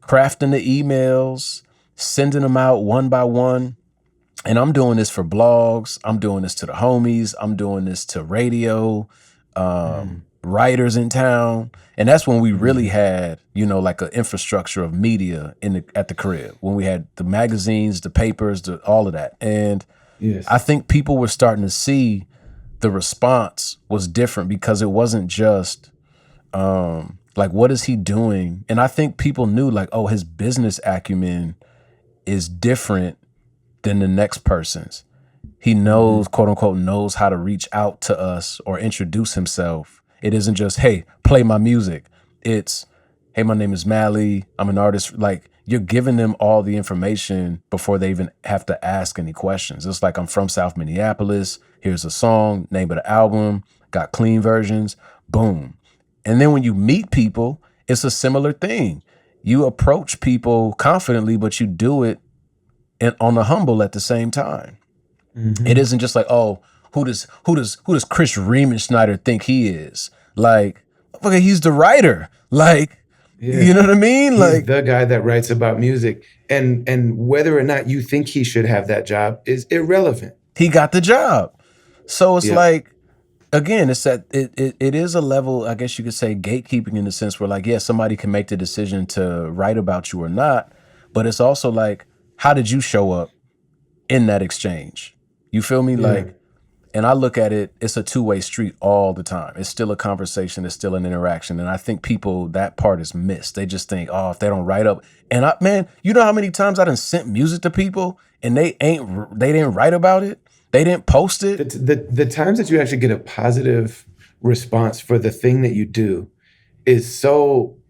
crafting the emails, sending them out one by one. And I'm doing this for blogs. I'm doing this to the homies. I'm doing this to radio, writers in town. And that's when we really had, like an infrastructure of media at the crib, when we had the magazines, the papers, all of that. And I think people were starting to see the response was different because it wasn't just like, what is he doing? And I think people knew like, oh, his business acumen is different than the next person's. He knows, quote unquote, knows how to reach out to us or introduce himself. It isn't just, hey, play my music. It's, hey, my name is MaLLy. I'm an artist. Like, you're giving them all the information before they even have to ask any questions. It's like, I'm from South Minneapolis. Here's a song, name of the album, got clean versions, boom. And then when you meet people, it's a similar thing. You approach people confidently, but you do it on the humble at the same time. It isn't just like, oh, who does Chris Riemenschneider think he is? Like, okay, he's the writer. Like, Yeah. You know what I mean? He's Like, the guy that writes about music. And whether or not you think he should have that job is irrelevant. he got the job. So it's Yeah. like, again, it's that it is a level, I guess you could say, gatekeeping, in the sense where, like, yeah, somebody can make the decision to write about you or not, but it's also like, how did you show up in that exchange? You feel me? Yeah. Like, and I look at it, it's a two-way street all the time. It's still a conversation, it's still an interaction. And I think people, that part is missed. They just think, oh, if they don't write up. And man, you know how many times I done sent music to people and they didn't write about it? They didn't post it. The times that you actually get a positive response for the thing that you do is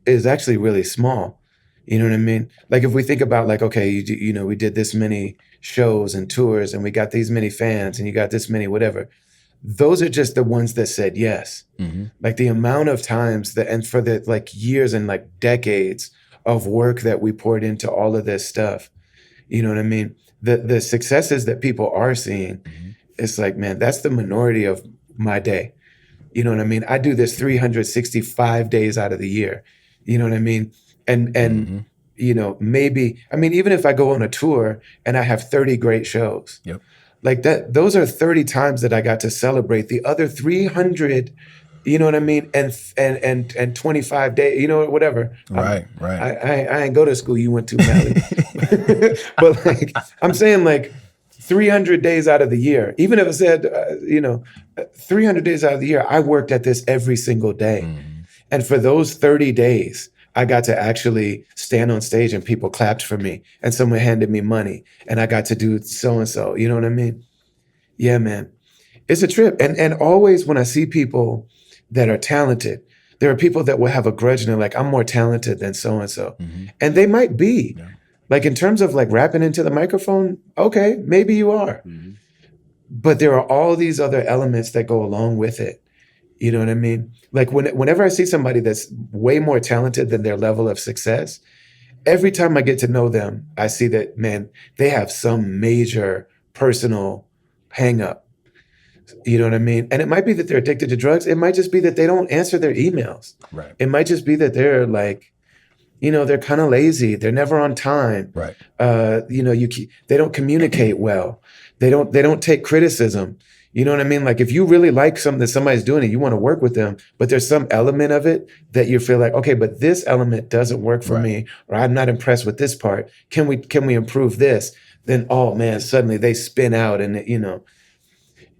actually really small. You know what I mean? Like if we think about like, okay, we did this many shows and tours and we got these many fans and you got this many whatever. Those are just the ones that said yes. Mm-hmm. Like the amount of times that, and for the like years and like decades of work that we poured into all of this stuff. You know what I mean? The successes that people are seeing, Mm-hmm. it's like, man, that's the minority of my day. You know what I mean? I do this 365 days out of the year. You know what I mean? And Mm-hmm. maybe, I mean, even if I go on a tour and I have 30 great shows, Yep. like that, those are 30 times that I got to celebrate the other 300, you know what I mean? And 25 days, whatever. Right. I ain't go to school you went to, MaLLy. But like, I'm saying like 300 days out of the year, even if it said, 300 days out of the year, I worked at this every single day. Mm-hmm. And for those 30 days, I got to actually stand on stage and people clapped for me and someone handed me money and I got to do so-and-so. You know what I mean? Yeah, man. It's a trip. And always when I see people that are talented, there are people that will have a grudge and they're like, I'm more talented than so-and-so. Mm-hmm. And they might be. Yeah. Like in terms of like rapping into the microphone, okay, maybe you are. Mm-hmm. But there are all these other elements that go along with it. You know what I mean? Like whenever I see somebody that's way more talented than their level of success, every time I get to know them, I see that, man, they have some major personal hang up. You know what I mean? And it might be that they're addicted to drugs. It might just be that they don't answer their emails. Right. It might just be that they're like, they're kind of lazy. They're never on time. Right. They don't communicate well. They don't take criticism. You know what I mean? Like if you really like something that somebody's doing and you want to work with them, but there's some element of it that you feel like, okay, but this element doesn't work for me, or I'm not impressed with this part. Can we improve this? Then, oh man, suddenly they spin out and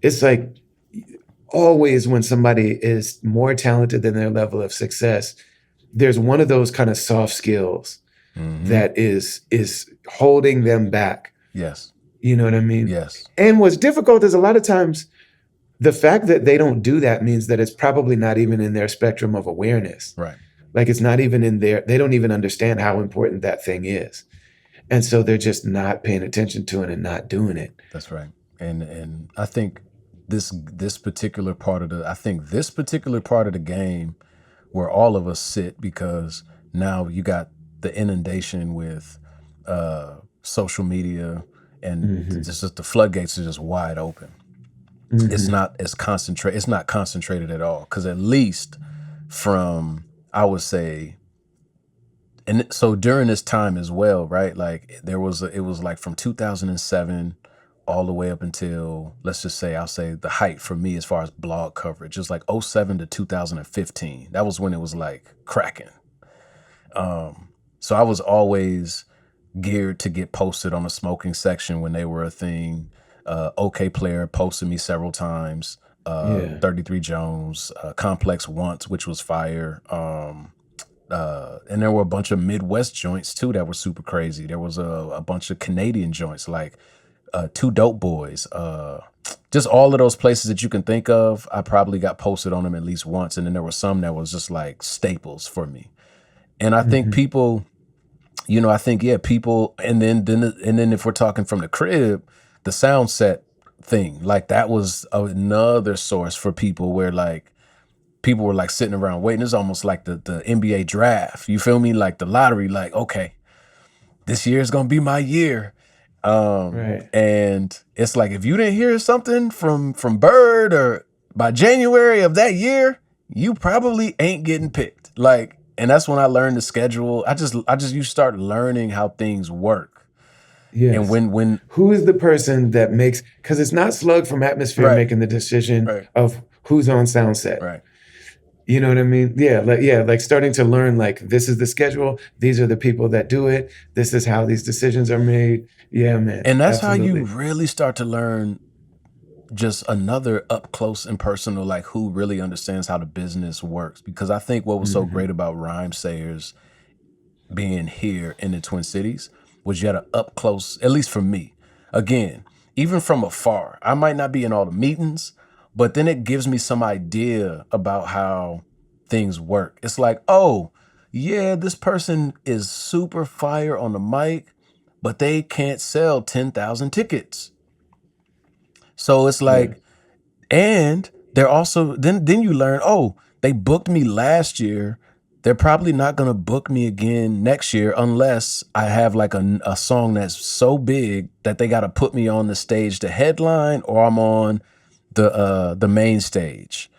it's like always when somebody is more talented than their level of success, there's one of those kind of soft skills Mm-hmm. that is holding them back. Yes. You know what I mean? Yes. And what's difficult is a lot of times the fact that they don't do that means that it's probably not even in their spectrum of awareness. Right. Like it's not even in they don't even understand how important that thing is. And so they're just not paying attention to it and not doing it. That's right. And I think this particular part of the game where all of us sit, because now you got the inundation with social media and just the floodgates are just wide open. Mm-hmm. It's not as concentrated. It's not concentrated at all. Because at least from, I would say, and so during this time as well, right? Like it was like from 2007 all the way up until, let's just say, I'll say the height for me as far as blog coverage. It was like 07 to 2015. That was when it was like cracking. So I was always geared to get posted on the smoking section when they were a thing. OK Player posted me several times. 33 Jones, Complex once, which was fire. And there were a bunch of Midwest joints too that were super crazy. There was a bunch of Canadian joints like Two Dope Boys. Just all of those places that you can think of, I probably got posted on them at least once. And then there were some that was just like staples for me. And I think people, people, and then if we're talking from the crib, the sound set thing, like that was another source for people where like people were like sitting around waiting. It's almost like the NBA draft. You feel me? Like the lottery, like, okay, this year is going to be my year. Right. And it's like, if you didn't hear something from Bird or by January of that year, you probably ain't getting picked. Like, And that's when I learned the schedule. You start learning how things work. And Yes. when Who is the person that makes, because it's not Slug from Atmosphere Right. making the decision Right. of who's on sound set. Right. You know what I mean? Like starting to learn, like, this is the schedule, these are the people that do it, this is how these decisions are made. Yeah, man. And that's absolutely. how you really start to learn just another up close and personal, like who really understands how the business works. Because I think what was so great about Rhyme Sayers being here in the Twin Cities was you had an up close, at least for me. Again, even from afar, I might not be in all the meetings, but then it gives me some idea about how things work. It's like, oh, yeah, this person is super fire on the mic, but they can't sell 10,000 tickets. So it's like, and they're also, then you learn, oh, they booked me last year. They're probably not going to book me again next year unless I have like a song that's so big that they got to put me on the stage to headline, or I'm on the main stage.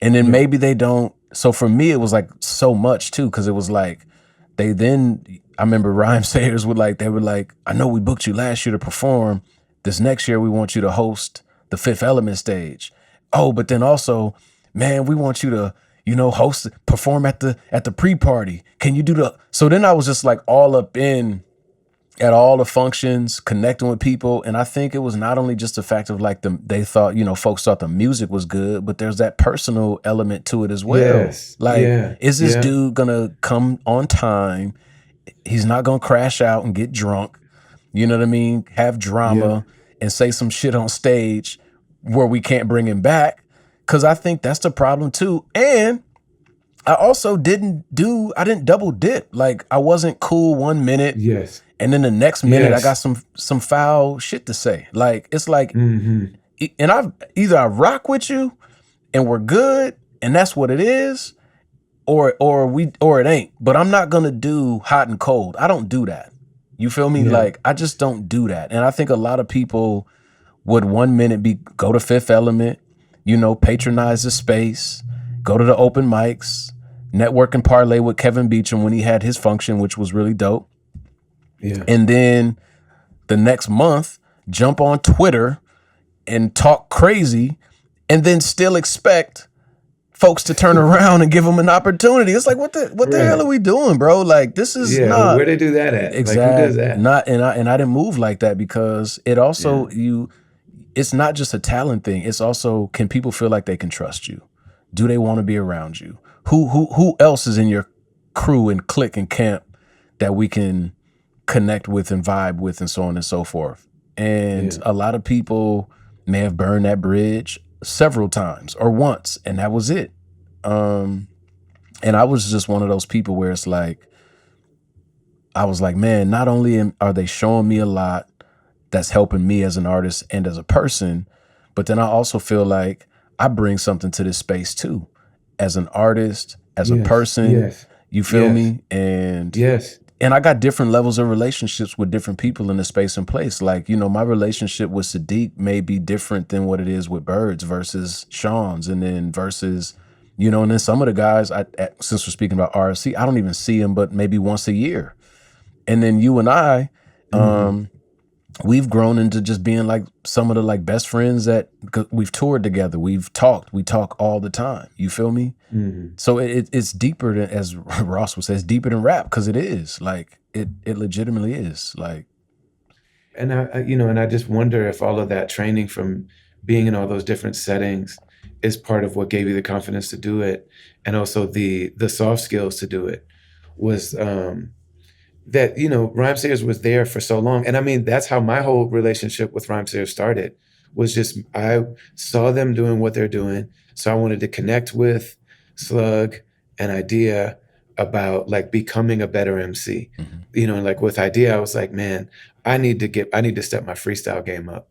And then maybe they don't. So for me, it was like so much too, because it was like I remember Rhyme Sayers they were like, I know we booked you last year to perform. This next year, we want you to host the Fifth Element stage. Oh, but then also, man, we want you to, perform at the pre-party. Can you do the? So then I was just like all up in at all the functions, connecting with people. And I think it was not only just the fact of like they thought, folks thought the music was good, but there's that personal element to it as well. Yes. Like, Yeah. is this dude gonna come on time? He's not gonna crash out and get drunk. You know what I mean? Have drama and say some shit on stage where we can't bring him back. Cause I think that's the problem too. And I also didn't double dip. Like I wasn't cool 1 minute. Yes. And then the next minute I got some foul shit to say. Like, it's like, and I rock with you and we're good and that's what it is, or it ain't. But I'm not gonna do hot and cold. I don't do that. You feel me? Yeah. Like, I just don't do that. And I think a lot of people would 1 minute go to Fifth Element, patronize the space, go to the open mics, network and parlay with Kevin Beecham when he had his function, which was really dope. Yeah. And then the next month, jump on Twitter and talk crazy, and then still expect folks to turn around and give them an opportunity. It's like, what the hell are we doing, bro? Like, this is not where they do that at? Exactly. Like, who does that? Not, and I didn't move like that because it also it's not just a talent thing. It's also, can people feel like they can trust you? Do they want to be around you? Who else is in your crew and clique and camp that we can connect with and vibe with and so on and so forth? And a lot of people may have burned that bridge several times or once, and that was it. And I was just one of those people where it's like, I was like, man, not only are they showing me a lot that's helping me as an artist and as a person, but then I also feel like I bring something to this space too, as an artist, as a person. You feel me? And and I got different levels of relationships with different people in the space and place. Like, my relationship with Sadiq may be different than what it is with Birds versus Sean's, and then versus, and then some of the guys, since we're speaking about RFC, I don't even see them but maybe once a year. And then you and I, we've grown into just being like some of the like best friends that we've toured together. We talk all the time. You feel me? So it's deeper than, as Ross would say, it's deeper than rap, because it is like, it legitimately is like. And I just wonder if all of that training from being in all those different settings is part of what gave you the confidence to do it. And also the soft skills to do it was, that, Rhyme Sayers was there for so long. And I mean, that's how my whole relationship with Rhyme Sayers started, was just, I saw them doing what they're doing. So I wanted to connect with Slug and Idea about like becoming a better MC. And like with Idea, I was like, man, I need to step my freestyle game up.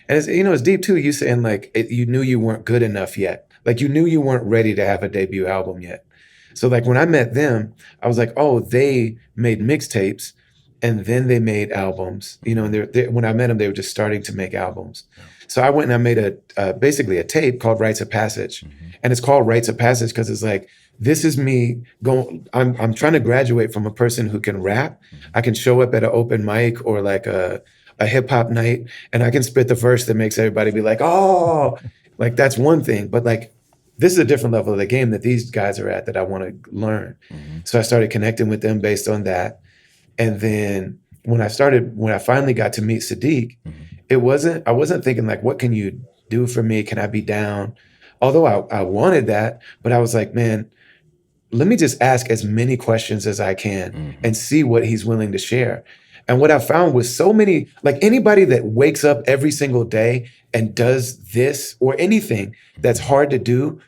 And it's deep too. You saying like, you knew you weren't good enough yet. Like you knew you weren't ready to have a debut album yet. So like when I met them, I was like, oh, they made mixtapes and then they made albums, and when I met them, they were just starting to make albums. So I went and I made basically a tape called Rites of Passage. And it's called Rites of Passage because it's like, this is me going. I'm trying to graduate from a person who can rap. I can show up at an open mic or like a hip hop night, and I can spit the verse that makes everybody be like, oh, like that's one thing. But like, this is a different level of the game that these guys are at that I want to learn. So I started connecting with them based on that. And then when I finally got to meet Sadiq, I wasn't thinking like, what can you do for me? Can I be down? Although I wanted that, but I was like, man, let me just ask as many questions as I can and see what he's willing to share. And what I found was so many, like anybody that wakes up every single day and does this or anything that's hard to do,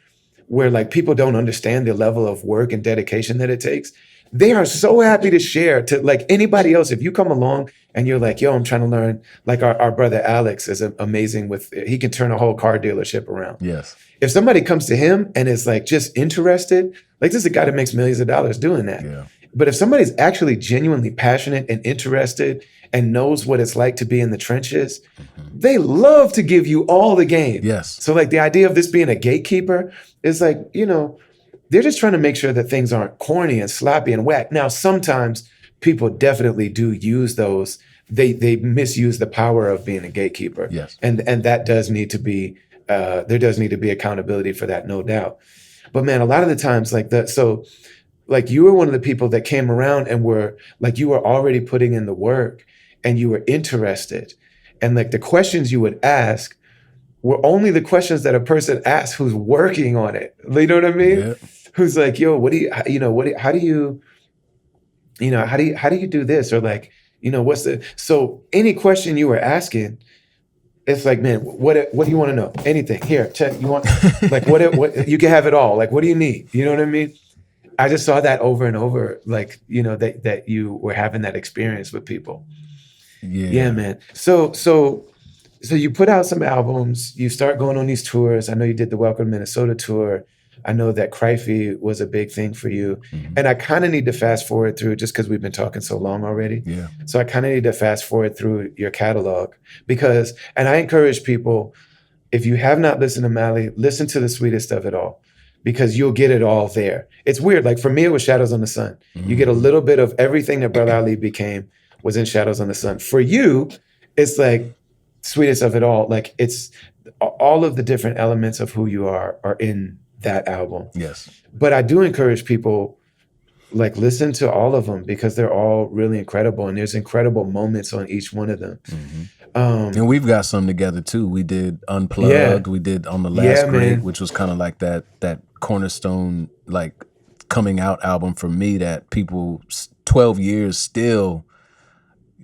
where like people don't understand the level of work and dedication that it takes, they are so happy to share to like anybody else. If you come along and you're like, yo, I'm trying to learn, like our brother Alex is amazing he can turn a whole car dealership around. Yes. If somebody comes to him and is like just interested, like this is a guy that makes millions of dollars doing that. Yeah. But if somebody's actually genuinely passionate and interested and knows what it's like to be in the trenches, they love to give you all the game. Yes. So like the idea of this being a gatekeeper is like, they're just trying to make sure that things aren't corny and sloppy and whack. Now, sometimes people definitely do use those. They misuse the power of being a gatekeeper. Yes. And that does need to be, there does need to be accountability for that, no doubt. But man, a lot of the times like you were one of the people that came around and were like, you were already putting in the work and you were interested. And like the questions you would ask were only the questions that a person asks who's working on it. You know what I mean? Yeah. Who's like, yo, how do you do this? Or like, so any question you were asking, it's like, man, what do you want to know? Anything. Here, check. You want like what you can have it all. Like, what do you need? You know what I mean? I just saw that over and over, like, that you were having that experience with people. Yeah, man. So you put out some albums, you start going on these tours. I know you did the Welcome to Minnesota tour. I know that Crifey was a big thing for you. And I kind of need to fast forward through just because we've been talking so long already. Yeah. So I kind of need to fast forward through your catalog and I encourage people, if you have not listened to MaLLy, listen to the Sweetest of It All, because you'll get it all there. It's weird. Like for me, it was Shadows on the Sun. You get a little bit of everything that Brother Ali became was in Shadows on the Sun. For you, it's like Sweetest of It All. Like it's all of the different elements of who you are in that album. Yes. But I do encourage people, like, listen to all of them because they're all really incredible. And there's incredible moments on each one of them. And we've got some together too. We did Unplugged. We did On the Last Grade, which was kind of like that cornerstone, like coming out album for me that people 12 years still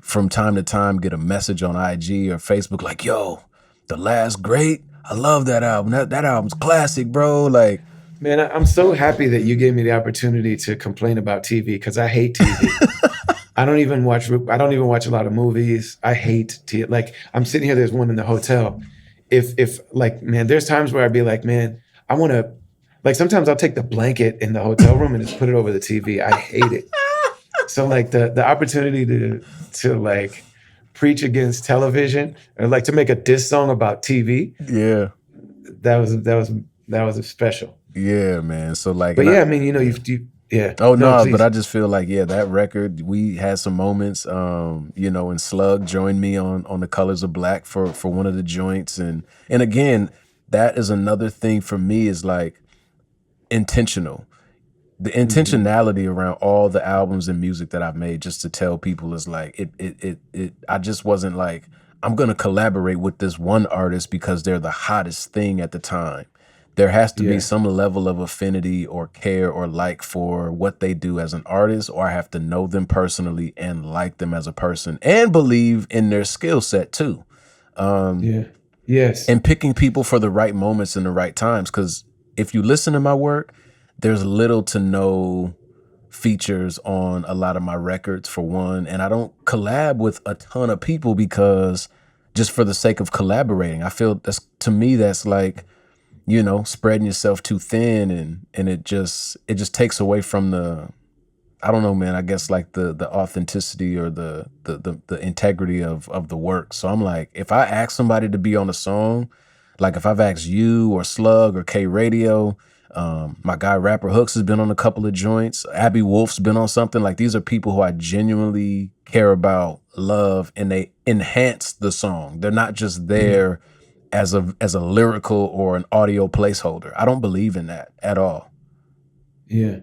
from time to time get a message on IG or Facebook like, yo, The Last Great. I love that album. That album's classic, bro. Like, man, I'm so happy that you gave me the opportunity to complain about TV because I hate TV. I don't even watch a lot of movies. I hate TV. Like I'm sitting here, there's one in the hotel. If like, man, there's times where I'd be like, man, I want to, like sometimes I'll take the blanket in the hotel room and just put it over the TV. I hate it. So like the opportunity to like preach against television or like to make a diss song about TV. Yeah. That was special. Yeah, man. So like, but yeah, I mean, yeah. Oh no, but I just feel like, yeah, that record, we had some moments, and Slug joined me on The Colors of Black for one of the joints. And again, that is another thing for me is like intentional. The intentionality around all the albums and music that I've made just to tell people is like, I just wasn't like, I'm going to collaborate with this one artist because they're the hottest thing at the time. There has to be some level of affinity or care or like for what they do as an artist, or I have to know them personally and like them as a person and believe in their skill set too. Yes. And picking people for the right moments and the right times. Because if you listen to my work, there's little to no features on a lot of my records, for one. And I don't collab with a ton of people because just for the sake of collaborating. I feel to me, that's like, spreading yourself too thin and it just takes away from the, I don't know, man, I guess like the authenticity or the integrity of the work. So I'm like, if I ask somebody to be on a song, like if I've asked you or Slug or K Radio, My guy Rapper Hooks has been on a couple of joints. Abby Wolf's been on something. Like, these are people who I genuinely care about, love, and they enhance the song. They're not just there as a lyrical or an audio placeholder. I don't believe in that at all. Yeah.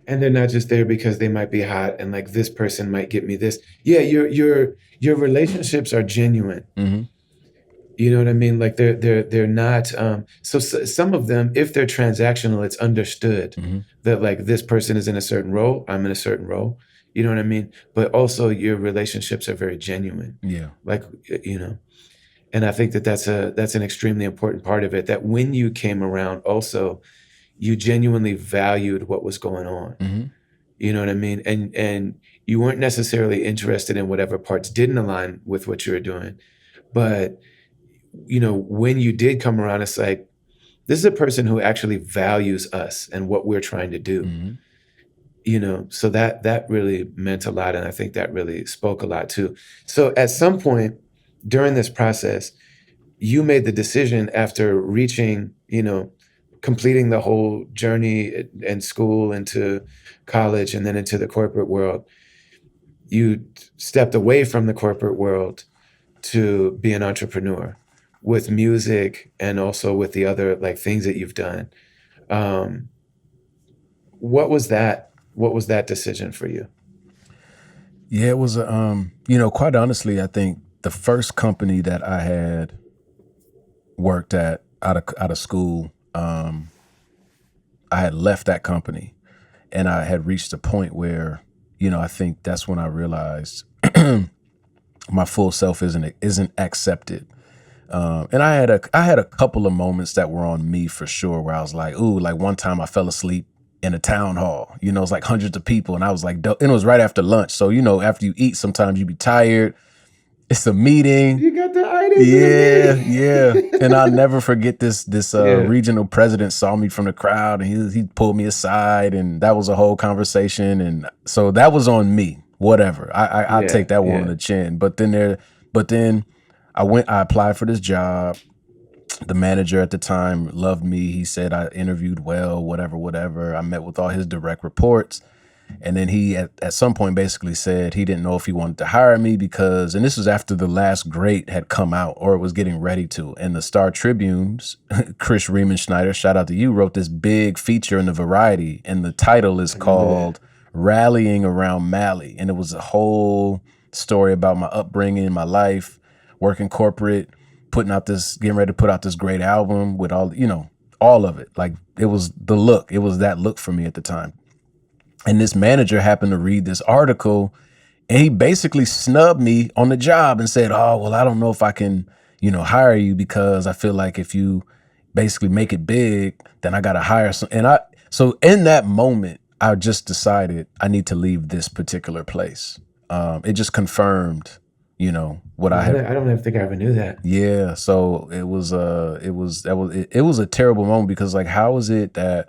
And they're not just there because they might be hot and like this person might get me this. Yeah, your relationships are genuine. Mm-hmm. You know what I mean? Like they're not some of them, if they're transactional, it's understood Mm-hmm. that like this person is in a certain role, I'm in a certain role. You know what I mean? But also your relationships are very genuine. Yeah. Like you know. And I think that that's an extremely important part of it, that when you came around also you genuinely valued what was going on. Mm-hmm. You know what I mean? And you weren't necessarily interested in whatever parts didn't align with what you were doing. But you know, when you did come around, it's like, this is a person who actually values us and what we're trying to do. Mm-hmm. You know, so that really meant a lot. And I think that really spoke a lot too. So at some point during this process, you made the decision after reaching, you know, completing the whole journey in school into college and then into the corporate world. You stepped away from the corporate world to be an entrepreneur with music and also with the other like things that you've done. Um, what was that? What was that decision for you? Yeah, it was quite honestly, I think the first company that I had worked at out of school, I had left that company, and I had reached a point where, I think that's when I realized my full self isn't accepted. And I had a couple of moments that were on me for sure, where I was like, ooh, like one time I fell asleep in a town hall. It's like hundreds of people, and I was like, and it was right after lunch. So after you eat, sometimes you be tired. It's a meeting. You got the itis. Yeah. And I'll never forget this Yeah. regional president saw me from the crowd, and he pulled me aside, and that was a whole conversation. And so that was on me. Whatever. I Yeah, take that one on yeah. the chin. But then I applied for this job. The manager at the time loved me. He said I interviewed well, whatever. I met with all his direct reports. And then he at some point basically said he didn't know if he wanted to hire me because, and this was after The Last Great had come out, or it was getting ready to. And the Star Tribune's Chris Riemenschneider, shout out to you, wrote this big feature in the Variety, and the title is called Rallying Around MaLLy. And it was a whole story about my upbringing, my life, working corporate, getting ready to put out this great album with all of it. Like, it was that look for me at the time. And this manager happened to read this article, and he basically snubbed me on the job and said, oh, well, I don't know if I can, hire you, because I feel like if you basically make it big, then I got to hire some. So in that moment, I just decided I need to leave this particular place. It just confirmed, what I don't even think I ever knew that. Yeah. So it was a terrible moment, because like, how is it that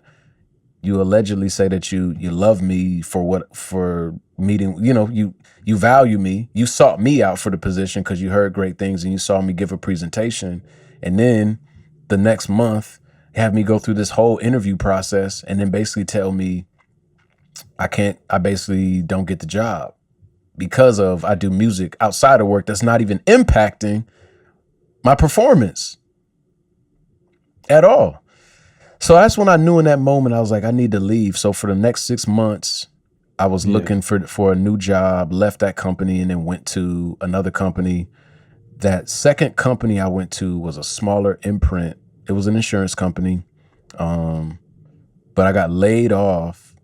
you allegedly say that you love me for meeting, you value me, you sought me out for the position because you heard great things and you saw me give a presentation, and then the next month have me go through this whole interview process and then basically tell me I basically don't get the job because I do music outside of work that's not even impacting my performance at all. So that's when I knew in that moment, I was like, I need to leave. So for the next 6 months, I was looking for a new job, left that company, and then went to another company. That second company I went to was a smaller imprint. It was an insurance company. But I got laid off.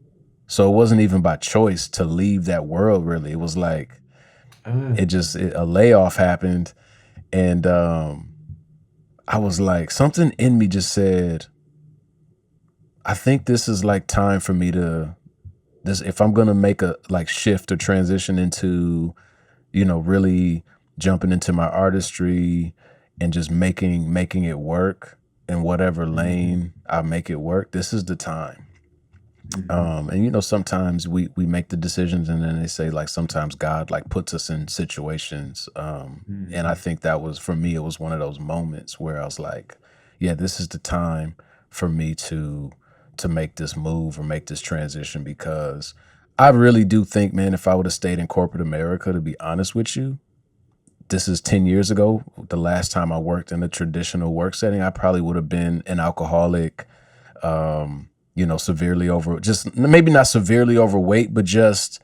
So it wasn't even by choice to leave that world, really. It was like, a layoff happened. And I was like, something in me just said, I think this is like time for me if I'm going to make a like shift or transition into, really jumping into my artistry and just making it work in whatever lane I make it work, this is the time. And sometimes we make the decisions, and then they say like sometimes God like puts us in situations. And I think that was, for me, it was one of those moments where I was like, yeah, this is the time for me to to make this move or make this transition, because I really do think, man, if I would have stayed in corporate America, to be honest with you, this is 10 years ago, the last time I worked in a traditional work setting, I probably would have been an alcoholic, severely just maybe not severely overweight, but just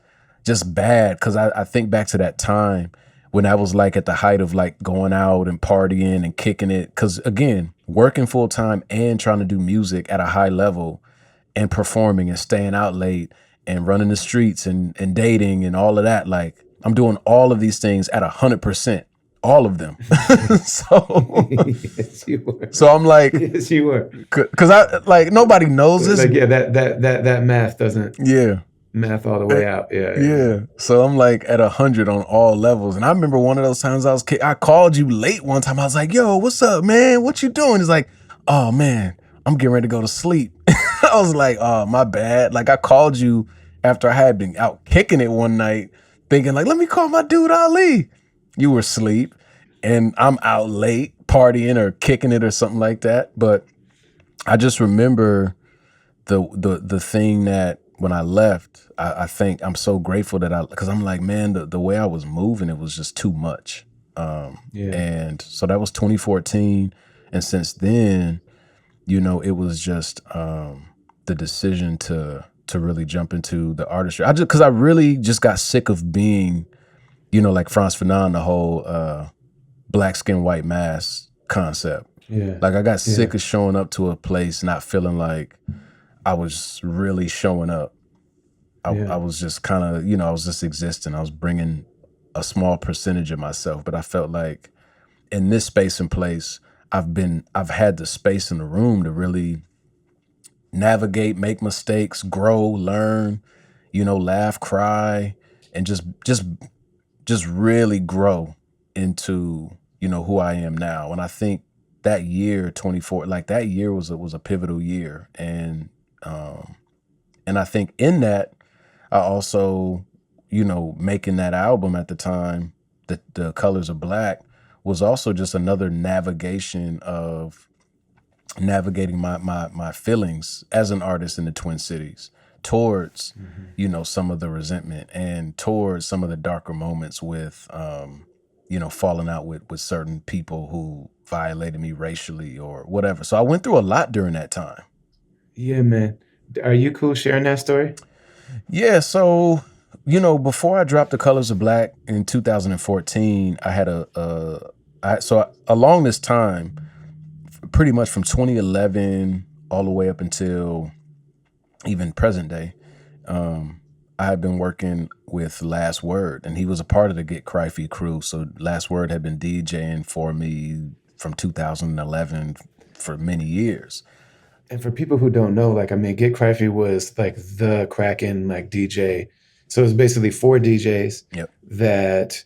bad. Cause I think back to that time when I was like at the height of like going out and partying and kicking it. Cause again, working full time and trying to do music at a high level and performing and staying out late and running the streets and dating and all of that. Like I'm doing all of these things at 100%, all of them. So, Yes, you were. so I'm like, Yes, you were. cause I like nobody knows this. Like, yeah, that math doesn't Yeah. math all the way out. Yeah. Yeah. So I'm like at 100 on all levels. And I remember one of those times I called you late one time. I was like, yo, what's up, man? What you doing? He's like, oh man, I'm getting ready to go to sleep. I was like, oh, my bad. Like I called you after I had been out kicking it one night, thinking like, let me call my dude Ali. You were asleep and I'm out late partying or kicking it or something like that. But I just remember the thing that when I left, I think I'm so grateful that because I'm like, man, the way I was moving, it was just too much. And so that was 2014. And since then, it was just the decision to really jump into the artistry. Because I really just got sick of being, like Frantz Fanon, the whole black skin, white mask concept. Yeah. Like I got sick of showing up to a place not feeling like I was really showing up. I was just kind of, I was just existing. I was bringing a small percentage of myself, but I felt like in this space and place, I've had the space in the room to really navigate, make mistakes, grow, learn, laugh, cry, and just really grow into, who I am now. And I think that year, 24, like that year was a pivotal year. And I think in that, I also, making that album at the time, the Colors of Black, was also just another navigation of navigating my feelings as an artist in the Twin Cities towards, some of the resentment and towards some of the darker moments with, falling out with certain people who violated me racially or whatever. So I went through a lot during that time. Yeah, man. Are you cool sharing that story? Yeah, so, before I dropped The Colors of Black in 2014, I had so along this time, pretty much from 2011 all the way up until even present day, I had been working with Last Word, and he was a part of the Get Crifey crew. So Last Word had been DJing for me from 2011 for many years. And for people who don't know, Get Crifey was like the Kraken DJ. So it was basically 4 DJs that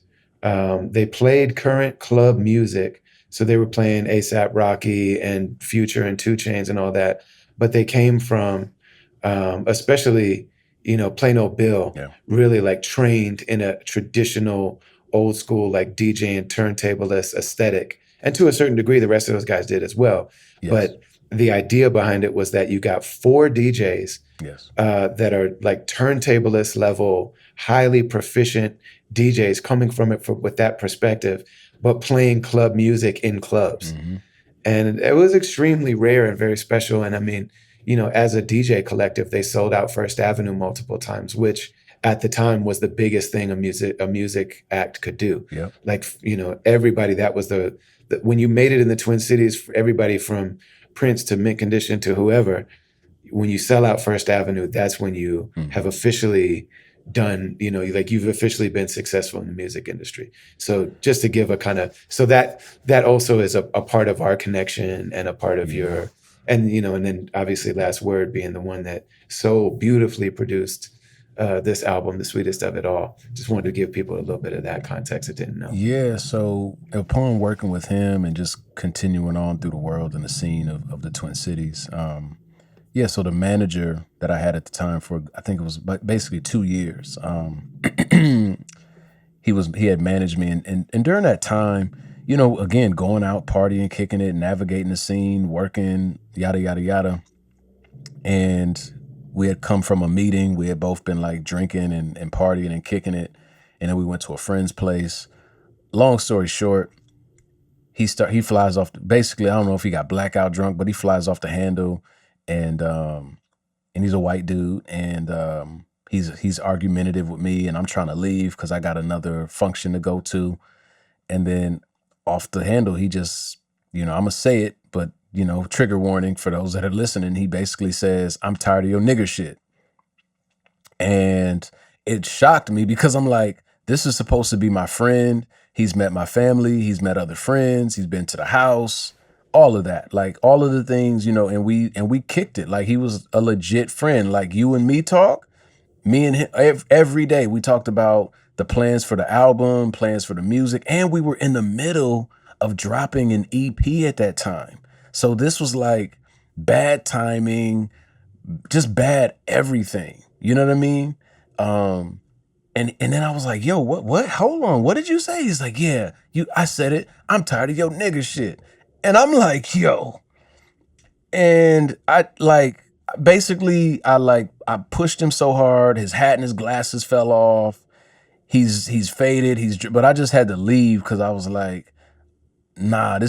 they played current club music. So they were playing ASAP Rocky and Future and 2 Chainz and all that. But they came from, especially, Plain Old Bill, really like trained in a traditional old school, like DJ and turntablist aesthetic. And to a certain degree, the rest of those guys did as well. Yes. But the idea behind it was that you got 4 DJs that are like turntablist level, highly proficient DJs coming from it with that perspective, but playing club music in clubs. Mm-hmm. And it was extremely rare and very special. And I mean, as a DJ collective, they sold out First Avenue multiple times, which at the time was the biggest thing a music act could do. Yep. Like, everybody, that was the when you made it in the Twin Cities, everybody from Prince to Mint Condition to whoever, when you sell out First Avenue, that's when you have officially done, you've officially been successful in the music industry. So just to give a kind of, so that also is a part of our connection and a part of your, and then obviously Last Word being the one that so beautifully produced this album, The Sweetest of It All. Just wanted to give people a little bit of that context that didn't know. Yeah, so upon working with him and just continuing on through the world and the scene of the Twin Cities, so the manager that I had at the time for, I think it was basically 2 years, he had managed me. And during that time, again, going out, partying, kicking it, navigating the scene, working, yada, yada, yada. And we had come from a meeting. We had both been like drinking and partying and kicking it. And then we went to a friend's place. Long story short, he flies off. Basically, I don't know if he got blackout drunk, but he flies off the handle, and he's a white dude, and he's argumentative with me, and I'm trying to leave because I got another function to go to, and then off the handle, he just, I'm gonna say it, but trigger warning for those that are listening. He basically says, "I'm tired of your nigger shit," and it shocked me because I'm like, this is supposed to be my friend. He's met my family. He's met other friends. He's been to the house. All of that, like all of the things, and we kicked it. Like he was a legit friend. Like you and me talk, me and him every day. We talked about the plans for the album, plans for the music, and we were in the middle of dropping an EP at that time. So this was like bad timing, just bad everything. You know what I mean? And then I was like, yo, what? Hold on. What did you say? He's like, yeah, I said it. I'm tired of your nigga shit. And I'm like, yo. And I pushed him so hard. His hat and his glasses fell off. He's faded. But I just had to leave because I was like, nah,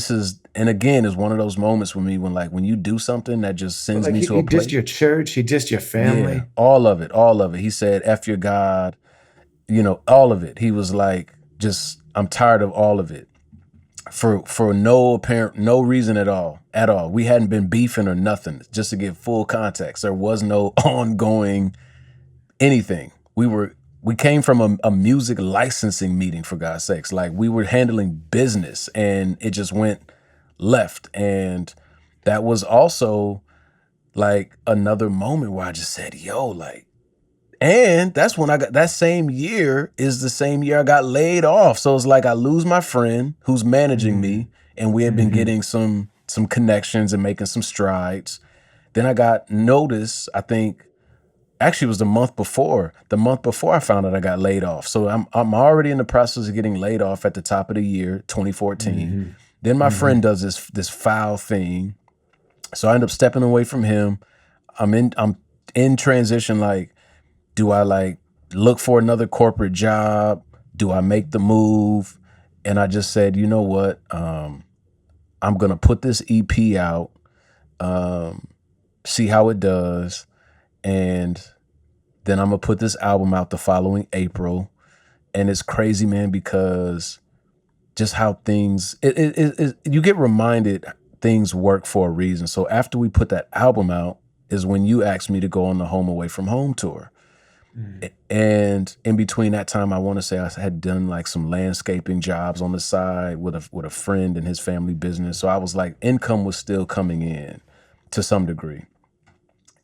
and again, it's one of those moments with me when you do something that just sends me to a place. He dissed your church. He dissed your family. Yeah, all of it. He said, F your God, all of it. He was like, I'm tired of all of it for no reason at all. We hadn't been beefing or nothing. Just to give full context, there was no ongoing anything. We came from a music licensing meeting, for God's sakes. Like we were handling business and it just went left. And that was also like another moment where I just said, yo, like, and that's when that same year is the same year I got laid off. So it's like I lose my friend who's managing me, and we had been getting some connections and making some strides. Then I got notice, I think, actually it was the month before I found out I got laid off. So I'm already in the process of getting laid off at the top of the year, 2014. Then my friend does this foul thing. So I end up stepping away from him. I'm in transition, like, do I like look for another corporate job? Do I make the move? And I just said, you know what? I'm gonna put this EP out, see how it does, and then I'm gonna put this album out the following April. And it's crazy, man, because just how things you get reminded things work for a reason. So after we put that album out is when you asked me to go on the Home Away from Home tour. And in between that time, I want to say I had done like some landscaping jobs on the side with a friend and his family business. So I was like, income was still coming in to some degree.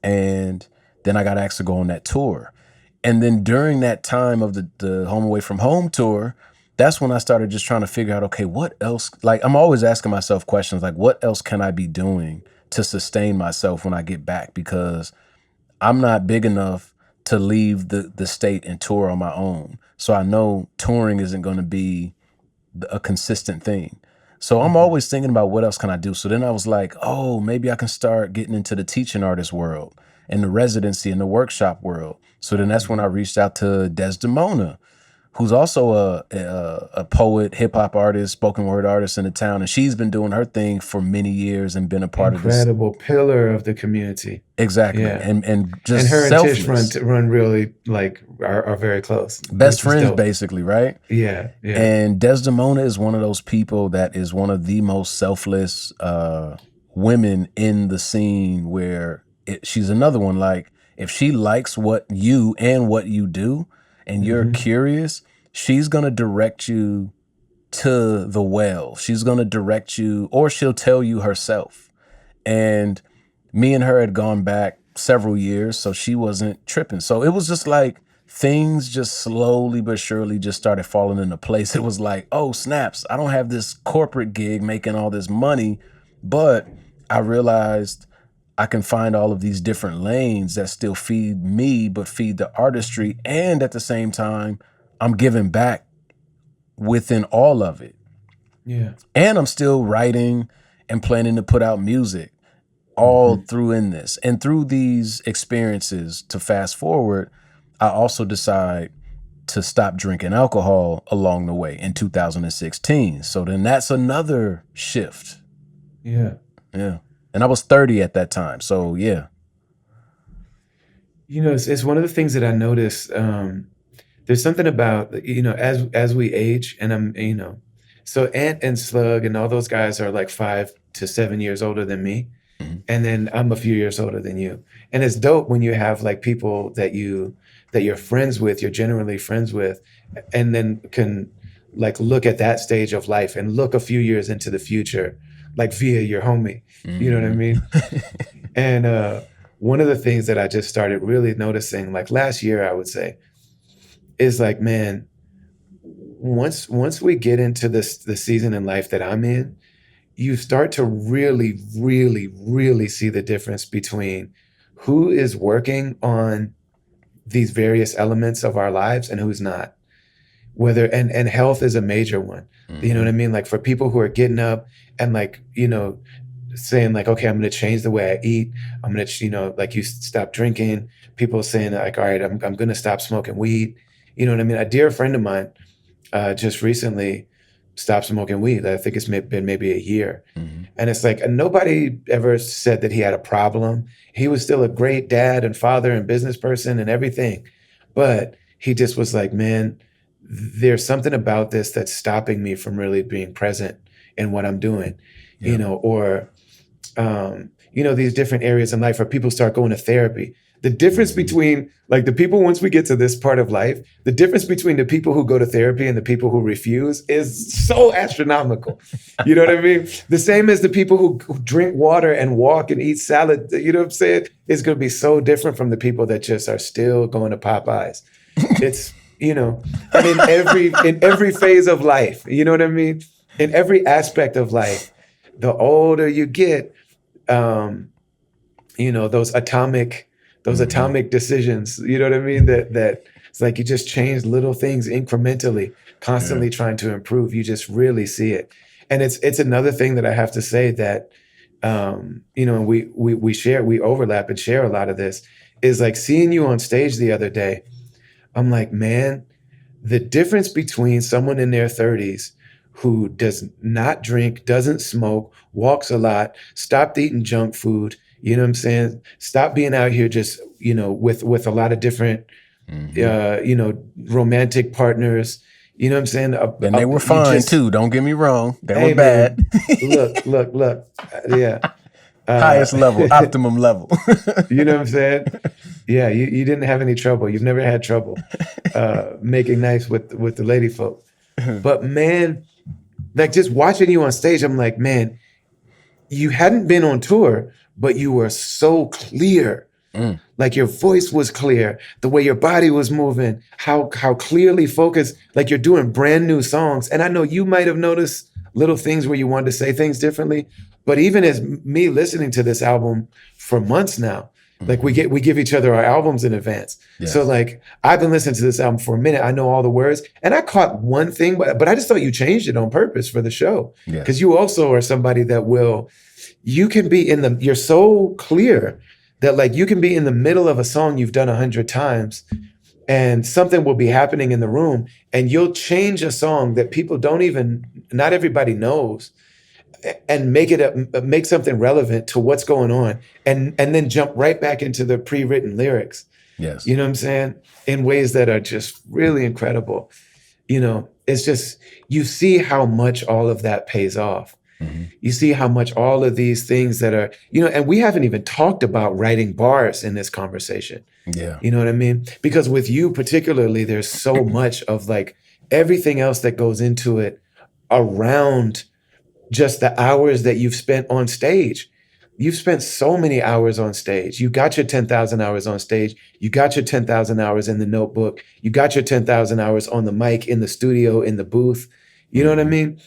And then I got asked to go on that tour. And then during that time of the Home Away from Home tour, that's when I started just trying to figure out, okay, what else? Like, I'm always asking myself questions like, what else can I be doing to sustain myself when I get back? Because I'm not big enough to leave the state and tour on my own. So I know touring isn't going to be a consistent thing. So I'm always thinking about what else can I do? So then I was like, oh, maybe I can start getting into the teaching artist world and the residency and the workshop world. So then that's when I reached out to Desdemona, who's also a poet, hip hop artist, spoken word artist in the town. And she's been doing her thing for many years and been a part of this. Incredible pillar of the community. Exactly. Yeah. And just and her selfless. and Tish run really like are very close. Best friends, basically, right? Yeah. And Desdemona is one of those people that is one of the most selfless women in the scene where she's another one. Like if she likes what you do, and you're curious, she's going to direct you to the well. She's going to direct you, or she'll tell you herself. And me and her had gone back several years, so she wasn't tripping. So it was just like things just slowly but surely just started falling into place. It was like, oh, snaps. I don't have this corporate gig making all this money, but I realized I can find all of these different lanes that still feed me, but feed the artistry. And at the same time, I'm giving back within all of it. Yeah. And I'm still writing and planning to put out music. all through in this. And through these experiences, to fast forward, I also decide to stop drinking alcohol along the way in 2016. So then that's another shift. Yeah. Yeah. And I was 30 at that time. So yeah. You know, it's one of the things that I notice. There's something about, you know, as we age, and I'm, you know, so Ant and Slug and all those guys are like 5 to 7 years older than me. Mhm. And then I'm a few years older than you. And it's dope when you have like people that you're friends with, you're generally friends with, and then can like look at that stage of life and look a few years into the future, like via your homie. You know what I mean? And one of the things that I just started really noticing, like last year, I would say, is like, man, once we get into this the season in life that I'm in, you start to really, really, really see the difference between who is working on these various elements of our lives and who's not. Whether and health is a major one. You know what I mean? Like for people who are getting up and like, you know, saying like, okay, I'm going to change the way I eat. I'm going to, you know, like you stop drinking. People saying like, all right, I'm going to stop smoking weed. You know what I mean? A dear friend of mine just recently stopped smoking weed. I think it's been maybe a year. And it's like, nobody ever said that he had a problem. He was still a great dad and father and business person and everything. But he just was like, man, there's something about this that's stopping me from really being present in what I'm doing, you know, or, you know, these different areas in life where people start going to therapy. The difference between like the people, once we get to this part of life, the difference between the people who go to therapy and the people who refuse is so astronomical. You know what I mean? The same as the people who drink water and walk and eat salad, you know what I'm saying? It's going to be so different from the people that just are still going to Popeyes. It's, you know, and in every phase of life, you know what I mean? In every aspect of life, the older you get, you know, those atomic decisions, you know what I mean? That it's like you just change little things incrementally, constantly trying to improve. You just really see it. And it's another thing that I have to say that, you know, we overlap and share a lot of this, is like seeing you on stage the other day. I'm like, man, the difference between someone in their 30s who does not drink, doesn't smoke, walks a lot, stopped eating junk food, you know what I'm saying? Stop being out here just, you know, with a lot of different, you know, romantic partners. You know what I'm saying? And they were fine too. Don't get me wrong. They were man, bad. look. Yeah. Highest level, optimum level. You know what I'm saying? Yeah, you didn't have any trouble. You've never had trouble making nice with the lady folk. But man, like just watching you on stage, I'm like, man, you hadn't been on tour, but you were so clear. Like your voice was clear, the way your body was moving, how clearly focused, like you're doing brand new songs. And I know you might have noticed little things where you wanted to say things differently, but even as me listening to this album for months now, like we give each other our albums in advance. Yes. So like I've been listening to this album for a minute. I know all the words, and I caught one thing, but I just thought you changed it on purpose for the show. Because you also are somebody that you can be you're so clear that like you can be in the middle of a song you've done 100 times and something will be happening in the room and you'll change a song that people not everybody knows, and make something relevant to what's going on and then jump right back into the pre-written lyrics. Yes. You know what I'm saying? In ways that are just really incredible. You know, it's just, you see how much all of that pays off. You see how much all of these things that are, you know, and we haven't even talked about writing bars in this conversation. Yeah. You know what I mean? Because with you particularly, there's so much of like everything else that goes into it around just the hours that you've spent on stage. You've spent so many hours on stage. You got your 10,000 hours on stage. You got your 10,000 hours in the notebook. You got your 10,000 hours on the mic, in the studio, in the booth. You know what I mean?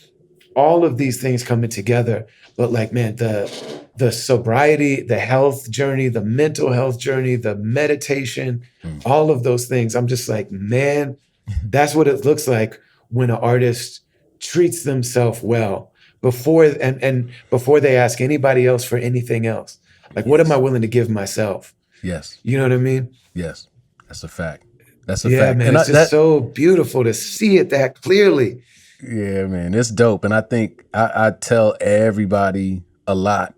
All of these things coming together. But like, man, the sobriety, the health journey, the mental health journey, the meditation, all of those things. I'm just like, man, that's what it looks like when an artist treats themselves well before they ask anybody else for anything else. Like, what am I willing to give myself? Yes. You know what I mean? Yes. That's a fact. That's a Yeah, fact. man. And It's just so beautiful to see it that clearly. yeah, man, it's dope. And I think I tell everybody a lot.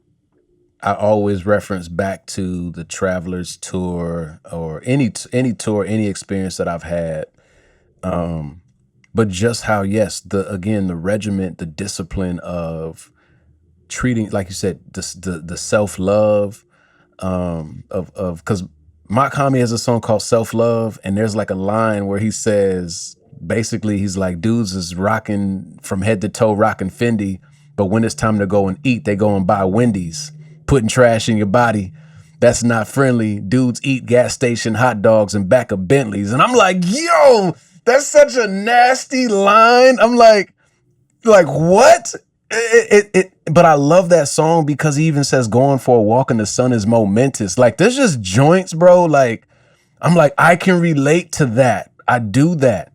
I always reference back to the Travelers Tour or any tour, any experience that I've had. But just how, yes, the regiment, the discipline of treating, like you said, the self-love, because MaLLy has a song called Self-Love, and there's like a line where he says, basically, he's like, dudes is rocking from head to toe, rocking Fendi, but when it's time to go and eat, they go and buy Wendy's. Putting trash in your body, that's not friendly. Dudes eat gas station hot dogs and back of Bentleys. And I'm like, yo, that's such a nasty line. I'm like what? But I love that song because he even says going for a walk in the sun is momentous. Like, there's just joints, bro. Like, I'm like, I can relate to that. I do that.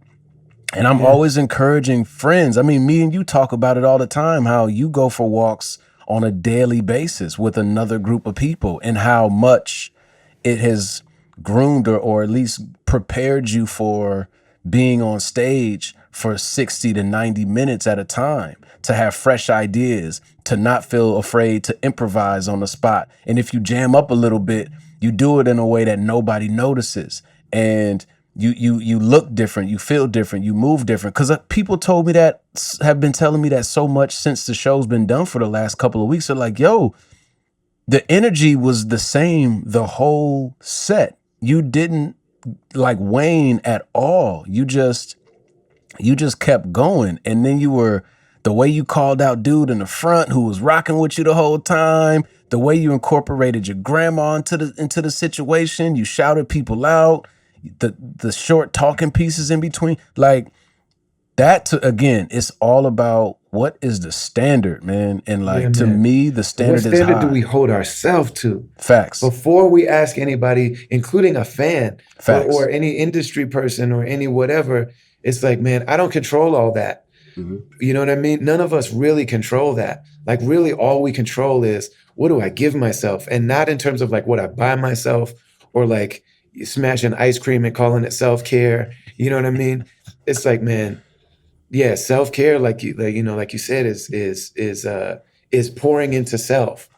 And I'm always encouraging friends. I mean, me and you talk about it all the time, how you go for walks on a daily basis with another group of people and how much it has groomed or at least prepared you for being on stage for 60 to 90 minutes at a time, to have fresh ideas, to not feel afraid to improvise on the spot. And if you jam up a little bit, you do it in a way that nobody notices. And you look different, you feel different, you move different. Because people told me that, have been telling me that so much since the show's been done for the last couple of weeks. They're like, yo, the energy was the same the whole set. You didn't like wane at all. You just kept going. And then the way you called out dude in the front who was rocking with you the whole time, the way you incorporated your grandma into the situation, you shouted people out, the short talking pieces in between, like that. Again, it's all about what is the standard, man. And like, to me, the standard is high. What standard do we hold ourselves to? Facts. Before we ask anybody, including a fan or any industry person or any whatever, it's like, man, I don't control all that. Mm-hmm. You know what I mean? None of us really control that. Like, really, all we control is, what do I give myself? And not in terms of like what I buy myself or like smashing ice cream and calling it self-care. You know what I mean? It's like, man, yeah, self-care, like you said, is pouring into self.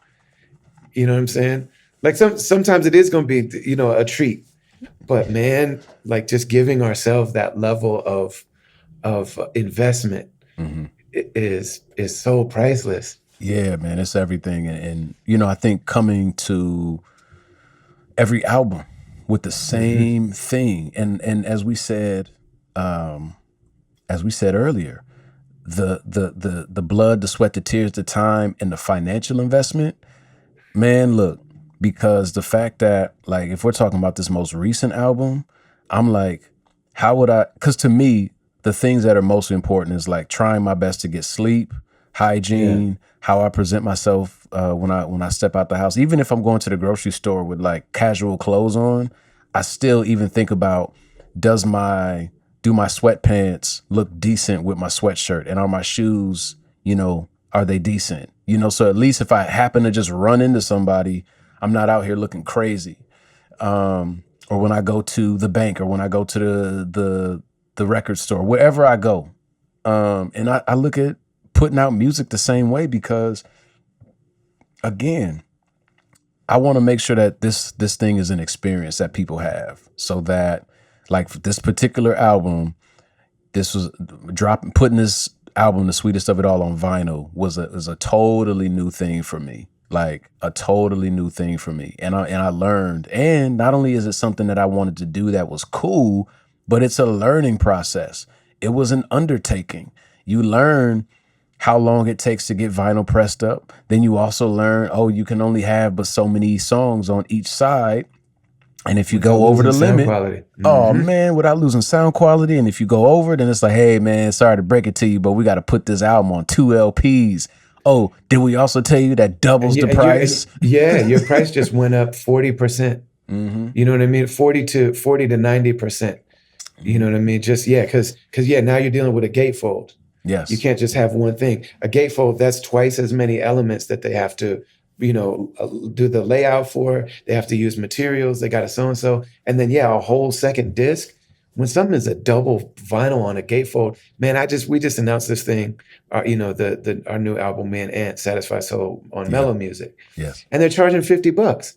You know what I'm saying? Like sometimes it is going to be, a treat, but man, like just giving ourselves that level of investment is so priceless. Yeah, man, it's everything. And I think coming to every album with the same thing, and as we said earlier, the blood, the sweat, the tears, the time, and the financial investment, man, look, because the fact that, like, if we're talking about this most recent album, I'm like, because to me, the things that are most important is like trying my best to get sleep, hygiene, how I present myself when I step out the house. Even if I'm going to the grocery store with like casual clothes on, I still even think about, do my sweatpants look decent with my sweatshirt? And are my shoes, are they decent? So at least if I happen to just run into somebody, I'm not out here looking crazy. Or when I go to the bank, or when I go to the record store, wherever I go. And I look at putting out music the same way, because again, I want to make sure that this thing is an experience that people have, so that, like, for this particular album, this was putting this album, The Sweetest of It All, on vinyl was a totally new thing for me. Like a totally new thing for me. And I learned, and not only is it something that I wanted to do that was cool, but it's a learning process. It was an undertaking. You learn how long it takes to get vinyl pressed up. Then you also learn, you can only have but so many songs on each side. And if you go over the limit, oh man, without losing sound quality. And if you go over, then it's like, hey man, sorry to break it to you, but we got to put this album on 2 LPs. Oh, did we also tell you that doubles the price? Your price just went up 40%. You know what I mean? 40 to 90%. You know what I mean? Just, because now you're dealing with a gatefold. Yes. You can't just have one thing. A gatefold, that's twice as many elements that they have to do the layout for it. They have to use materials. They got a so and so, and then a whole second disc. When something is a double vinyl on a gatefold, man, we just announced this thing, the our new album, Man Ant Satisfied Soul on Yeah. MaLLy Music, Yes. and they're charging $50,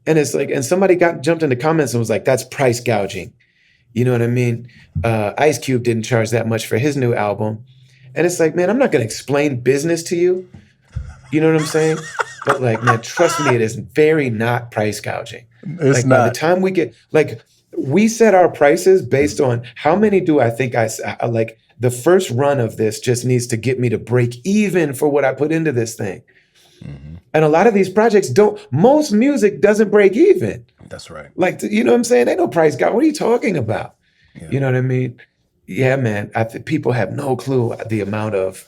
and it's like, and somebody jumped into comments and was like, "That's price gouging." You know what I mean? Ice Cube didn't charge that much for his new album, and it's like, man, I'm not going to explain business to you. You know what I'm saying? But like, man, trust me, it is very not price gouging. It's Like not. by the time we get we set our prices based on how many do I think I like. The first run of this just needs to get me to break even for what I put into this thing. Mm-hmm. And a lot of these projects don't. Most music doesn't break even. That's right. Like, you know what I'm saying? Ain't no price gouge. What are you talking about? Yeah. You know what I mean? Yeah, man. I think people have no clue the amount of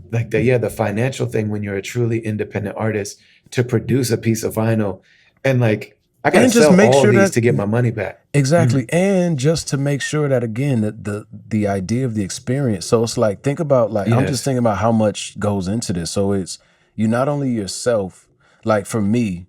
the financial thing when you're a truly independent artist to produce a piece of vinyl, and like I gotta And just sell make all sure these that- to get my money back. Exactly. And just to make sure that, again, that the idea of the experience. So it's like, think about, like, I'm Yes. just thinking about how much goes into this. So it's, you not only yourself, like for me,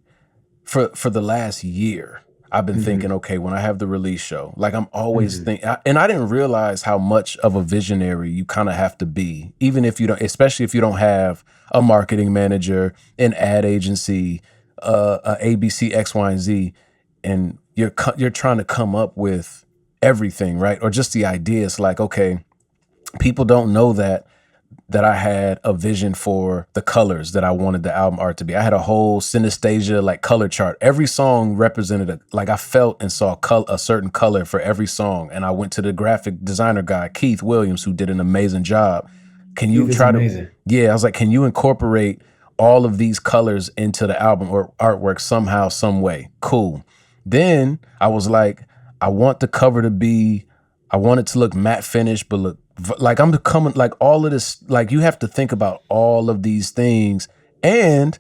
for the last year, I've been thinking, okay, when I have the release show, like I'm always thinking, and I didn't realize how much of a visionary you kind of have to be, even if you don't, especially if you don't have a marketing manager, an ad agency, a ABC, X, Y, and Z, and you're trying to come up with everything, right? Or just the idea. It's like, okay, people don't know that I had a vision for the colors that I wanted the album art to be. I had a whole synesthesia like color chart. Every song represented I felt and saw a certain color for every song. And I went to the graphic designer guy, Keith Williams, who did an amazing job. Can you Keith is try amazing. I was like, can you incorporate all of these colors into the album or artwork somehow, some way? Cool. Then I was like, I want the cover to be, I want it to look matte finish, but look like I'm becoming like all of this. Like, you have to think about all of these things, and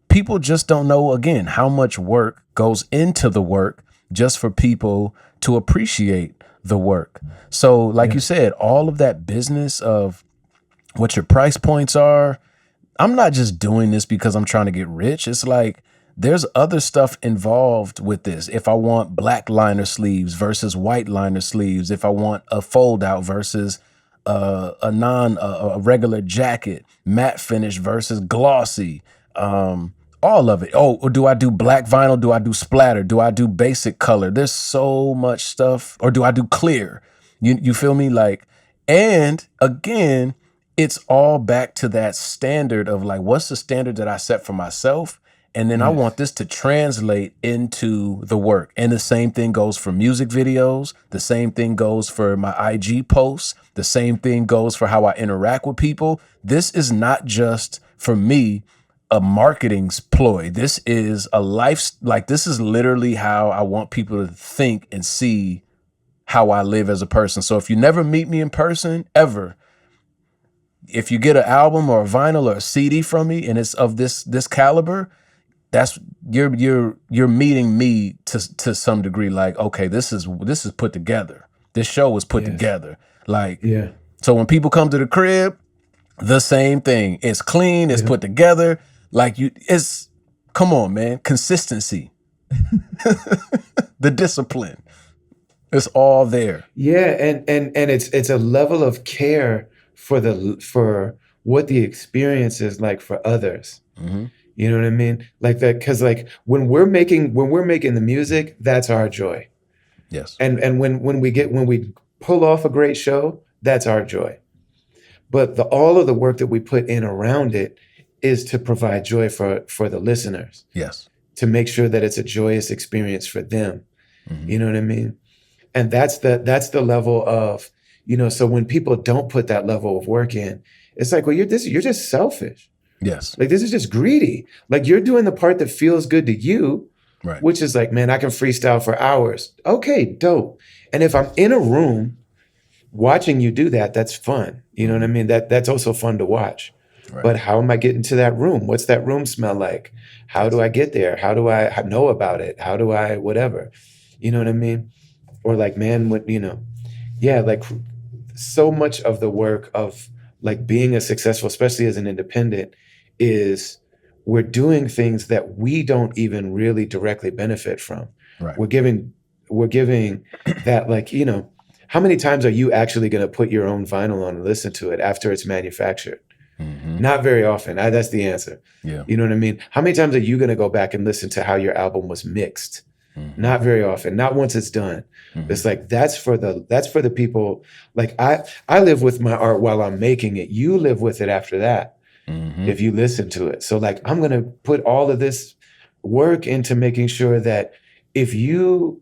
people just don't know, again, how much work goes into the work just for people to appreciate the work. So like you said, all of that business of what your price points are, I'm not just doing this because I'm trying to get rich. It's like, there's other stuff involved with this. If I want black liner sleeves versus white liner sleeves, if I want a fold out versus a regular jacket, matte finish versus glossy, all of it. Oh, or do I do black vinyl? Do I do splatter? Do I do basic color? There's so much stuff. Or do I do clear? You feel me? Like, and again, it's all back to that standard of like, what's the standard that I set for myself? And then I want this to translate into the work. And the same thing goes for music videos. The same thing goes for my IG posts. The same thing goes for how I interact with people. This is not just, for me, a marketing ploy. This is a life, like this is literally how I want people to think and see how I live as a person. So if you never meet me in person, ever, if you get an album or a vinyl or a CD from me and it's of this caliber, that's you're meeting me to some degree. Like, okay, this is put together. This show was put together. Like, so when people come to the crib, the same thing. It's clean. It's put together. Like, come on, man. Consistency, the discipline. It's all there. Yeah, and it's a level of care for what the experience is like for others. Mm-hmm. You know what I mean? Like that, because like when we're making the music, that's our joy. Yes. And when we pull off a great show, that's our joy. But all of the work that we put in around it is to provide joy for the listeners. Yes. To make sure that it's a joyous experience for them. Mm-hmm. You know what I mean? And that's the level of, so when people don't put that level of work in, it's like, well, you're just selfish. Yes. Like, this is just greedy. Like, you're doing the part that feels good to you, right? Which is like, man, I can freestyle for hours. Okay, dope. And if I'm in a room watching you do that, that's fun. You know what I mean? That's also fun to watch. Right. But how am I getting to that room? What's that room smell like? How do I get there? How do I know about it? How do I whatever? You know what I mean? Or like, man, like so much of the work of like being a successful, especially as an independent, is we're doing things that we don't even really directly benefit from. Right. We're giving that, like, you know, how many times are you actually going to put your own vinyl on and listen to it after it's manufactured? Not very often. That's the answer. Yeah. You know what I mean? How many times are you going to go back and listen to how your album was mixed? Not very often. Not once it's done. It's like, that's for the people. Like, I live with my art while I'm making it. You live with it after that. If you listen to it. So like, I'm going to put all of this work into making sure that if you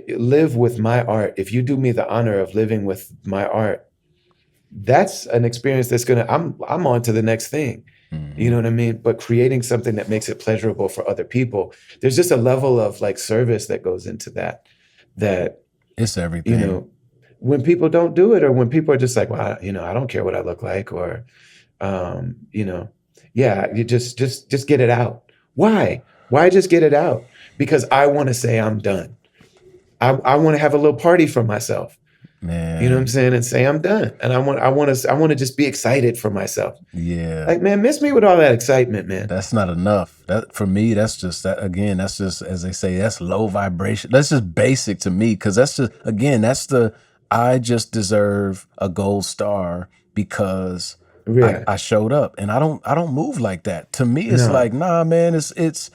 live with my art, if you do me the honor of living with my art, that's an experience that's gonna, I'm on to the next thing. You know what I mean? But creating something that makes it pleasurable for other people, there's just a level of like service that goes into that It's everything. you know, when people don't do it, or when people are just like, well, you know, I don't care what I look like, or you know, yeah, you just get it out. Why just get it out? Because I want to say I'm done. I want to have a little party for myself. Man. You know what I'm saying? And say I'm done. And I want to just be excited for myself. Yeah. Like, man, miss me with all that excitement, man. That's not enough. That, for me, that's just that, again, that's just, as they say, that's low vibration. That's just basic to me, because that's just, again, that's the, I just deserve a gold star because Yeah. I showed up. And I don't move like that. To me, it's like, nah, man, it's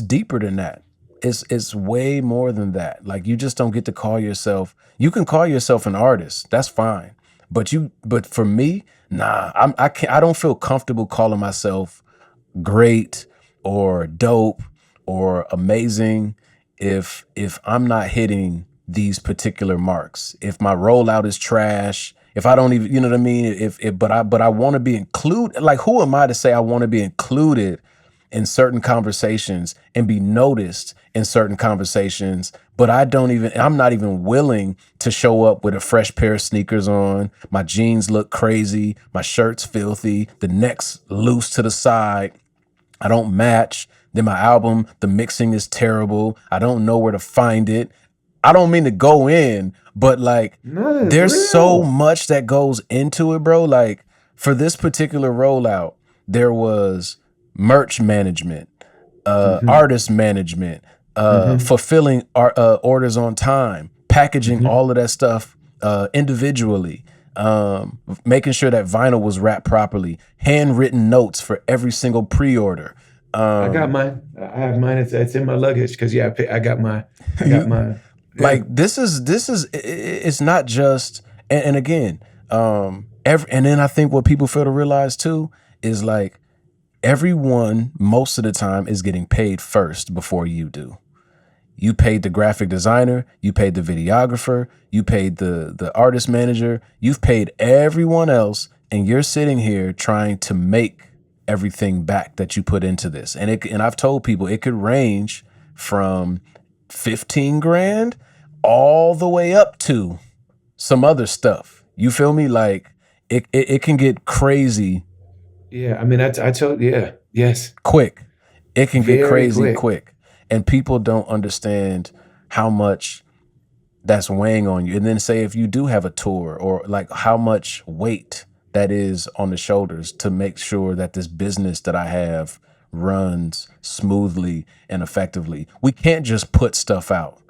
deeper than that. It's way more than that. Like, you just don't get to call yourself, you can call yourself an artist. That's fine. But for me, nah, I don't feel comfortable calling myself great or dope or amazing if I'm not hitting these particular marks. If my rollout is trash, if I don't even, you know what I mean? But I want to be included. Like, who am I to say I want to be included in certain conversations and be noticed in certain conversations, but I'm not even willing to show up with a fresh pair of sneakers on. My jeans look crazy. My shirt's filthy. The neck's loose to the side. I don't match. Then my album, the mixing is terrible. I don't know where to find it. I don't mean to go in, but like, there's so much that goes into it, bro. Like, for this particular rollout, there was merch management, artist management, fulfilling orders on time, packaging all of that stuff individually, making sure that vinyl was wrapped properly, handwritten notes for every single pre-order. I got mine. I have mine. It's in my luggage because I got mine. Like, this is it's not just, and again, and then I think what people fail to realize too is, like, everyone most of the time is getting paid first before you do. You paid the graphic designer, you paid the videographer, you paid the artist manager, you've paid everyone else, and you're sitting here trying to make everything back that you put into this. And I've told people it could range from 15 grand all the way up to some other stuff. You feel me? Like, it can get crazy. Yeah, I mean, I told, yeah, yes. Quick. It can get Very crazy quick. And people don't understand how much that's weighing on you. And then say if you do have a tour, or like how much weight that is on the shoulders to make sure that this business that I have runs smoothly and effectively. We can't just put stuff out.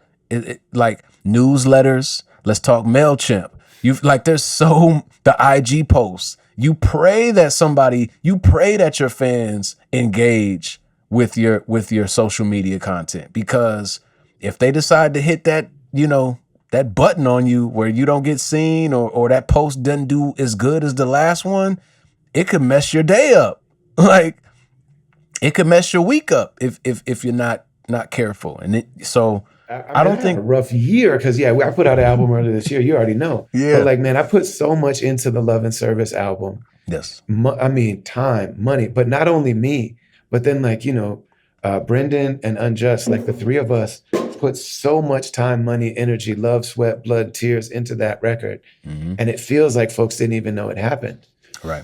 Like newsletters, let's talk MailChimp. There's the IG posts. You pray that your fans engage with your social media content, because if they decide to hit that, that button on you where you don't get seen, or that post doesn't do as good as the last one, it could mess your day up. Like, it could mess your week up if you're not careful. And I don't think a rough year, because I put out an album earlier this year. You already know. Yeah. But like, man, I put so much into the Love and Service album. Yes. I mean, time, money, but not only me, but then Brendan and Unjust, like the three of us put so much time, money, energy, love, sweat, blood, tears into that record. Mm-hmm. And it feels like folks didn't even know it happened. Right.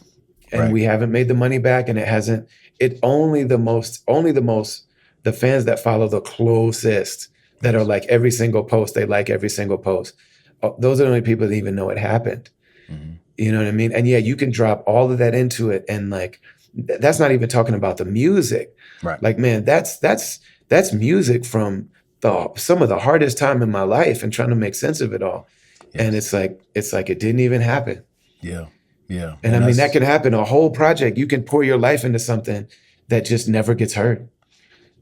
And we haven't made the money back, and the fans that follow the closest, that are like every single post, they like every single post. Those are the only people that even know it happened. Mm-hmm. You know what I mean? And yeah, you can drop all of that into it, and like that's not even talking about the music. Right. Like, man, that's music from some of the hardest time in my life and trying to make sense of it all. And Yes. it's like it didn't even happen. Yeah. Yeah. And And I mean, that that's can happen. A whole project, you can pour your life into something that just never gets heard.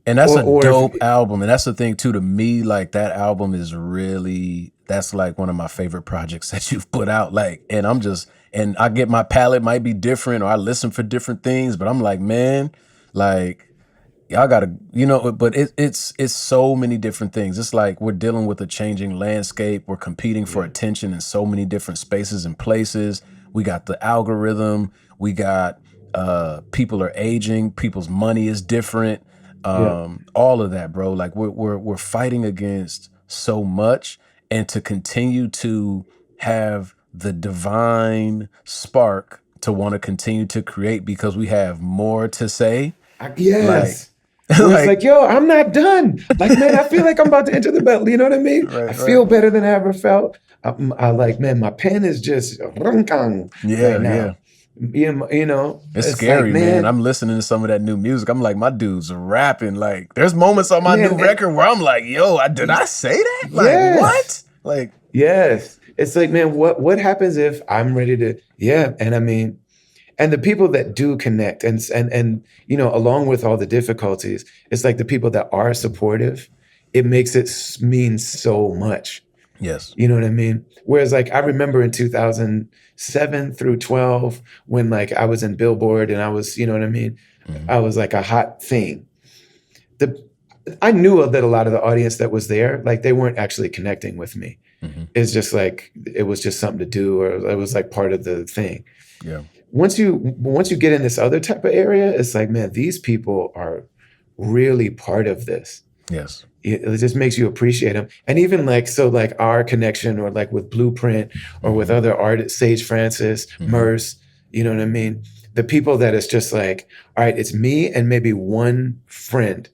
And that's a Or if dope album. And that's the thing too, to me, like that album is really, that's like one of my favorite projects that you've put out. Like, and and I get my palette might be different or I listen for different things, but I'm like, man, like y'all gotta, but it's so many different things. It's like we're dealing with a changing landscape. We're competing for attention in so many different spaces and places. We got the algorithm. We got people are aging. People's money is different. yeah, All of that, bro. Like we're fighting against so much, and to continue to have the divine spark to want to continue to create because we have more to say. Like, yes. Where it's like, like, yo, I'm not done. Like, man, I feel like I'm about to enter the battle. You know what I mean? I right. feel better than I ever felt. I like, man, my pen is just right Yeah, yeah. now. It's It's like, scary, man. man, I'm listening to some of that new music. I'm like, my dude's rapping. Like, there's moments on my new man, record where I'm like, yo, did I say that? Like, yes. what? Like, Yes. It's like, man, what happens if I'm ready to, yeah. And I mean, and the people that do connect and along with all the difficulties, it's like the people that are supportive, it makes it mean so much. yes. You know what I mean? Whereas like I remember in 2007 through 12 when like I was in Billboard and I was, you know what I mean? Mhm. I was like a hot thing. The I knew that a lot of the audience that was there, like they weren't actually connecting with me. Mhm. It's just like it was just something to do, or it was like part of the thing. Yeah. Once you get in this other type of area, it's like, man, these people are really part of this. Yes. It just makes you appreciate them. And even like so, like our connection, or like with Blueprint, or with Mhm. other artists, Sage Francis, Mhm. Merce. You know what I mean? The people that it's just like, all right, it's me and maybe one friend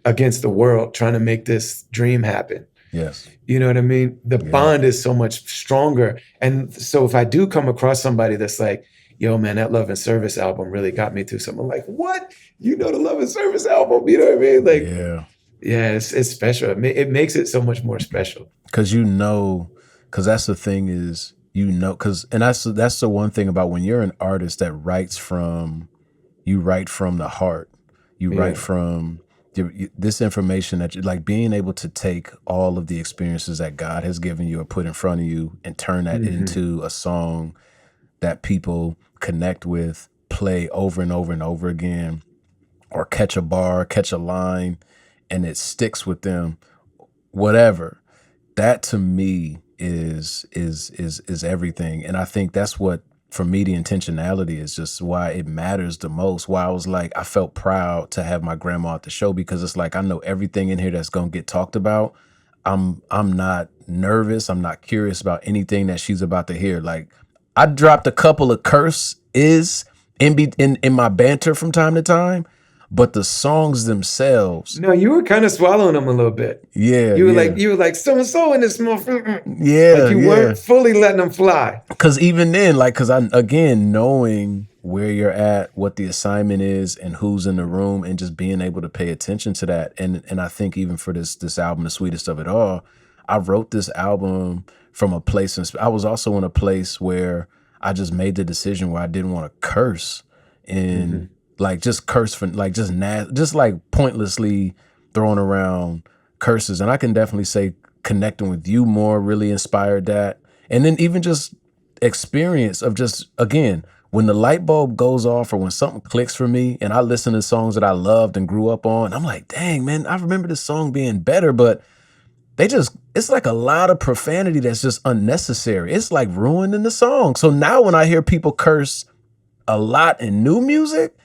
against the world trying to make this dream happen. Yes. You know what I mean? The Yeah. bond is so much stronger. And so if I do come across somebody that's like, yo, man, that Love and Service album really got me through something, I'm like, what? You know the Love and Service album? You know what I mean? Like, Yeah. yeah, it's special. It makes it so much more special. Cause cause that's the thing is, and that's the one thing about when you're an artist that you write from the heart. You write Yeah. from this information that you like, being able to take all of the experiences that God has given you or put in front of you and turn that Hmm. into a song that people connect with, play over and over and over again, or catch a bar, catch a line, and it sticks with them, whatever. That to me is everything. And I think that's what, for me, the intentionality is just why it matters the most. Why I was like, I felt proud to have my grandma at the show, because it's like I know everything in here that's gonna get talked about. I'm not nervous. I'm not curious about anything that she's about to hear. Like, I dropped a couple of curses in my banter from time to time, but the songs themselves, No, you were kind of swallowing them a little bit. yeah, You were like so and so in this like yeah, you yeah. weren't fully letting them fly. Cause even then, like, cause I, again, knowing where you're at, what the assignment is, and who's in the room, and just being able to pay attention to that. And I think even for this album, The Sweetest of It All, I wrote this album from a place, I was also in a place where I just made the decision where I didn't want to curse, Hmm. and like just curse for like just like pointlessly throwing around curses. And I can definitely say connecting with you more really inspired that. And then even just experience of just, again, when the light bulb goes off or when something clicks for me and I listen to songs that I loved and grew up on, I'm like, dang, man, I remember this song being better, but it's like a lot of profanity that's just unnecessary. It's like ruining the song. So now when I hear people curse a lot in new music,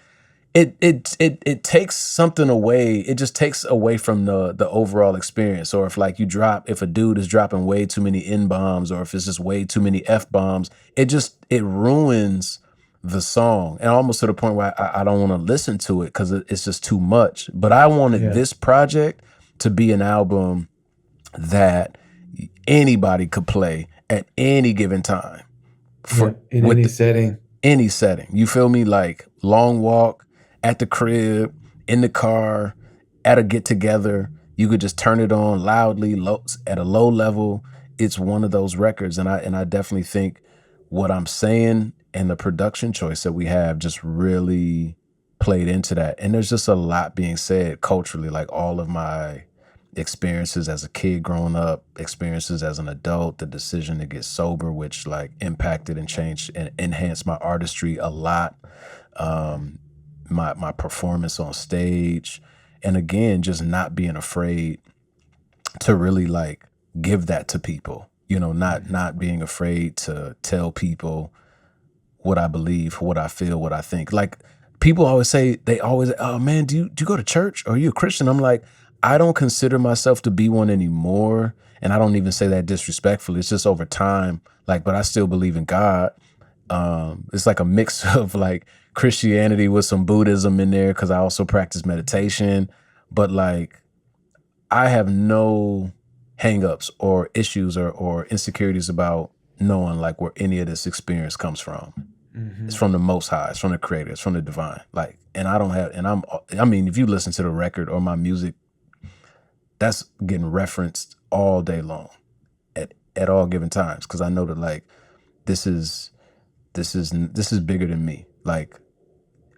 it takes something away. It just takes away from the overall experience. Or if a dude is dropping way too many N bombs, or if it's just way too many F bombs, it ruins the song, and almost to the point where I don't want to listen to it because it's just too much. But I wanted Yeah. this project to be an album that anybody could play at any given time, Yeah. In with any setting. any setting. You feel me? Like long walk, at the crib, in the car, at a get together. You could just turn it on loudly, low, at a low level. It's one of those records, and I definitely think what I'm saying and the production choice that we have just really played into that. And there's just a lot being said culturally, like all of my experiences as a kid growing up, experiences as an adult, the decision to get sober, which like impacted and changed and enhanced my artistry a lot. My performance on stage, and again, just not being afraid to really like give that to people. You know, not being afraid to tell people what I believe, what I feel, what I think. Like people always say, oh man, do you go to church? Or are you a Christian? I'm like, I don't consider myself to be one anymore. And I don't even say that disrespectfully. It's just over time, like, but I still believe in God. It's like a mix of like Christianity with some Buddhism in there, because I also practice meditation. But like, I have no hangups or issues or insecurities about knowing like where any of this experience comes from. It's from the Most High. It's from the Creator. It's from the Divine. Like, and I don't have, and I mean, if you listen to the record or my music, that's getting referenced all day long at all given times. Cause I know that like, this is bigger than me. Like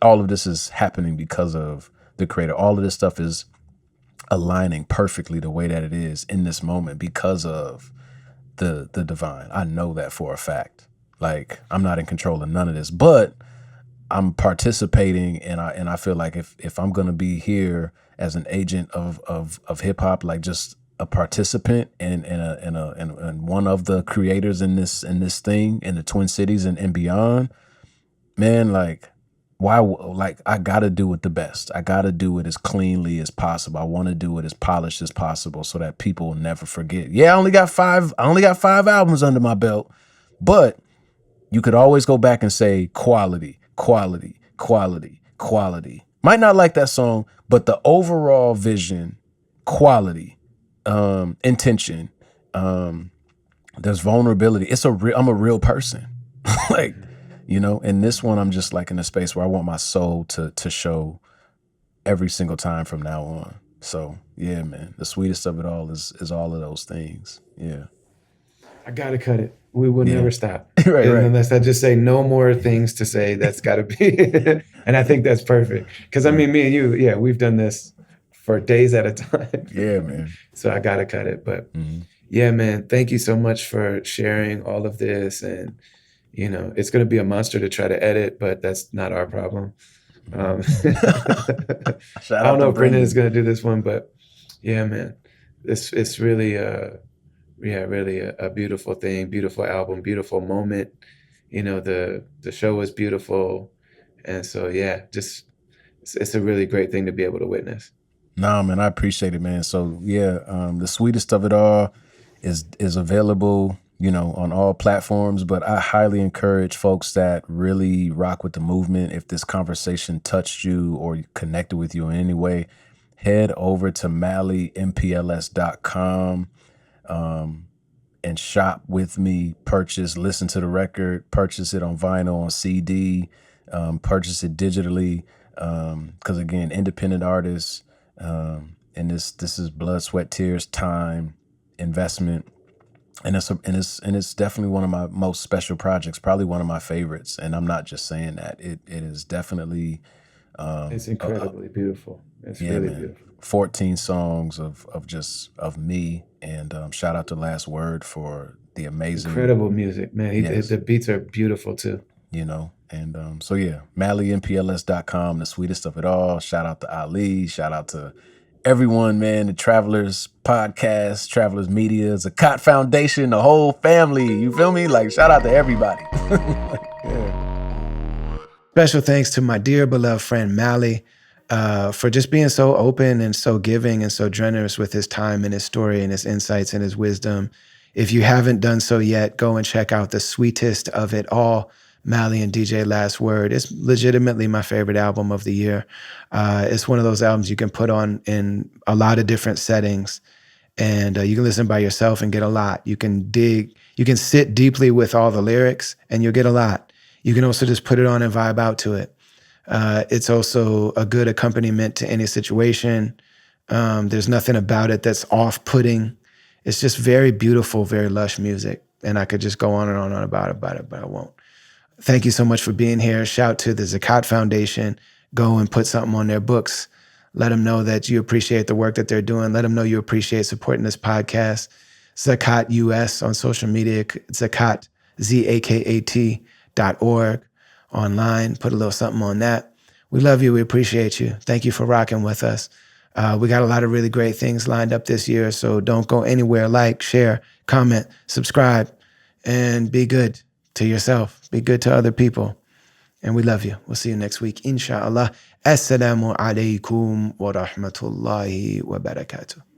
all of this is happening because of the Creator. All of this stuff is aligning perfectly the way that it is in this moment because of the divine. I know that for a fact. Like I'm not in control of none of this, but I'm participating, and I feel like if I'm gonna be here as an agent of hip hop, like just a participant and one of the creators in this thing in the Twin Cities and beyond, man, like why, like I gotta do it the best. I gotta do it as cleanly as possible. I want to do it as polished as possible so that people will never forget. Yeah, I only got five albums under my belt, but you could always go back and say quality, quality, quality, quality. Might not like that song, but the overall vision, quality, intention, there's vulnerability. I'm a real person. Like, you know, and this one, I'm just like in a space where I want my soul to show every single time from now on. So yeah, man, the sweetest of it all is all of those things. Yeah. I gotta cut it. We will never stop. Right. Unless I just say no more things to say, that's gotta be. And I think that's perfect. Because I mean, me and you, yeah, we've done this for days at a time. Yeah, man. So I gotta cut it. But yeah, man, thank you so much for sharing all of this. And you know, it's gonna be a monster to try to edit, but that's not our problem. I don't know if Brendan is gonna do this one, but yeah, man, it's really really a beautiful thing, beautiful album, beautiful moment. You know, the show was beautiful. And so, yeah, just, it's a really great thing to be able to witness. Nah, man, I appreciate it, man. So yeah, the sweetest of it all is available, you know, on all platforms, but I highly encourage folks that really rock with the movement. If this conversation touched you or connected with you in any way, head over to MaLLy.com. And shop with me, listen to the record, purchase it on vinyl, on CD, purchase it digitally. Because again, independent artists, and this is blood, sweat, tears, time, investment, and it's definitely one of my most special projects, probably one of my favorites. And I'm not just saying that; it is definitely. It's incredibly beautiful. It's really beautiful. 14 songs of me, and shout out to Last Word for the amazing, incredible music, man. The beats are beautiful too. You know, and so yeah, MaLLyMPLS.com, the sweetest of it all. Shout out to Ali. Shout out to everyone, man. The Travelers Podcast, Travelers Media, Zakat Foundation, the whole family. You feel me? Like shout out to everybody. Yeah. Special thanks to my dear beloved friend MaLLy for just being so open and so giving and so generous with his time and his story and his insights and his wisdom. If you haven't done so yet, go and check out The Sweetest of It All, MaLLy and DJ Last Word. It's legitimately my favorite album of the year. It's one of those albums you can put on in a lot of different settings, and you can listen by yourself and get a lot. You can sit deeply with all the lyrics and you'll get a lot. You can also just put it on and vibe out to it. It's also a good accompaniment to any situation. There's nothing about it that's off-putting. It's just very beautiful, very lush music. And I could just go on and on and about it, but I won't. Thank you so much for being here. Shout to the Zakat Foundation. Go and put something on their books. Let them know that you appreciate the work that they're doing. Let them know you appreciate supporting this podcast. Zakat US on social media, Zakat, ZAKAT.org online. Put a little something on that. We love you. We appreciate you. Thank you for rocking with us. We got a lot of really great things lined up this year, so don't go anywhere. Like, share, comment, subscribe, and be good to yourself. Be good to other people. And we love you. We'll see you next week, inshallah. Assalamu alaikum wa rahmatullahi wa barakatuh.